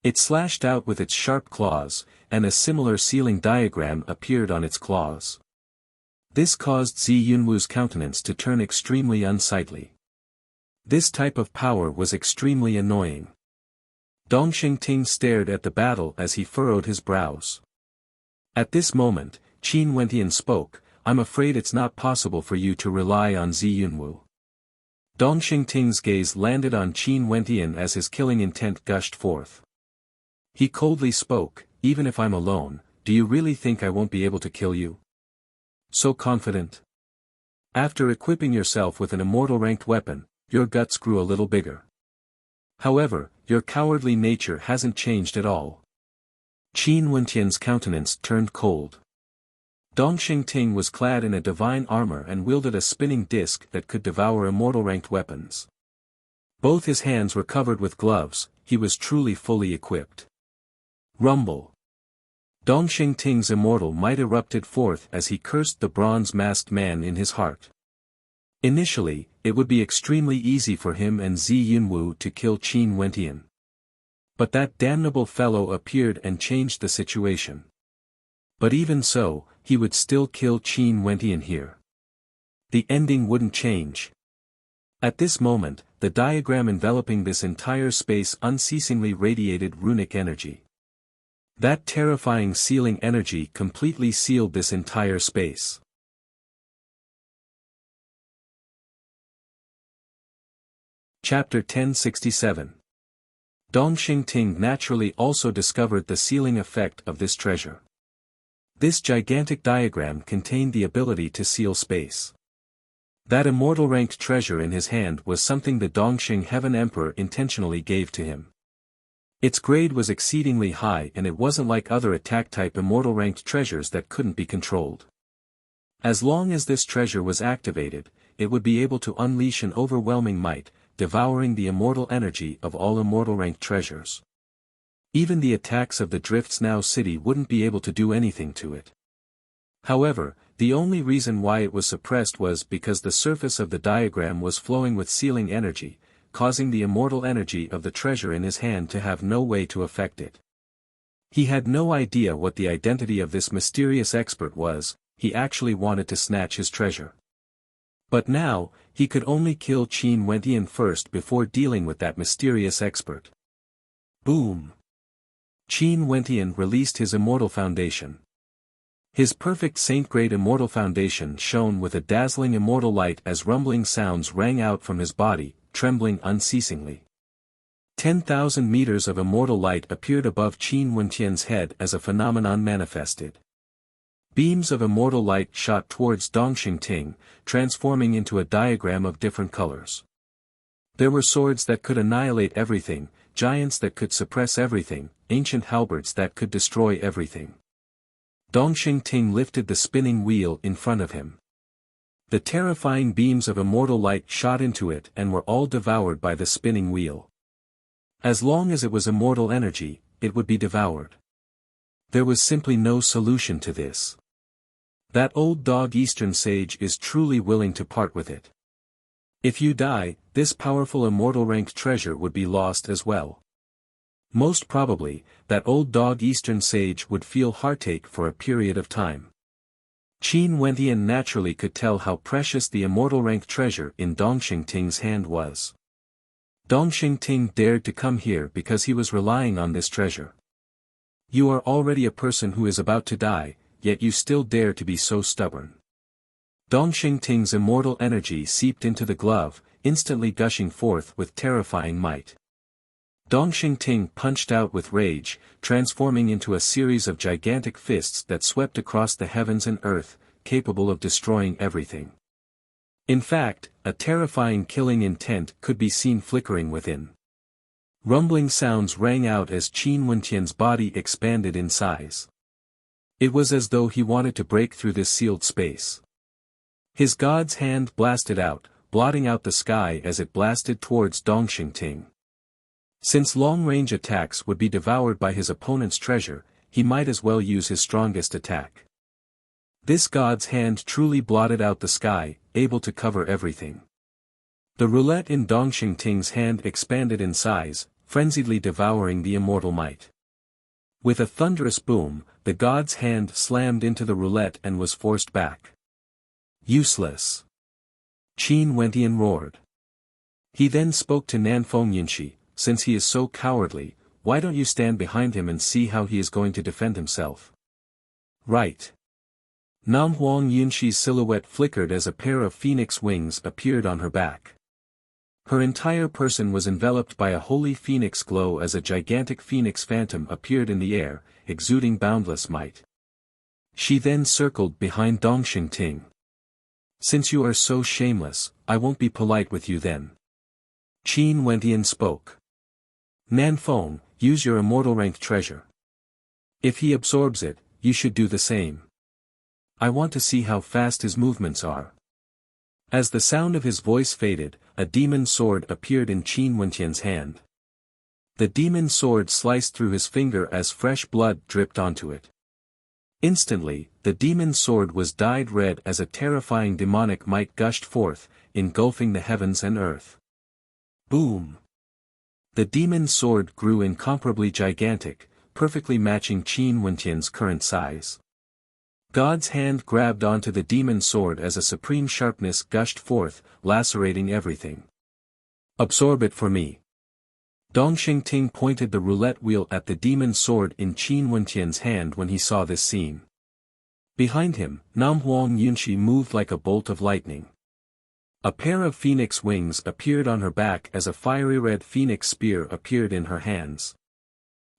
It slashed out with its sharp claws, and a similar sealing diagram appeared on its claws. This caused Zi Yunwu's countenance to turn extremely unsightly. This type of power was extremely annoying. Dong Xingting stared at the battle as he furrowed his brows. At this moment, Qin Wentian spoke, "I'm afraid it's not possible for you to rely on Zi Yunwu." Dong Xingting's gaze landed on Qin Wentian as his killing intent gushed forth. He coldly spoke, "Even if I'm alone, do you really think I won't be able to kill you? So confident? After equipping yourself with an immortal-ranked weapon, your guts grew a little bigger. However, your cowardly nature hasn't changed at all." Qin Wentian's countenance turned cold. Dong Xingting was clad in a divine armor and wielded a spinning disc that could devour immortal-ranked weapons. Both his hands were covered with gloves, he was truly fully equipped. Rumble. Dong Xingting's immortal might erupted forth as he cursed the bronze-masked man in his heart. Initially, it would be extremely easy for him and Zi Yunwu to kill Qin Wentian. But that damnable fellow appeared and changed the situation. But even so, he would still kill Qin Wentian here. The ending wouldn't change. At this moment, the diagram enveloping this entire space unceasingly radiated runic energy. That terrifying sealing energy completely sealed this entire space. Chapter 1067. Dong Xingting naturally also discovered the sealing effect of this treasure. This gigantic diagram contained the ability to seal space. That immortal-ranked treasure in his hand was something the Dongxing Heaven Emperor intentionally gave to him. Its grade was exceedingly high and it wasn't like other attack-type immortal-ranked treasures that couldn't be controlled. As long as this treasure was activated, it would be able to unleash an overwhelming might, devouring the immortal energy of all immortal-ranked treasures. Even the attacks of the Drifts Now city wouldn't be able to do anything to it. However, the only reason why it was suppressed was because the surface of the diagram was flowing with sealing energy, causing the immortal energy of the treasure in his hand to have no way to affect it. He had no idea what the identity of this mysterious expert was, he actually wanted to snatch his treasure. But now, he could only kill Qin Wentian first before dealing with that mysterious expert. Boom! Qin Wentian released his immortal foundation. His perfect saint-grade immortal foundation shone with a dazzling immortal light as rumbling sounds rang out from his body, trembling unceasingly. 10,000 meters of immortal light appeared above Qin Wentian's head as a phenomenon manifested. Beams of immortal light shot towards Dong Xingting, transforming into a diagram of different colors. There were swords that could annihilate everything, giants that could suppress everything, ancient halberds that could destroy everything. Dong Xingting lifted the spinning wheel in front of him. The terrifying beams of immortal light shot into it and were all devoured by the spinning wheel. As long as it was immortal energy, it would be devoured. There was simply no solution to this. That old dog Eastern sage is truly willing to part with it. If you die, this powerful immortal-ranked treasure would be lost as well. Most probably, that old dog Eastern sage would feel heartache for a period of time. Qin Wentian naturally could tell how precious the immortal-ranked treasure in Dong Xingting's hand was. Dong Xingting dared to come here because he was relying on this treasure. You are already a person who is about to die, yet you still dare to be so stubborn. Dong Xingting's immortal energy seeped into the glove, instantly gushing forth with terrifying might. Dong Xingting punched out with rage, transforming into a series of gigantic fists that swept across the heavens and earth, capable of destroying everything. In fact, a terrifying killing intent could be seen flickering within. Rumbling sounds rang out as Qin Wenqian's body expanded in size. It was as though he wanted to break through this sealed space. His god's hand blasted out, blotting out the sky as it blasted towards Dongxing. Since long-range attacks would be devoured by his opponent's treasure, he might as well use his strongest attack. This god's hand truly blotted out the sky, able to cover everything. The roulette in Dongxing's hand expanded in size, frenziedly devouring the immortal might. With a thunderous boom, the god's hand slammed into the roulette and was forced back. Useless! Qin Wenqian roared. He then spoke to Nanfeng Yinshi, since he is so cowardly, why don't you stand behind him and see how he is going to defend himself? Right. Namhuang Yinshi's silhouette flickered as a pair of phoenix wings appeared on her back. Her entire person was enveloped by a holy phoenix glow as a gigantic phoenix phantom appeared in the air, exuding boundless might. She then circled behind Dongxing. Since you are so shameless, I won't be polite with you then. Qin Wenqian spoke. Nanfeng, use your immortal-ranked treasure. If he absorbs it, you should do the same. I want to see how fast his movements are. As the sound of his voice faded, a demon sword appeared in Qin Wenqian's hand. The demon sword sliced through his finger as fresh blood dripped onto it. Instantly, the demon sword was dyed red as a terrifying demonic might gushed forth, engulfing the heavens and earth. Boom! The demon sword grew incomparably gigantic, perfectly matching Qin Wenqian's current size. God's hand grabbed onto the demon sword as a supreme sharpness gushed forth, lacerating everything. Absorb it for me. Dongxing pointed the roulette wheel at the demon sword in Qin Wenqian's hand when he saw this scene. Behind him, Namhuang Yunshi moved like a bolt of lightning. A pair of phoenix wings appeared on her back as a fiery red phoenix spear appeared in her hands.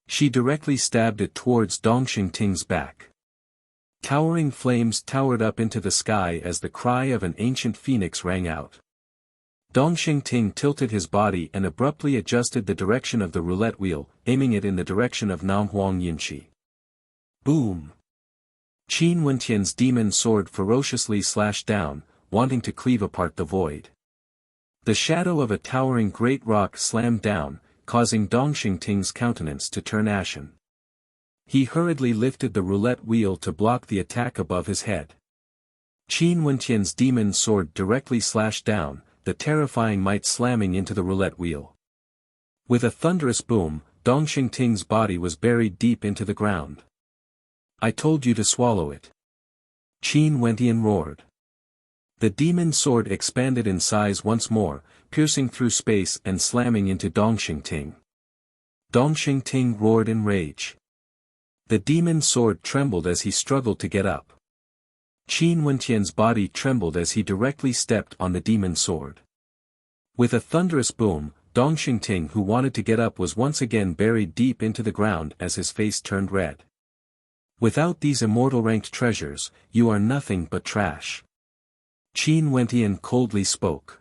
She directly stabbed it towards Dongxing's back. Towering flames towered up into the sky as the cry of an ancient phoenix rang out. Dongxing tilted his body and abruptly adjusted the direction of the roulette wheel, aiming it in the direction of Namhuang Yinshi. Boom! Qin Wenqian's demon sword ferociously slashed down, wanting to cleave apart the void. The shadow of a towering great rock slammed down, causing Dongxing's countenance to turn ashen. He hurriedly lifted the roulette wheel to block the attack above his head. Qin Wenqian's demon sword directly slashed down, the terrifying might slamming into the roulette wheel. With a thunderous boom, Dongxing's body was buried deep into the ground. I told you to swallow it. Qin Wenqian roared. The demon sword expanded in size once more, piercing through space and slamming into Dongxing. Dongxing roared in rage. The demon sword trembled as he struggled to get up. Qin Wenqian's body trembled as he directly stepped on the demon sword. With a thunderous boom, Dongxing, who wanted to get up, was once again buried deep into the ground as his face turned red. Without these immortal-ranked treasures, you are nothing but trash. Qin Wenqian coldly spoke.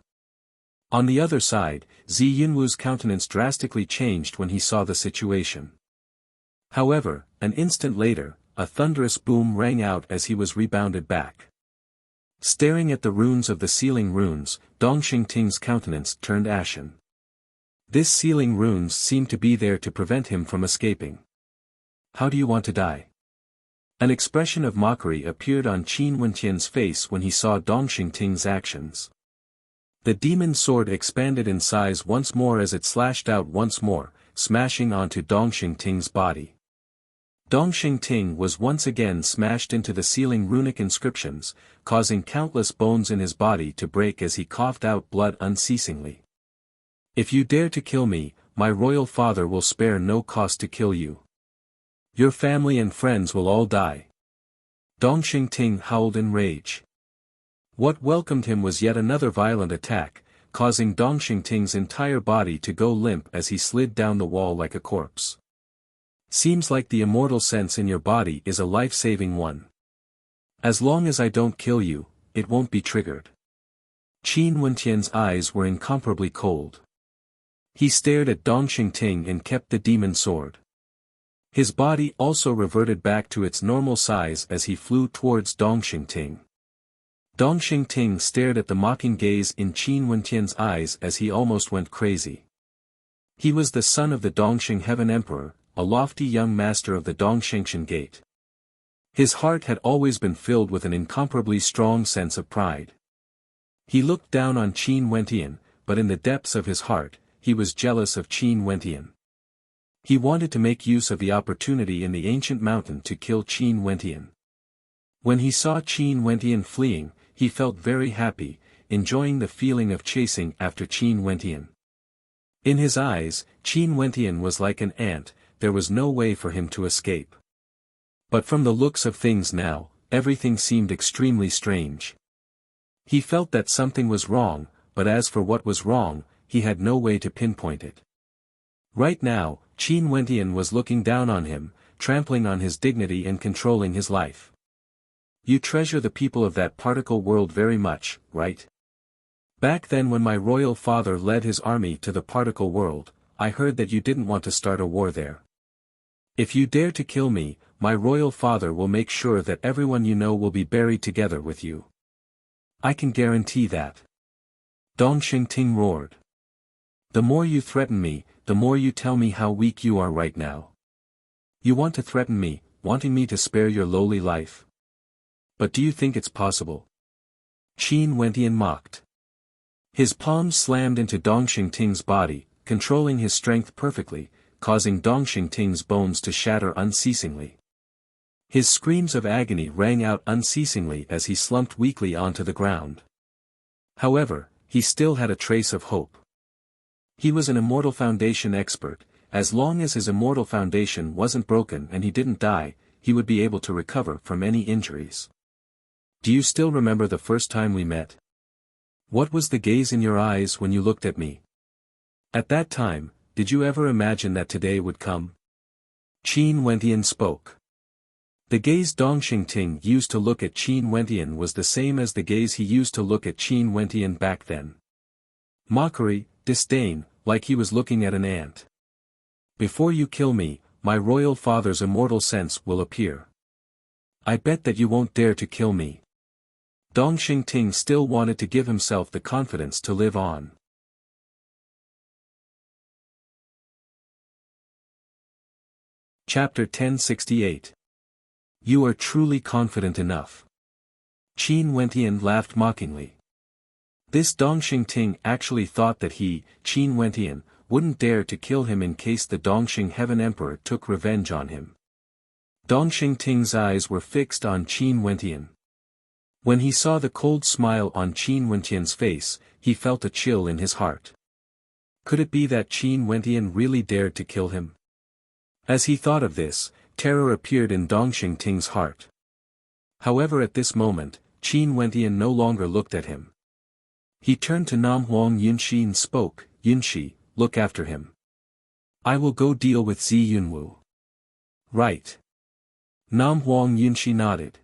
On the other side, Zi Yunwu's countenance drastically changed when he saw the situation. However, an instant later, a thunderous boom rang out as he was rebounded back. Staring at the runes of the sealing runes, Dongxing's countenance turned ashen. This sealing runes seemed to be there to prevent him from escaping. How do you want to die? An expression of mockery appeared on Qin Wenqian's face when he saw Dongxing's actions. The demon sword expanded in size once more as it slashed out once more, smashing onto Dongxing's body. Dongxing was once again smashed into the sealing runic inscriptions, causing countless bones in his body to break as he coughed out blood unceasingly. If you dare to kill me, my royal father will spare no cost to kill you. Your family and friends will all die. Dongxing howled in rage. What welcomed him was yet another violent attack, causing Dongxing's entire body to go limp as he slid down the wall like a corpse. Seems like the immortal sense in your body is a life-saving one. As long as I don't kill you, it won't be triggered. Qin Wenqian's eyes were incomparably cold. He stared at Dong Ting and kept the demon sword. His body also reverted back to its normal size as he flew towards Dong Ting. Dong Ting stared at the mocking gaze in Qin Wentian's eyes as he almost went crazy. He was the son of the Dongxing Heaven Emperor, a lofty young master of the Dongxingshan Gate. His heart had always been filled with an incomparably strong sense of pride. He looked down on Qin Wentian, but in the depths of his heart, he was jealous of Qin Wentian. He wanted to make use of the opportunity in the ancient mountain to kill Qin Wentian. When he saw Qin Wentian fleeing, he felt very happy, enjoying the feeling of chasing after Qin Wentian. In his eyes, Qin Wentian was like an ant, there was no way for him to escape. But from the looks of things now, everything seemed extremely strange. He felt that something was wrong, but as for what was wrong, he had no way to pinpoint it. Right now, Qin Wentian was looking down on him, trampling on his dignity and controlling his life. You treasure the people of that particle world very much, right? Back then when my royal father led his army to the particle world, I heard that you didn't want to start a war there. If you dare to kill me, my royal father will make sure that everyone you know will be buried together with you. I can guarantee that. Dong Ting roared. The more you threaten me, the more you tell me how weak you are right now. You want to threaten me, wanting me to spare your lowly life. But do you think it's possible? Qin Wentian mocked. His palms slammed into Dong Ting's body, controlling his strength perfectly, causing Dong Ting's bones to shatter unceasingly. His screams of agony rang out unceasingly as he slumped weakly onto the ground. However, he still had a trace of hope. He was an Immortal Foundation expert. As long as his Immortal Foundation wasn't broken and he didn't die, he would be able to recover from any injuries. Do you still remember the first time we met? What was the gaze in your eyes when you looked at me? At that time, did you ever imagine that today would come? Qin Wentian spoke. The gaze Dong Ting used to look at Qin Wentian was the same as the gaze he used to look at Qin Wentian back then. Mockery, disdain, like he was looking at an ant. Before you kill me, my royal father's immortal sense will appear. I bet that you won't dare to kill me. Dong Ting still wanted to give himself the confidence to live on. Chapter 1068. You are truly confident enough. Qin Wentian laughed mockingly. This Dong Ting actually thought that he, Qin Wentian, wouldn't dare to kill him in case the Dongxing Heaven Emperor took revenge on him. Dong Ting's eyes were fixed on Qin Wentian. When he saw the cold smile on Qin Wentian's face, he felt a chill in his heart. Could it be that Qin Wentian really dared to kill him? As he thought of this, terror appeared in Dong Ting's heart. However, at this moment, Qin Wentian no longer looked at him. He turned to Nam Huang Yunxi and spoke, Yunxi, look after him. I will go deal with Zi Yunwu. Right. Nam Huang Yunxi nodded.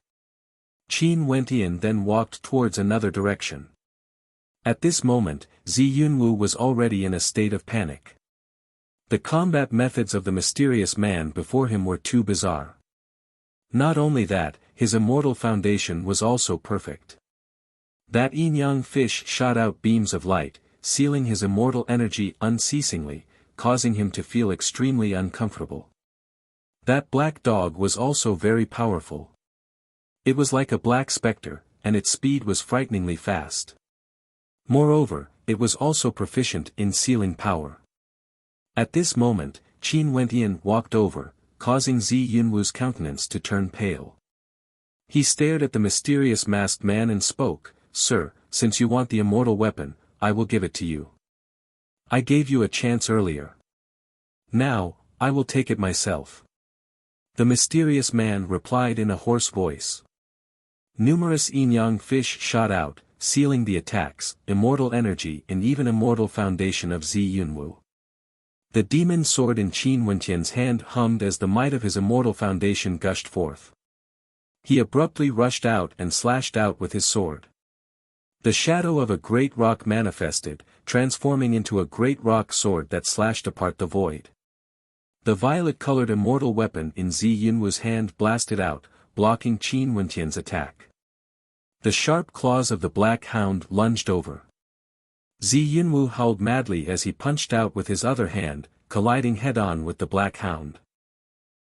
Qin Wentian then walked towards another direction. At this moment, Zi Yunwu was already in a state of panic. The combat methods of the mysterious man before him were too bizarre. Not only that, his immortal foundation was also perfect. That yin-yang fish shot out beams of light, sealing his immortal energy unceasingly, causing him to feel extremely uncomfortable. That black dog was also very powerful. It was like a black specter, and its speed was frighteningly fast. Moreover, it was also proficient in sealing power. At this moment, Qin Wentian walked over, causing Zi Yunwu's countenance to turn pale. He stared at the mysterious masked man and spoke, Sir, since you want the immortal weapon, I will give it to you. I gave you a chance earlier. Now, I will take it myself. The mysterious man replied in a hoarse voice. Numerous yin-yang fish shot out, sealing the attacks, immortal energy and even immortal foundation of Zi Yunwu. The demon sword in Qin Wentian's hand hummed as the might of his immortal foundation gushed forth. He abruptly rushed out and slashed out with his sword. The shadow of a great rock manifested, transforming into a great rock sword that slashed apart the void. The violet-colored immortal weapon in Zi Yunwu's hand blasted out, blocking Qin Wenqian's attack. The sharp claws of the black hound lunged over. Zi Yunwu howled madly as he punched out with his other hand, colliding head-on with the black hound.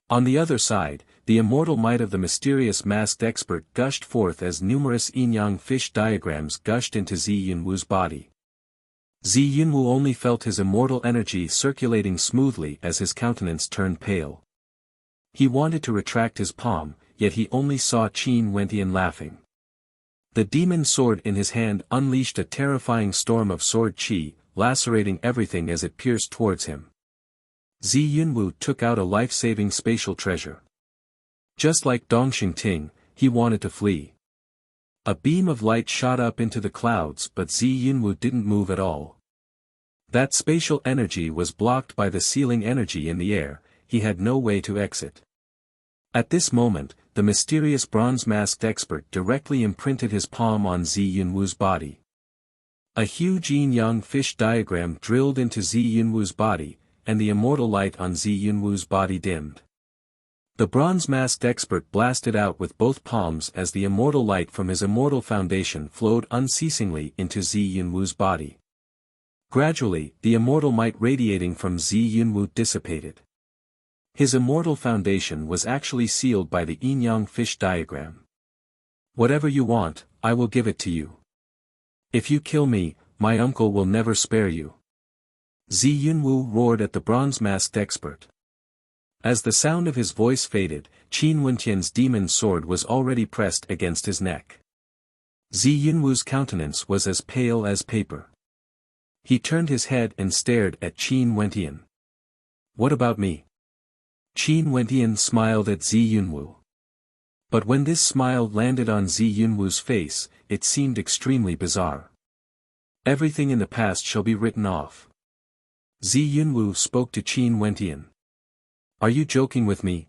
On the other side, the immortal might of the mysterious masked expert gushed forth as numerous yin-yang fish diagrams gushed into Zi Yunwu's body. Zi Yunwu only felt his immortal energy circulating smoothly as his countenance turned pale. He wanted to retract his palm, yet he only saw Qin Wenqian laughing. The demon sword in his hand unleashed a terrifying storm of sword qi, lacerating everything as it pierced towards him. Zi Yunwu took out a life-saving spatial treasure. Just like Dongxing Ting, he wanted to flee. A beam of light shot up into the clouds but Zi Yunwu didn't move at all. That spatial energy was blocked by the sealing energy in the air, he had no way to exit. At this moment, the mysterious bronze-masked expert directly imprinted his palm on Zi Yunwu's body. A huge yin-yang fish diagram drilled into Zi Yunwu's body, and the immortal light on Zi Yunwu's body dimmed. The bronze-masked expert blasted out with both palms as the immortal light from his immortal foundation flowed unceasingly into Zi Yunwu's body. Gradually, the immortal might radiating from Zi Yunwu dissipated. His immortal foundation was actually sealed by the yin-yang fish diagram. Whatever you want, I will give it to you. If you kill me, my uncle will never spare you. Zi Yunwu roared at the bronze-masked expert. As the sound of his voice faded, Qin Wenqian's demon sword was already pressed against his neck. Zi Yunwu's countenance was as pale as paper. He turned his head and stared at Qin Wenqian. What about me? Qin Wenqian smiled at Zi Yunwu. But when this smile landed on Zi Yunwu's face, it seemed extremely bizarre. Everything in the past shall be written off. Zi Yunwu spoke to Qin Wenqian. Are you joking with me?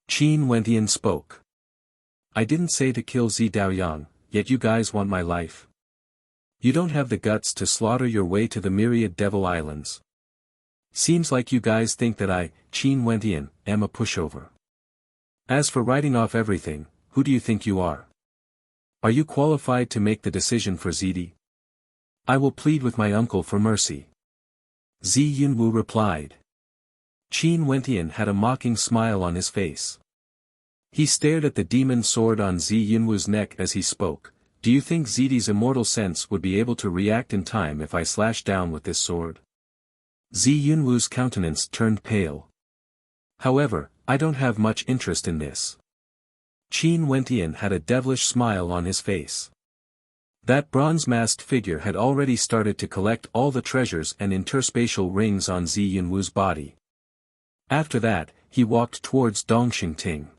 Qin Wenqian spoke. I didn't say to kill Zi Daoyang, yet you guys want my life. You don't have the guts to slaughter your way to the myriad devil islands. Seems like you guys think that I, Qin Wenqian, am a pushover. As for writing off everything, who do you think you are? Are you qualified to make the decision for Zidi? I will plead with my uncle for mercy. Zi Yunwu replied. Qin Wenqian had a mocking smile on his face. He stared at the demon sword on Zi Yunwu's neck as he spoke. Do you think Zidi's immortal sense would be able to react in time if I slash down with this sword? Zi Yunwu's countenance turned pale. However, I don't have much interest in this. Qin Wenqian had a devilish smile on his face. That bronze-masked figure had already started to collect all the treasures and interspatial rings on Zi Yunwu's body. After that, he walked towards Dongxing Ting.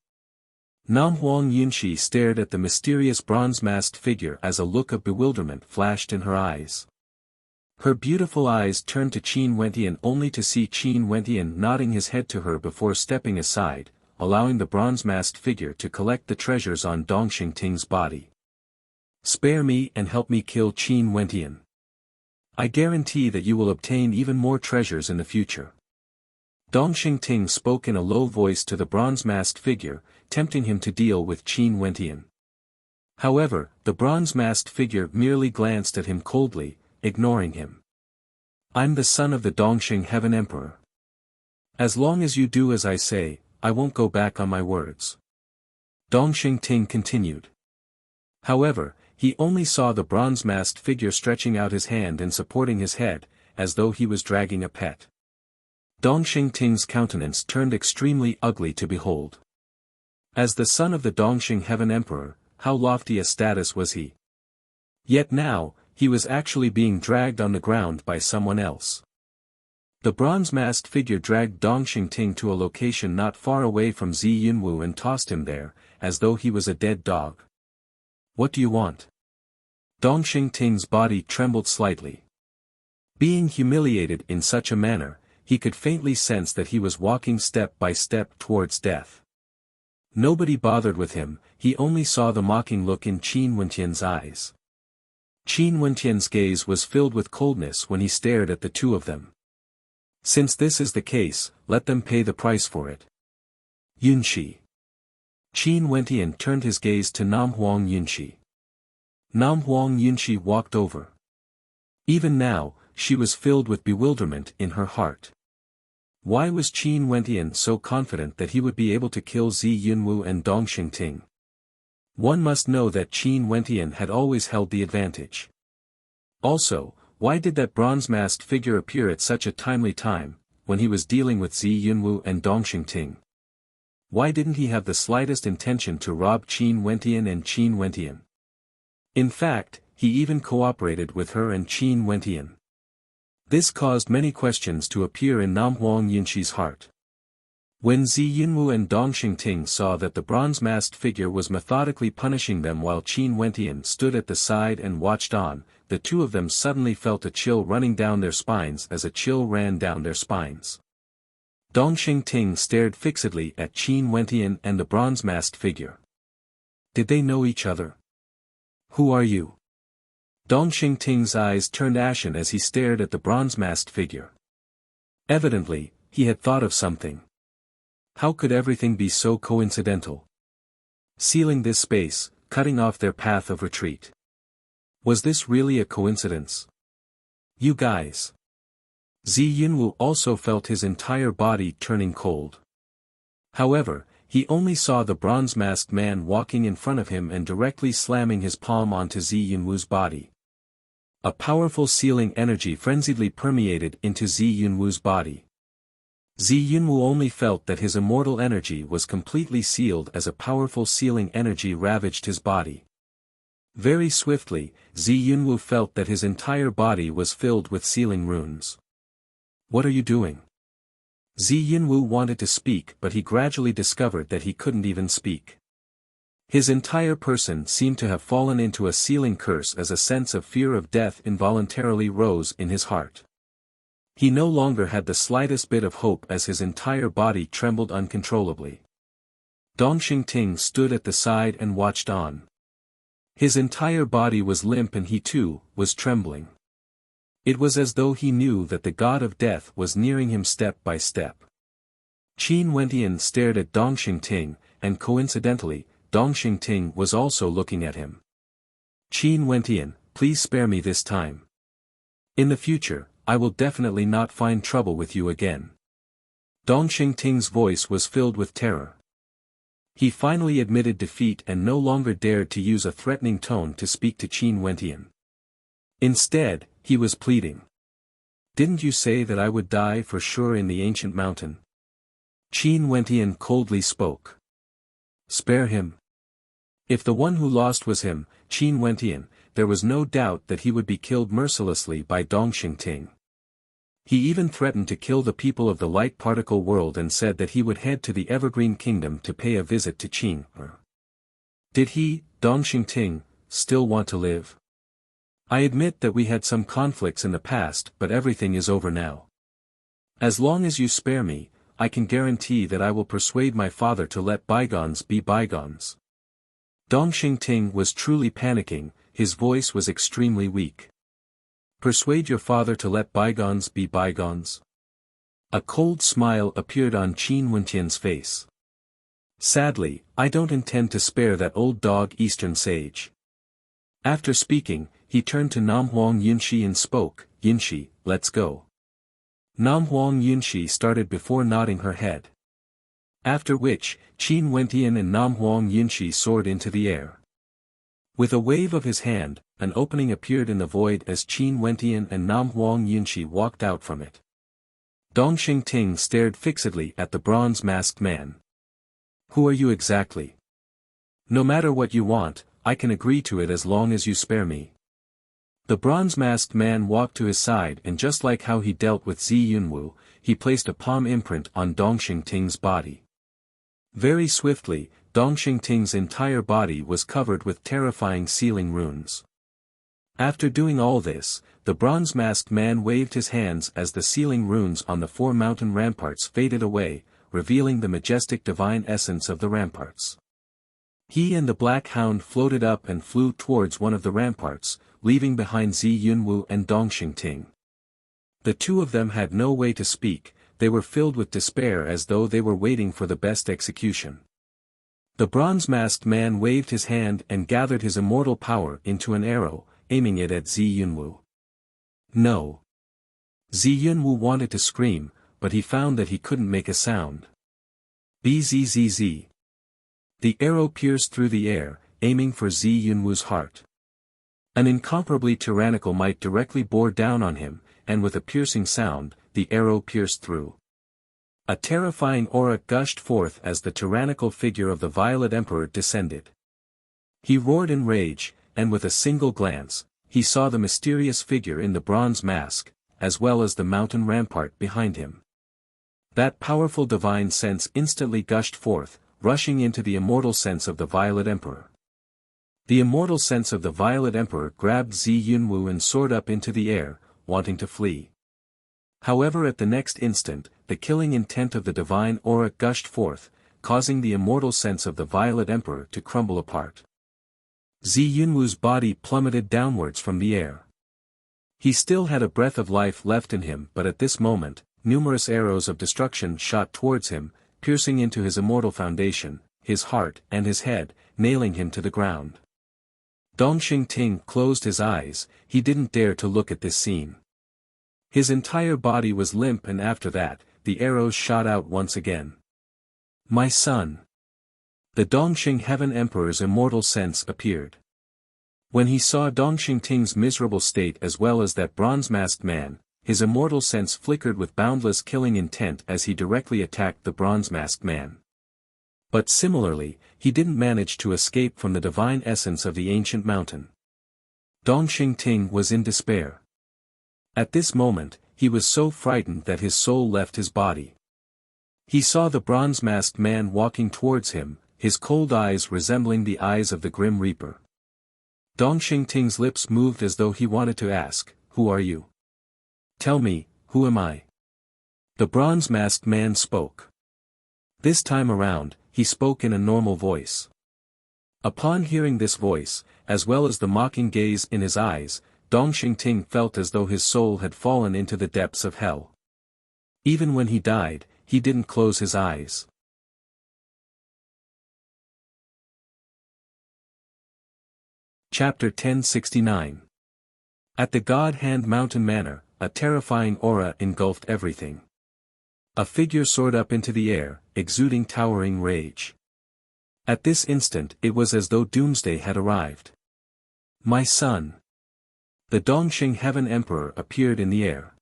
Nam Huang Yunxi stared at the mysterious bronze-masked figure as a look of bewilderment flashed in her eyes. Her beautiful eyes turned to Qin Wenqian only to see Qin Wenqian nodding his head to her before stepping aside, allowing the bronze-masked figure to collect the treasures on Dongxing Ting's body. Spare me and help me kill Qin Wenqian. I guarantee that you will obtain even more treasures in the future. Dongxing Ting spoke in a low voice to the bronze-masked figure, tempting him to deal with Qin Wenqian. However, the bronze-masked figure merely glanced at him coldly, ignoring him. I'm the son of the Dongxing Heaven Emperor. As long as you do as I say, I won't go back on my words. Dongxing Ting continued. However, he only saw the bronze-masked figure stretching out his hand and supporting his head, as though he was dragging a pet. Dongxing Ting's countenance turned extremely ugly to behold. As the son of the Dongxing Heaven Emperor, how lofty a status was he? Yet now, he was actually being dragged on the ground by someone else. The bronze-masked figure dragged Dongxing Ting to a location not far away from Zi Yunwu and tossed him there, as though he was a dead dog. What do you want? Dongxing Ting's body trembled slightly. Being humiliated in such a manner, he could faintly sense that he was walking step by step towards death. Nobody bothered with him, he only saw the mocking look in Qin Wenqian's eyes. Qin Wentian's gaze was filled with coldness when he stared at the two of them. Since this is the case, let them pay the price for it. Yunshi. Qin Wentian turned his gaze to Namhuang Yunshi. Namhuang Yunshi walked over. Even now, she was filled with bewilderment in her heart. Why was Qin Wentian so confident that he would be able to kill Zi Yunwu and Dong Xingting? One must know that Qin Wentian had always held the advantage. Also, why did that bronze-masked figure appear at such a timely time, when he was dealing with Zi Yunwu and Dong Xingting? Why didn't he have the slightest intention to rob Qin Wentian and Qin Wentian? In fact, he even cooperated with her and Qin Wentian. This caused many questions to appear in Namhuang Yunshi's heart. When Zi Yunwu and Dong Xingting saw that the bronze-masked figure was methodically punishing them while Qin Wentian stood at the side and watched on, the two of them suddenly felt a chill running down their spines as a chill ran down their spines. Dong Xingting stared fixedly at Qin Wentian and the bronze-masked figure. Did they know each other? Who are you? Dong Xingting's eyes turned ashen as he stared at the bronze-masked figure. Evidently, he had thought of something. How could everything be so coincidental? Sealing this space, cutting off their path of retreat. Was this really a coincidence? You guys. Zi Yunwu also felt his entire body turning cold. However, he only saw the bronze-masked man walking in front of him and directly slamming his palm onto Zi Yunwu's body. A powerful sealing energy frenziedly permeated into Zi Yunwu's body. Zi Yunwu only felt that his immortal energy was completely sealed as a powerful sealing energy ravaged his body. Very swiftly, Zi Yunwu felt that his entire body was filled with sealing runes. What are you doing? Zi Yunwu wanted to speak but he gradually discovered that he couldn't even speak. His entire person seemed to have fallen into a sealing curse as a sense of fear of death involuntarily rose in his heart. He no longer had the slightest bit of hope as his entire body trembled uncontrollably. Dong Xingting stood at the side and watched on. His entire body was limp and he too, was trembling. It was as though he knew that the god of death was nearing him step by step. Qin Wentian stared at Dong Xingting, and coincidentally, Dong Xingting was also looking at him. Qin Wentian, please spare me this time. In the future, I will definitely not find trouble with you again. Dong Xingting's voice was filled with terror. He finally admitted defeat and no longer dared to use a threatening tone to speak to Qin Wentian. Instead, he was pleading. Didn't you say that I would die for sure in the ancient mountain? Qin Wentian coldly spoke. Spare him. If the one who lost was him, Qin Wentian, there was no doubt that he would be killed mercilessly by Dong Xingting. He even threatened to kill the people of the light particle world and said that he would head to the Evergreen Kingdom to pay a visit to Qin. Did he, Dong Xingting, still want to live? I admit that we had some conflicts in the past but everything is over now. As long as you spare me, I can guarantee that I will persuade my father to let bygones be bygones. Dong Xingting was truly panicking, his voice was extremely weak. Persuade your father to let bygones be bygones? A cold smile appeared on Qin Wentian's face. Sadly, I don't intend to spare that old dog Eastern sage. After speaking, he turned to Namhuang Yunshi and spoke, Yunshi, let's go. Namhuang Yunshi started before nodding her head. After which, Qin Wentian and Namhuang Yunshi soared into the air. With a wave of his hand, an opening appeared in the void as Qin Wentian and Namhuang Yunshi walked out from it. Dong Xingting stared fixedly at the bronze-masked man. Who are you exactly? No matter what you want, I can agree to it as long as you spare me. The bronze-masked man walked to his side and just like how he dealt with Zi Yunwu, he placed a palm imprint on Dong Xingting's body. Very swiftly, Dong Xingting's entire body was covered with terrifying sealing runes. After doing all this, the bronze-masked man waved his hands as the sealing runes on the 4 mountain ramparts faded away, revealing the majestic divine essence of the ramparts. He and the black hound floated up and flew towards one of the ramparts, leaving behind Zi Yunwu and Dong Xingting. The two of them had no way to speak, they were filled with despair as though they were waiting for the best execution. The bronze-masked man waved his hand and gathered his immortal power into an arrow, aiming it at Zi Yunwu. No. Zi Yunwu wanted to scream, but he found that he couldn't make a sound. Bzzz. The arrow pierced through the air, aiming for Zi Yunwu's heart. An incomparably tyrannical might directly bore down on him, and with a piercing sound, the arrow pierced through. A terrifying aura gushed forth as the tyrannical figure of the Violet Emperor descended. He roared in rage, and with a single glance, he saw the mysterious figure in the bronze mask, as well as the mountain rampart behind him. That powerful divine sense instantly gushed forth, rushing into the immortal sense of the Violet Emperor. The immortal sense of the Violet Emperor grabbed Zi Yunwu and soared up into the air, wanting to flee. However, at the next instant, the killing intent of the divine aura gushed forth, causing the immortal sense of the Violet Emperor to crumble apart. Zi Yunwu's body plummeted downwards from the air. He still had a breath of life left in him, but at this moment, numerous arrows of destruction shot towards him, piercing into his immortal foundation, his heart and his head, nailing him to the ground. Dong Xingting closed his eyes, he didn't dare to look at this scene. His entire body was limp, and after that, the arrows shot out once again. My son. The Dongxing Heaven Emperor's immortal sense appeared. When he saw Dong Xingting's miserable state as well as that bronze-masked man, his immortal sense flickered with boundless killing intent as he directly attacked the bronze-masked man. But similarly, he didn't manage to escape from the divine essence of the ancient mountain. Dong Xingting was in despair. At this moment, he was so frightened that his soul left his body. He saw the bronze-masked man walking towards him, his cold eyes resembling the eyes of the Grim Reaper. Dong Xingting's lips moved as though he wanted to ask, "Who are you? Tell me, who am I?" The bronze-masked man spoke. This time around, he spoke in a normal voice. Upon hearing this voice, as well as the mocking gaze in his eyes, Dong Xingting felt as though his soul had fallen into the depths of hell. Even when he died, he didn't close his eyes. Chapter 1069. At the God Hand Mountain Manor, a terrifying aura engulfed everything. A figure soared up into the air, exuding towering rage. At this instant it was as though doomsday had arrived. My son. The Dongxing Heaven Emperor appeared in the air.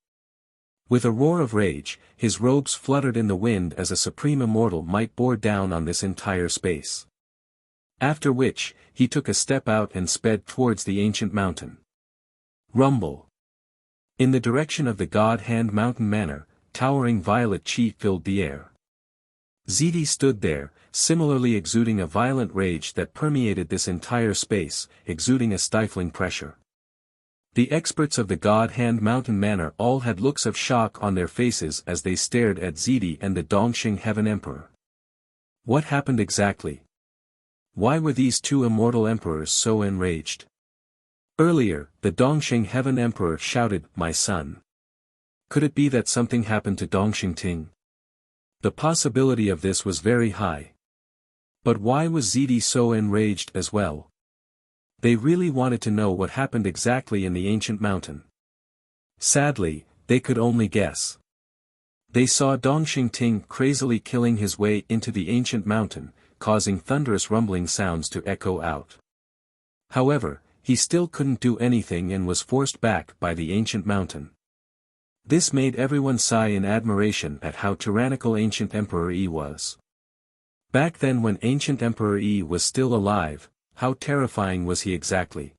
With a roar of rage, his robes fluttered in the wind as a supreme immortal might bore down on this entire space. After which, he took a step out and sped towards the ancient mountain. Rumble. In the direction of the God Hand Mountain Manor, towering violet chi filled the air. Zidi stood there, similarly exuding a violent rage that permeated this entire space, exuding a stifling pressure. The experts of the God Hand Mountain Manor all had looks of shock on their faces as they stared at Zidi and the Dongxing Heaven Emperor. What happened exactly? Why were these two immortal emperors so enraged? Earlier, the Dongxing Heaven Emperor shouted, "My son." Could it be that something happened to Dong Xingting? The possibility of this was very high. But why was Zidi so enraged as well? They really wanted to know what happened exactly in the ancient mountain. Sadly, they could only guess. They saw Dong Xingting crazily killing his way into the ancient mountain, causing thunderous rumbling sounds to echo out. However, he still couldn't do anything and was forced back by the ancient mountain. This made everyone sigh in admiration at how tyrannical ancient Emperor Yi was. Back then, when ancient Emperor Yi was still alive, how terrifying was he exactly?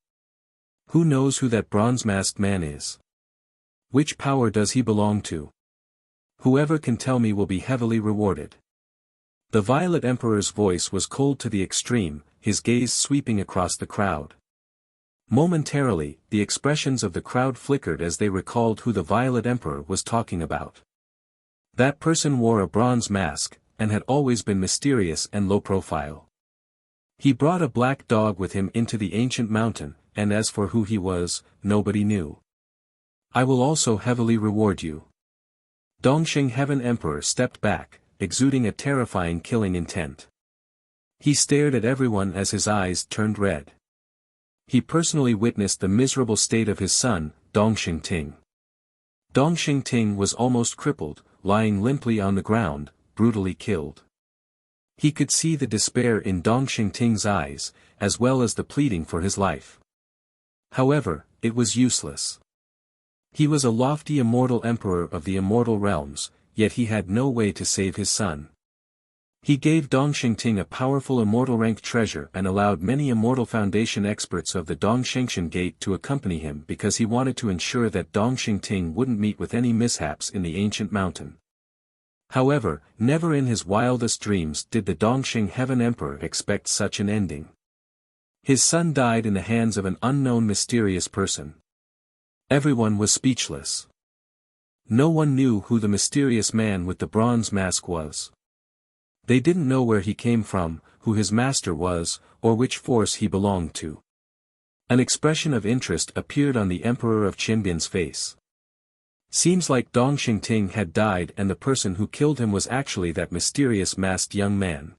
Who knows who that bronze-masked man is? Which power does he belong to? Whoever can tell me will be heavily rewarded. The Violet Emperor's voice was cold to the extreme, his gaze sweeping across the crowd. Momentarily, the expressions of the crowd flickered as they recalled who the Violet Emperor was talking about. That person wore a bronze mask, and had always been mysterious and low profile. He brought a black dog with him into the ancient mountain, and as for who he was, nobody knew. I will also heavily reward you. Dongxing Heaven Emperor stepped back, exuding a terrifying killing intent. He stared at everyone as his eyes turned red. He personally witnessed the miserable state of his son, Dongxing Ting. Dongxing Ting was almost crippled, lying limply on the ground, brutally killed. He could see the despair in Dongxing Ting's eyes, as well as the pleading for his life. However, it was useless. He was a lofty immortal emperor of the immortal realms, yet he had no way to save his son. He gave Dongxing Ting a powerful immortal rank treasure and allowed many immortal foundation experts of the Dongxing Gate to accompany him because he wanted to ensure that Dongxing Ting wouldn't meet with any mishaps in the ancient mountain. However, never in his wildest dreams did the Dongxing Heaven Emperor expect such an ending. His son died in the hands of an unknown mysterious person. Everyone was speechless. No one knew who the mysterious man with the bronze mask was. They didn't know where he came from, who his master was, or which force he belonged to. An expression of interest appeared on the Emperor of Qinbian's face. Seems like Dongxing Ting had died and the person who killed him was actually that mysterious masked young man.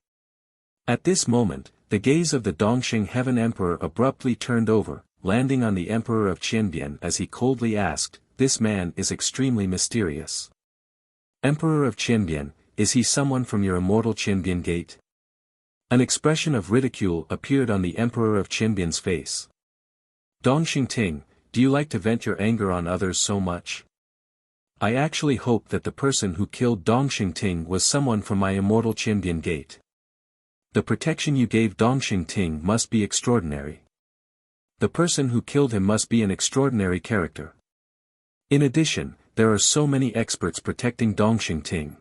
At this moment, the gaze of the Dongxing Heaven Emperor abruptly turned over, landing on the Emperor of Qinbian as he coldly asked, "This man is extremely mysterious. Emperor of Qinbian, is he someone from your immortal Qinbian gate?" An expression of ridicule appeared on the Emperor of Qinbian's face. "Dongxing Ting, do you like to vent your anger on others so much? I actually hope that the person who killed Dongxing Ting was someone from my immortal Qinbian gate. The protection you gave Dongxing Ting must be extraordinary. The person who killed him must be an extraordinary character. In addition, there are so many experts protecting Dongxing Ting."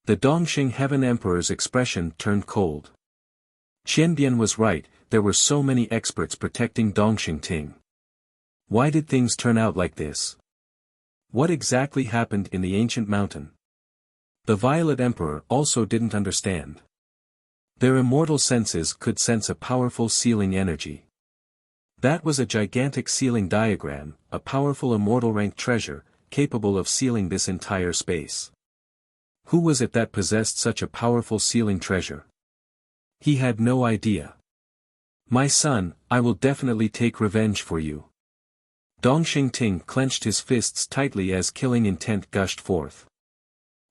The Dongxing Heaven Emperor's expression turned cold. Qianbian was right, there were so many experts protecting Dongxing Ting. Why did things turn out like this? What exactly happened in the ancient mountain? The Violet Emperor also didn't understand. Their immortal senses could sense a powerful sealing energy. That was a gigantic sealing diagram, a powerful immortal rank treasure, capable of sealing this entire space. Who was it that possessed such a powerful sealing treasure? He had no idea. "My son, I will definitely take revenge for you." Dongxing Ting clenched his fists tightly as killing intent gushed forth.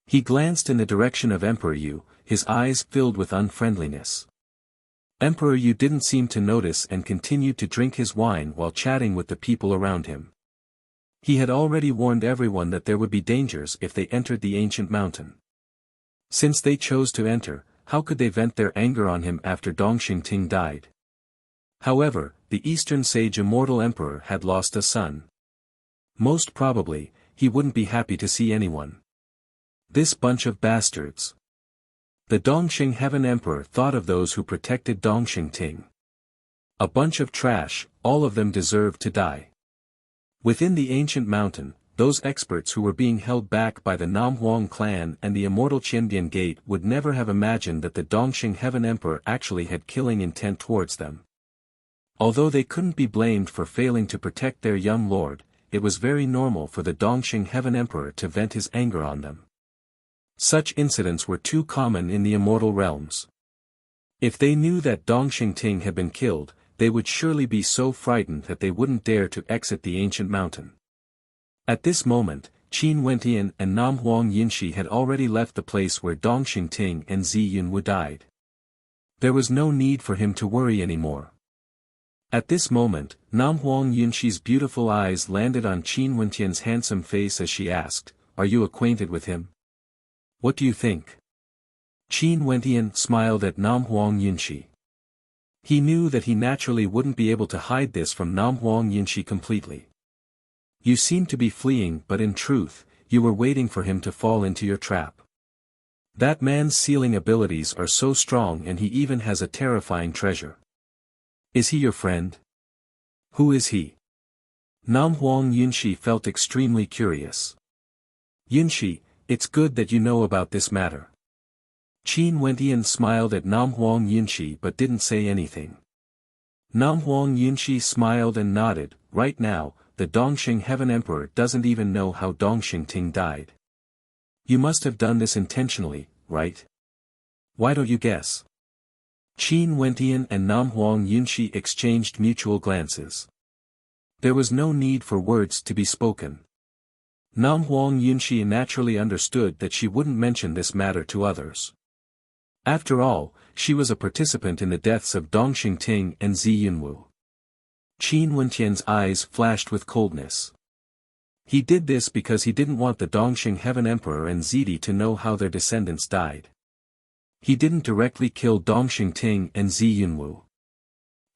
He glanced in the direction of Emperor Yu, his eyes filled with unfriendliness. Emperor Yu didn't seem to notice and continued to drink his wine while chatting with the people around him. He had already warned everyone that there would be dangers if they entered the ancient mountain. Since they chose to enter, how could they vent their anger on him after Dongxing Ting died? However, the Eastern Sage Immortal Emperor had lost a son. Most probably, he wouldn't be happy to see anyone. This bunch of bastards. The Dongxing Heaven Emperor thought of those who protected Dongxing Ting. A bunch of trash, all of them deserved to die. Within the ancient mountain, those experts who were being held back by the Namhuang clan and the immortal Qianbian Gate would never have imagined that the Dongxing Heaven Emperor actually had killing intent towards them. Although they couldn't be blamed for failing to protect their young lord, it was very normal for the Dongxing Heaven Emperor to vent his anger on them. Such incidents were too common in the immortal realms. If they knew that Dongxing Ting had been killed, they would surely be so frightened that they wouldn't dare to exit the ancient mountain. At this moment, Qin Wentian and Namhuang Yinshi had already left the place where Dongxing Ting and Zi Yunwu died. There was no need for him to worry anymore. At this moment, Namhuang Yinshi's beautiful eyes landed on Qin Wentian's handsome face as she asked, "Are you acquainted with him? What do you think?" Qin Wentian smiled at Namhuang Yinshi. He knew that he naturally wouldn't be able to hide this from Namhuang Yinshi completely. "You seem to be fleeing, but in truth, you were waiting for him to fall into your trap. That man's sealing abilities are so strong and he even has a terrifying treasure. Is he your friend? Who is he?" Namhuang Yinshi felt extremely curious. "Yinshi, it's good that you know about this matter." Qin Wentian smiled at Namhuang Yinshi but didn't say anything. Nam Huang Yunshi smiled and nodded. Right now, the Dongxing Heaven Emperor doesn't even know how Dongxing Ting died. You must have done this intentionally, right? Why don't you guess? Qin Wentian and Nam Huang Yunshi exchanged mutual glances. There was no need for words to be spoken. Nam Huang Yunshi naturally understood that she wouldn't mention this matter to others. After all, she was a participant in the deaths of Dongxing Ting and Zi Yunwu. Qin Wentian's eyes flashed with coldness. He did this because he didn't want the Dongxing Heaven Emperor and Zidi to know how their descendants died. He didn't directly kill Dongxing Ting and Zi Yunwu.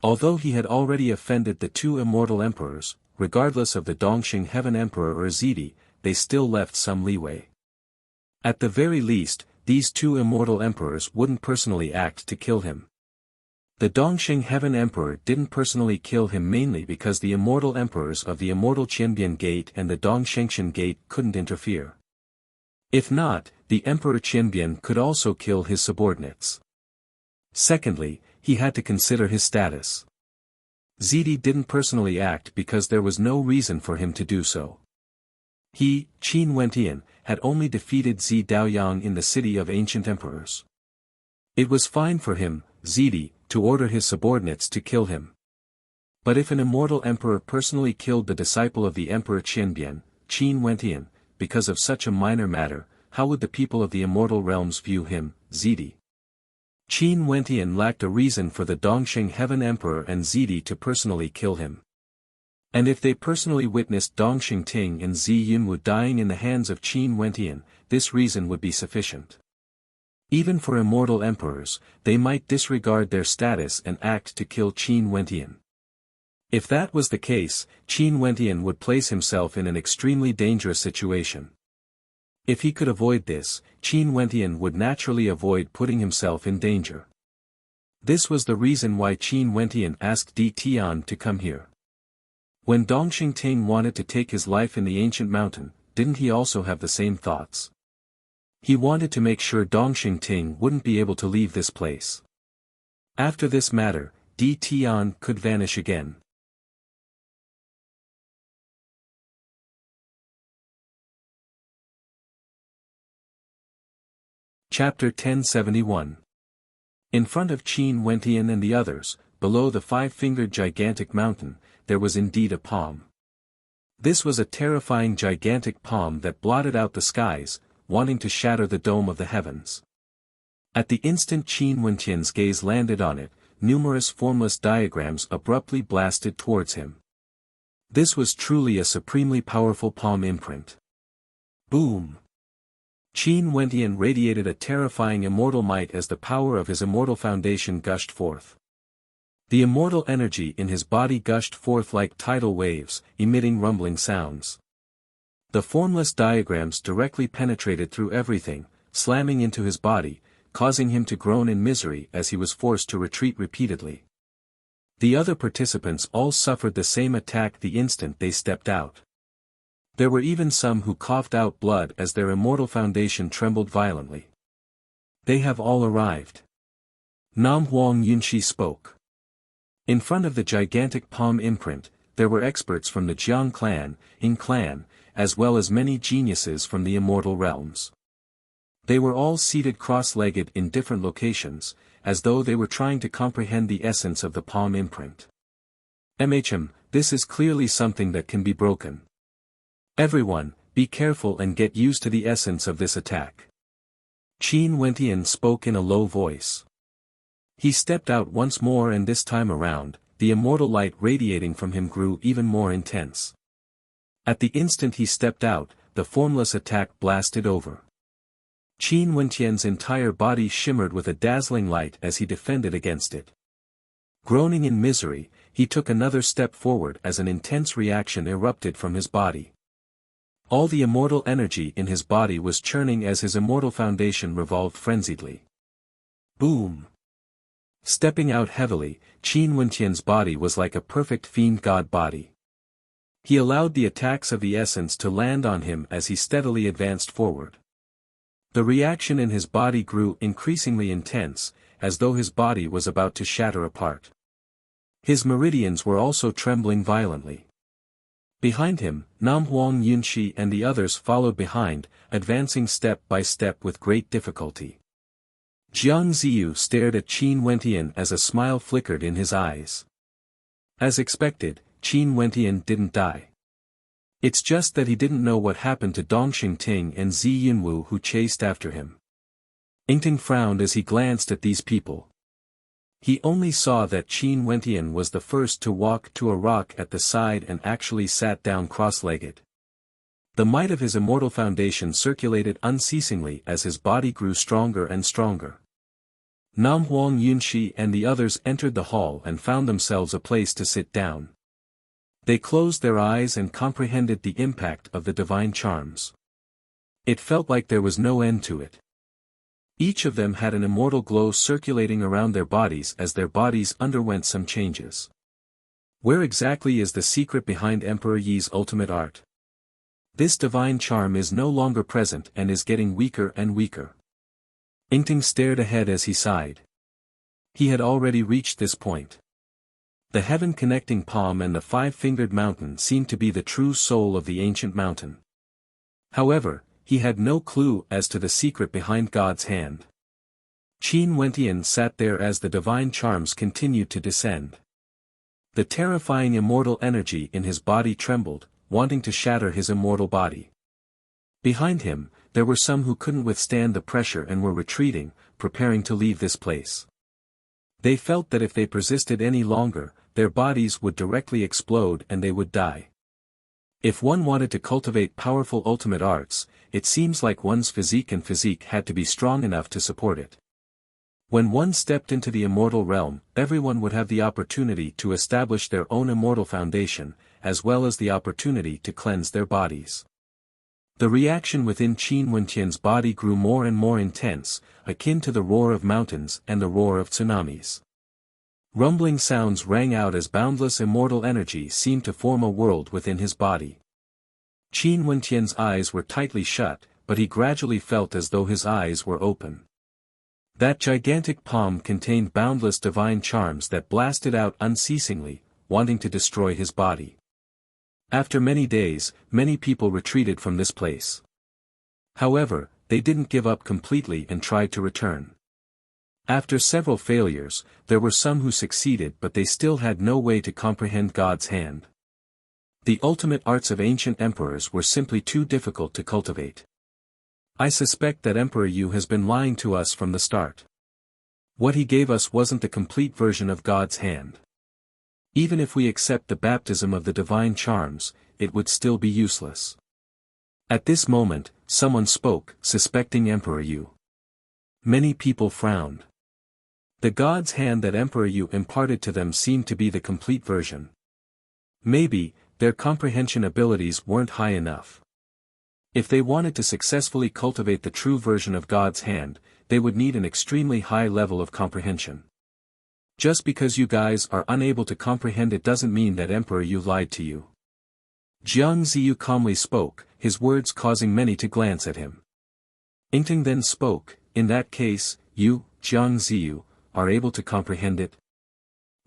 Although he had already offended the two immortal emperors, regardless of the Dongxing Heaven Emperor or Zidi, they still left some leeway. At the very least, these two immortal emperors wouldn't personally act to kill him. The Dongxing Heaven Emperor didn't personally kill him mainly because the immortal emperors of the Immortal Qianbian Gate and the Dongxingtian Gate couldn't interfere. If not, the Emperor Qianbian could also kill his subordinates. Secondly, he had to consider his status. Zidi didn't personally act because there was no reason for him to do so. He, Qin Wentian, had only defeated Zi Daoyang in the City of Ancient Emperors. It was fine for him, Zidi, to order his subordinates to kill him. But if an immortal emperor personally killed the disciple of the Emperor Qianbian, Qin Wentian, because of such a minor matter, how would the people of the immortal realms view him, Zidi? Qin Wentian lacked a reason for the Dongxing Heaven Emperor and Zidi to personally kill him. And if they personally witnessed Dongxing Ting and Zi Yunwu dying in the hands of Qin Wentian, this reason would be sufficient. Even for immortal emperors, they might disregard their status and act to kill Qin Wentian. If that was the case, Qin Wentian would place himself in an extremely dangerous situation. If he could avoid this, Qin Wentian would naturally avoid putting himself in danger. This was the reason why Qin Wentian asked Di Tian to come here. When Dongxing Ting wanted to take his life in the ancient mountain, didn't he also have the same thoughts? He wanted to make sure Dongxing Ting wouldn't be able to leave this place. After this matter, Di Tian could vanish again. Chapter 1071. In front of Qin Wentian and the others, below the five-fingered gigantic mountain, there was indeed a palm. This was a terrifying gigantic palm that blotted out the skies, wanting to shatter the dome of the heavens. At the instant Qin Wentian's gaze landed on it, numerous formless diagrams abruptly blasted towards him. This was truly a supremely powerful palm imprint. Boom! Qin Wentian radiated a terrifying immortal might as the power of his immortal foundation gushed forth. The immortal energy in his body gushed forth like tidal waves, emitting rumbling sounds. The formless diagrams directly penetrated through everything, slamming into his body, causing him to groan in misery as he was forced to retreat repeatedly. The other participants all suffered the same attack the instant they stepped out. There were even some who coughed out blood as their immortal foundation trembled violently. They have all arrived. Nam Huang Yunshi spoke. In front of the gigantic palm imprint, there were experts from the Jiang clan, Ying clan, as well as many geniuses from the immortal realms. They were all seated cross-legged in different locations, as though they were trying to comprehend the essence of the palm imprint. This is clearly something that can be broken. Everyone, be careful and get used to the essence of this attack. Qin Wentian spoke in a low voice. He stepped out once more, and this time around, the immortal light radiating from him grew even more intense. At the instant he stepped out, the formless attack blasted over. Qin Wentian's entire body shimmered with a dazzling light as he defended against it. Groaning in misery, he took another step forward as an intense reaction erupted from his body. All the immortal energy in his body was churning as his immortal foundation revolved frenziedly. Boom! Stepping out heavily, Qin Wentian's body was like a perfect fiend god body. He allowed the attacks of the essence to land on him as he steadily advanced forward. The reaction in his body grew increasingly intense, as though his body was about to shatter apart. His meridians were also trembling violently. Behind him, Nam Huang Yunshi and the others followed behind, advancing step by step with great difficulty. Jiang Ziyu stared at Qin Wentian as a smile flickered in his eyes. As expected, Qin Wentian didn't die. It's just that he didn't know what happened to Dongxing Ting and Zi Yunwu who chased after him. Yingting frowned as he glanced at these people. He only saw that Qin Wentian was the first to walk to a rock at the side and actually sat down cross-legged. The might of his immortal foundation circulated unceasingly as his body grew stronger and stronger. Nam Huang Yunshi and the others entered the hall and found themselves a place to sit down. They closed their eyes and comprehended the impact of the divine charms. It felt like there was no end to it. Each of them had an immortal glow circulating around their bodies as their bodies underwent some changes. Where exactly is the secret behind Emperor Yi's ultimate art? This divine charm is no longer present and is getting weaker and weaker. Yingting stared ahead as he sighed. He had already reached this point. The heaven-connecting palm and the five-fingered mountain seemed to be the true soul of the ancient mountain. However, he had no clue as to the secret behind God's hand. Qin Wentian sat there as the divine charms continued to descend. The terrifying immortal energy in his body trembled, wanting to shatter his immortal body. Behind him, there were some who couldn't withstand the pressure and were retreating, preparing to leave this place. They felt that if they persisted any longer, their bodies would directly explode and they would die. If one wanted to cultivate powerful ultimate arts, it seems like one's physique had to be strong enough to support it. When one stepped into the immortal realm, everyone would have the opportunity to establish their own immortal foundation, as well as the opportunity to cleanse their bodies. The reaction within Qin Wentian's body grew more and more intense, akin to the roar of mountains and the roar of tsunamis. Rumbling sounds rang out as boundless immortal energy seemed to form a world within his body. Qin Wentian's eyes were tightly shut, but he gradually felt as though his eyes were open. That gigantic palm contained boundless divine charms that blasted out unceasingly, wanting to destroy his body. After many days, many people retreated from this place. However, they didn't give up completely and tried to return. After several failures, there were some who succeeded but they still had no way to comprehend God's hand. The ultimate arts of ancient emperors were simply too difficult to cultivate. I suspect that Emperor Yu has been lying to us from the start. What he gave us wasn't the complete version of God's hand. Even if we accept the baptism of the divine charms, it would still be useless. At this moment, someone spoke, suspecting Emperor Yu. Many people frowned. The God's hand that Emperor Yu imparted to them seemed to be the complete version. Maybe, their comprehension abilities weren't high enough. If they wanted to successfully cultivate the true version of God's hand, they would need an extremely high level of comprehension. Just because you guys are unable to comprehend it doesn't mean that Emperor Yu lied to you. Jiang Ziyu calmly spoke, his words causing many to glance at him. Yingting then spoke, in that case, you, Jiang Ziyu, are able to comprehend it?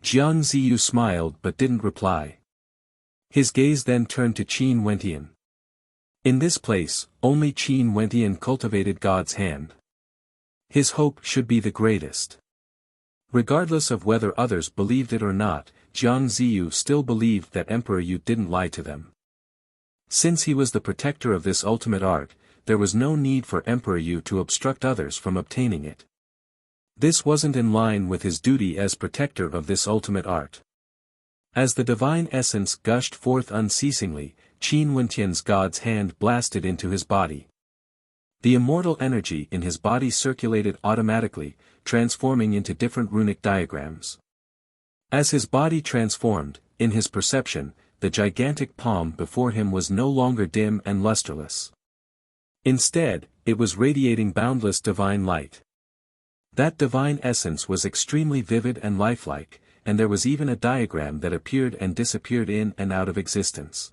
Jiang Ziyu smiled but didn't reply. His gaze then turned to Qin Wentian. In this place, only Qin Wentian cultivated God's hand. His hope should be the greatest. Regardless of whether others believed it or not, Jiang Ziyu still believed that Emperor Yu didn't lie to them. Since he was the protector of this ultimate art, there was no need for Emperor Yu to obstruct others from obtaining it. This wasn't in line with his duty as protector of this ultimate art. As the divine essence gushed forth unceasingly, Qin Wentian's God's hand blasted into his body. The immortal energy in his body circulated automatically, transforming into different runic diagrams. As his body transformed, in his perception, the gigantic palm before him was no longer dim and lusterless. Instead, it was radiating boundless divine light. That divine essence was extremely vivid and lifelike, and there was even a diagram that appeared and disappeared in and out of existence.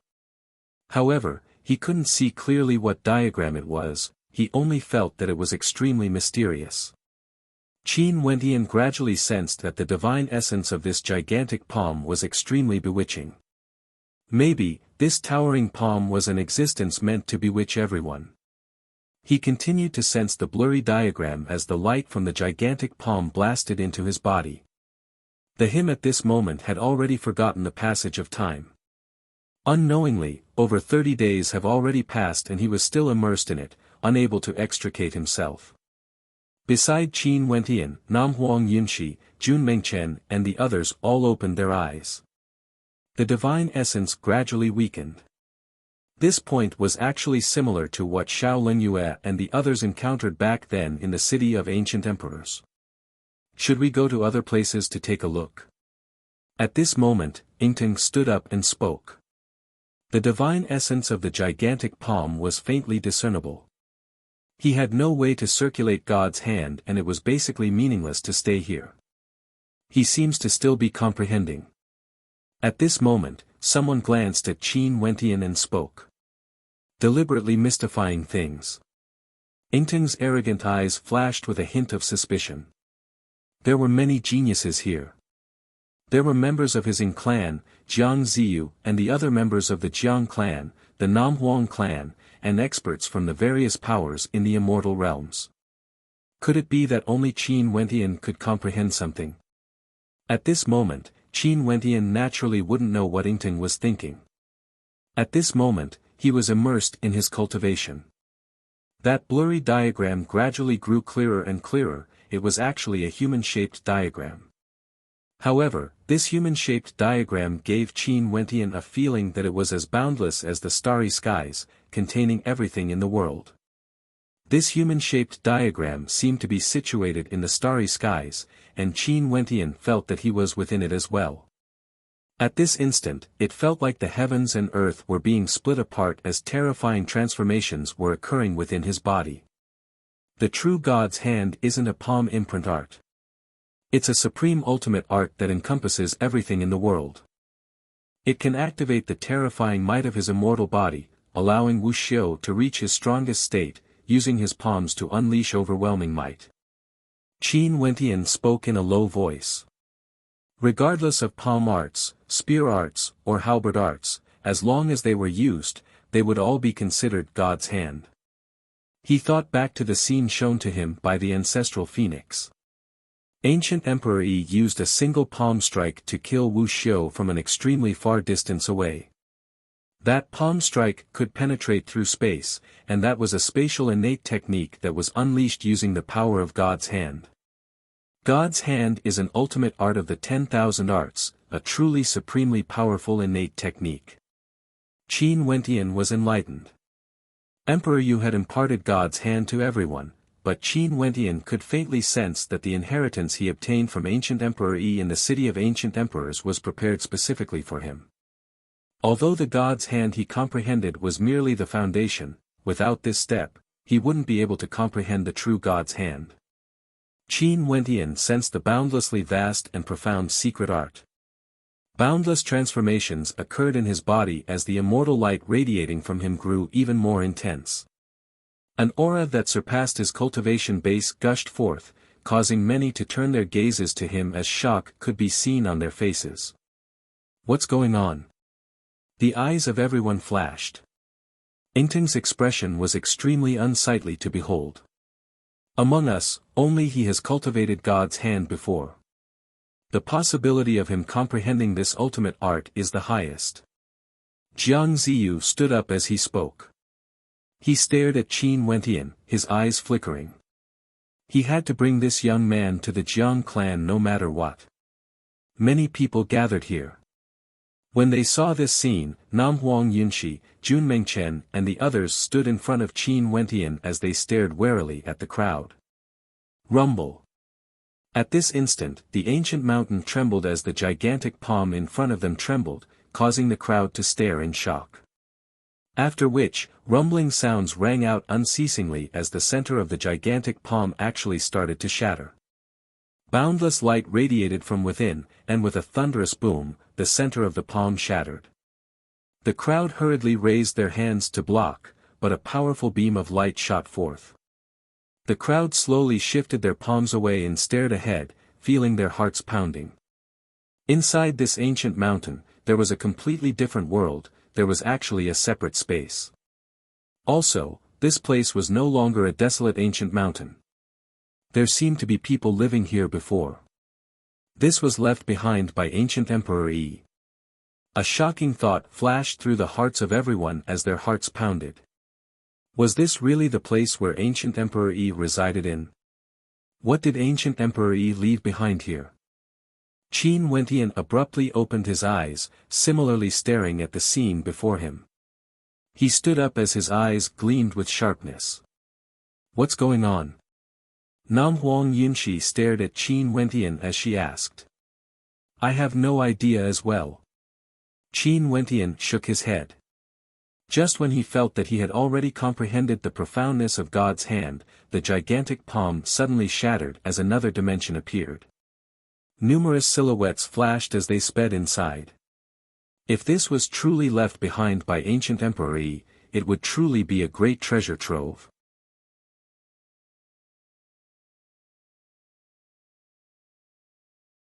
However, he couldn't see clearly what diagram it was, he only felt that it was extremely mysterious. Qin Wentian gradually sensed that the divine essence of this gigantic palm was extremely bewitching. Maybe, this towering palm was an existence meant to bewitch everyone. He continued to sense the blurry diagram as the light from the gigantic palm blasted into his body. The him at this moment had already forgotten the passage of time. Unknowingly, over 30 days have already passed and he was still immersed in it, unable to extricate himself. Beside Qin Wentian, Nam Huang Yunxi, Jun Mengchen and the others all opened their eyes. The divine essence gradually weakened. This point was actually similar to what Xiao Lingyue and the others encountered back then in the city of ancient emperors. Should we go to other places to take a look? At this moment, Yingting stood up and spoke. The divine essence of the gigantic palm was faintly discernible. He had no way to circulate God's hand and it was basically meaningless to stay here. He seems to still be comprehending. At this moment, someone glanced at Qin Wentian and spoke. Deliberately mystifying things. Yingting's arrogant eyes flashed with a hint of suspicion. There were many geniuses here. There were members of his clan, Jiang Ziyu, and the other members of the Jiang clan, the Nam Huang clan, and experts from the various powers in the immortal realms. Could it be that only Qin Wentian could comprehend something? At this moment, Qin Wentian naturally wouldn't know what Yingting was thinking. At this moment, he was immersed in his cultivation. That blurry diagram gradually grew clearer and clearer, it was actually a human-shaped diagram. However, this human-shaped diagram gave Qin Wentian a feeling that it was as boundless as the starry skies, containing everything in the world. This human-shaped diagram seemed to be situated in the starry skies, and Qin Wentian felt that he was within it as well. At this instant, it felt like the heavens and earth were being split apart as terrifying transformations were occurring within his body. The true God's hand isn't a palm imprint art. It's a supreme ultimate art that encompasses everything in the world. It can activate the terrifying might of his immortal body, allowing Wuxia to reach his strongest state, using his palms to unleash overwhelming might. Qin Wentian spoke in a low voice. Regardless of palm arts, spear arts, or halberd arts, as long as they were used, they would all be considered God's hand. He thought back to the scene shown to him by the ancestral phoenix. Ancient Emperor Yi used a single palm strike to kill Wuxia from an extremely far distance away. That palm strike could penetrate through space, and that was a spatial innate technique that was unleashed using the power of God's hand. God's hand is an ultimate art of the 10,000 arts, a truly supremely powerful innate technique. Qin Wentian was enlightened. Emperor Yu had imparted God's hand to everyone, but Qin Wentian could faintly sense that the inheritance he obtained from ancient Emperor Yi in the city of ancient emperors was prepared specifically for him. Although the God's hand he comprehended was merely the foundation, without this step, he wouldn't be able to comprehend the true God's hand. Qin Wentian sensed the boundlessly vast and profound secret art. Boundless transformations occurred in his body as the immortal light radiating from him grew even more intense. An aura that surpassed his cultivation base gushed forth, causing many to turn their gazes to him as shock could be seen on their faces. What's going on? The eyes of everyone flashed. Yingting's expression was extremely unsightly to behold. Among us, only he has cultivated God's hand before. The possibility of him comprehending this ultimate art is the highest. Jiang Ziyu stood up as he spoke. He stared at Qin Wentian, his eyes flickering. He had to bring this young man to the Jiang clan no matter what. Many people gathered here. When they saw this scene, Nam Huang Yunxi, Jun Mengchen and the others stood in front of Qin Wentian as they stared warily at the crowd. Rumble. At this instant, the ancient mountain trembled as the gigantic palm in front of them trembled, causing the crowd to stare in shock. After which, rumbling sounds rang out unceasingly as the center of the gigantic palm actually started to shatter. Boundless light radiated from within, and with a thunderous boom, the center of the palm shattered. The crowd hurriedly raised their hands to block, but a powerful beam of light shot forth. The crowd slowly shifted their palms away and stared ahead, feeling their hearts pounding. Inside this ancient mountain, there was a completely different world. There was actually a separate space. Also, this place was no longer a desolate ancient mountain. There seemed to be people living here before. This was left behind by ancient Emperor Yi. A shocking thought flashed through the hearts of everyone as their hearts pounded. Was this really the place where ancient Emperor Yi resided in? What did ancient Emperor Yi leave behind here? Qin Wentian abruptly opened his eyes, similarly staring at the scene before him. He stood up as his eyes gleamed with sharpness. What's going on? Nam Huang Yunshi stared at Qin Wentian as she asked. I have no idea as well. Qin Wentian shook his head. Just when he felt that he had already comprehended the profoundness of God's hand, the gigantic palm suddenly shattered as another dimension appeared. Numerous silhouettes flashed as they sped inside. If this was truly left behind by ancient Emperor Yi, it would truly be a great treasure trove.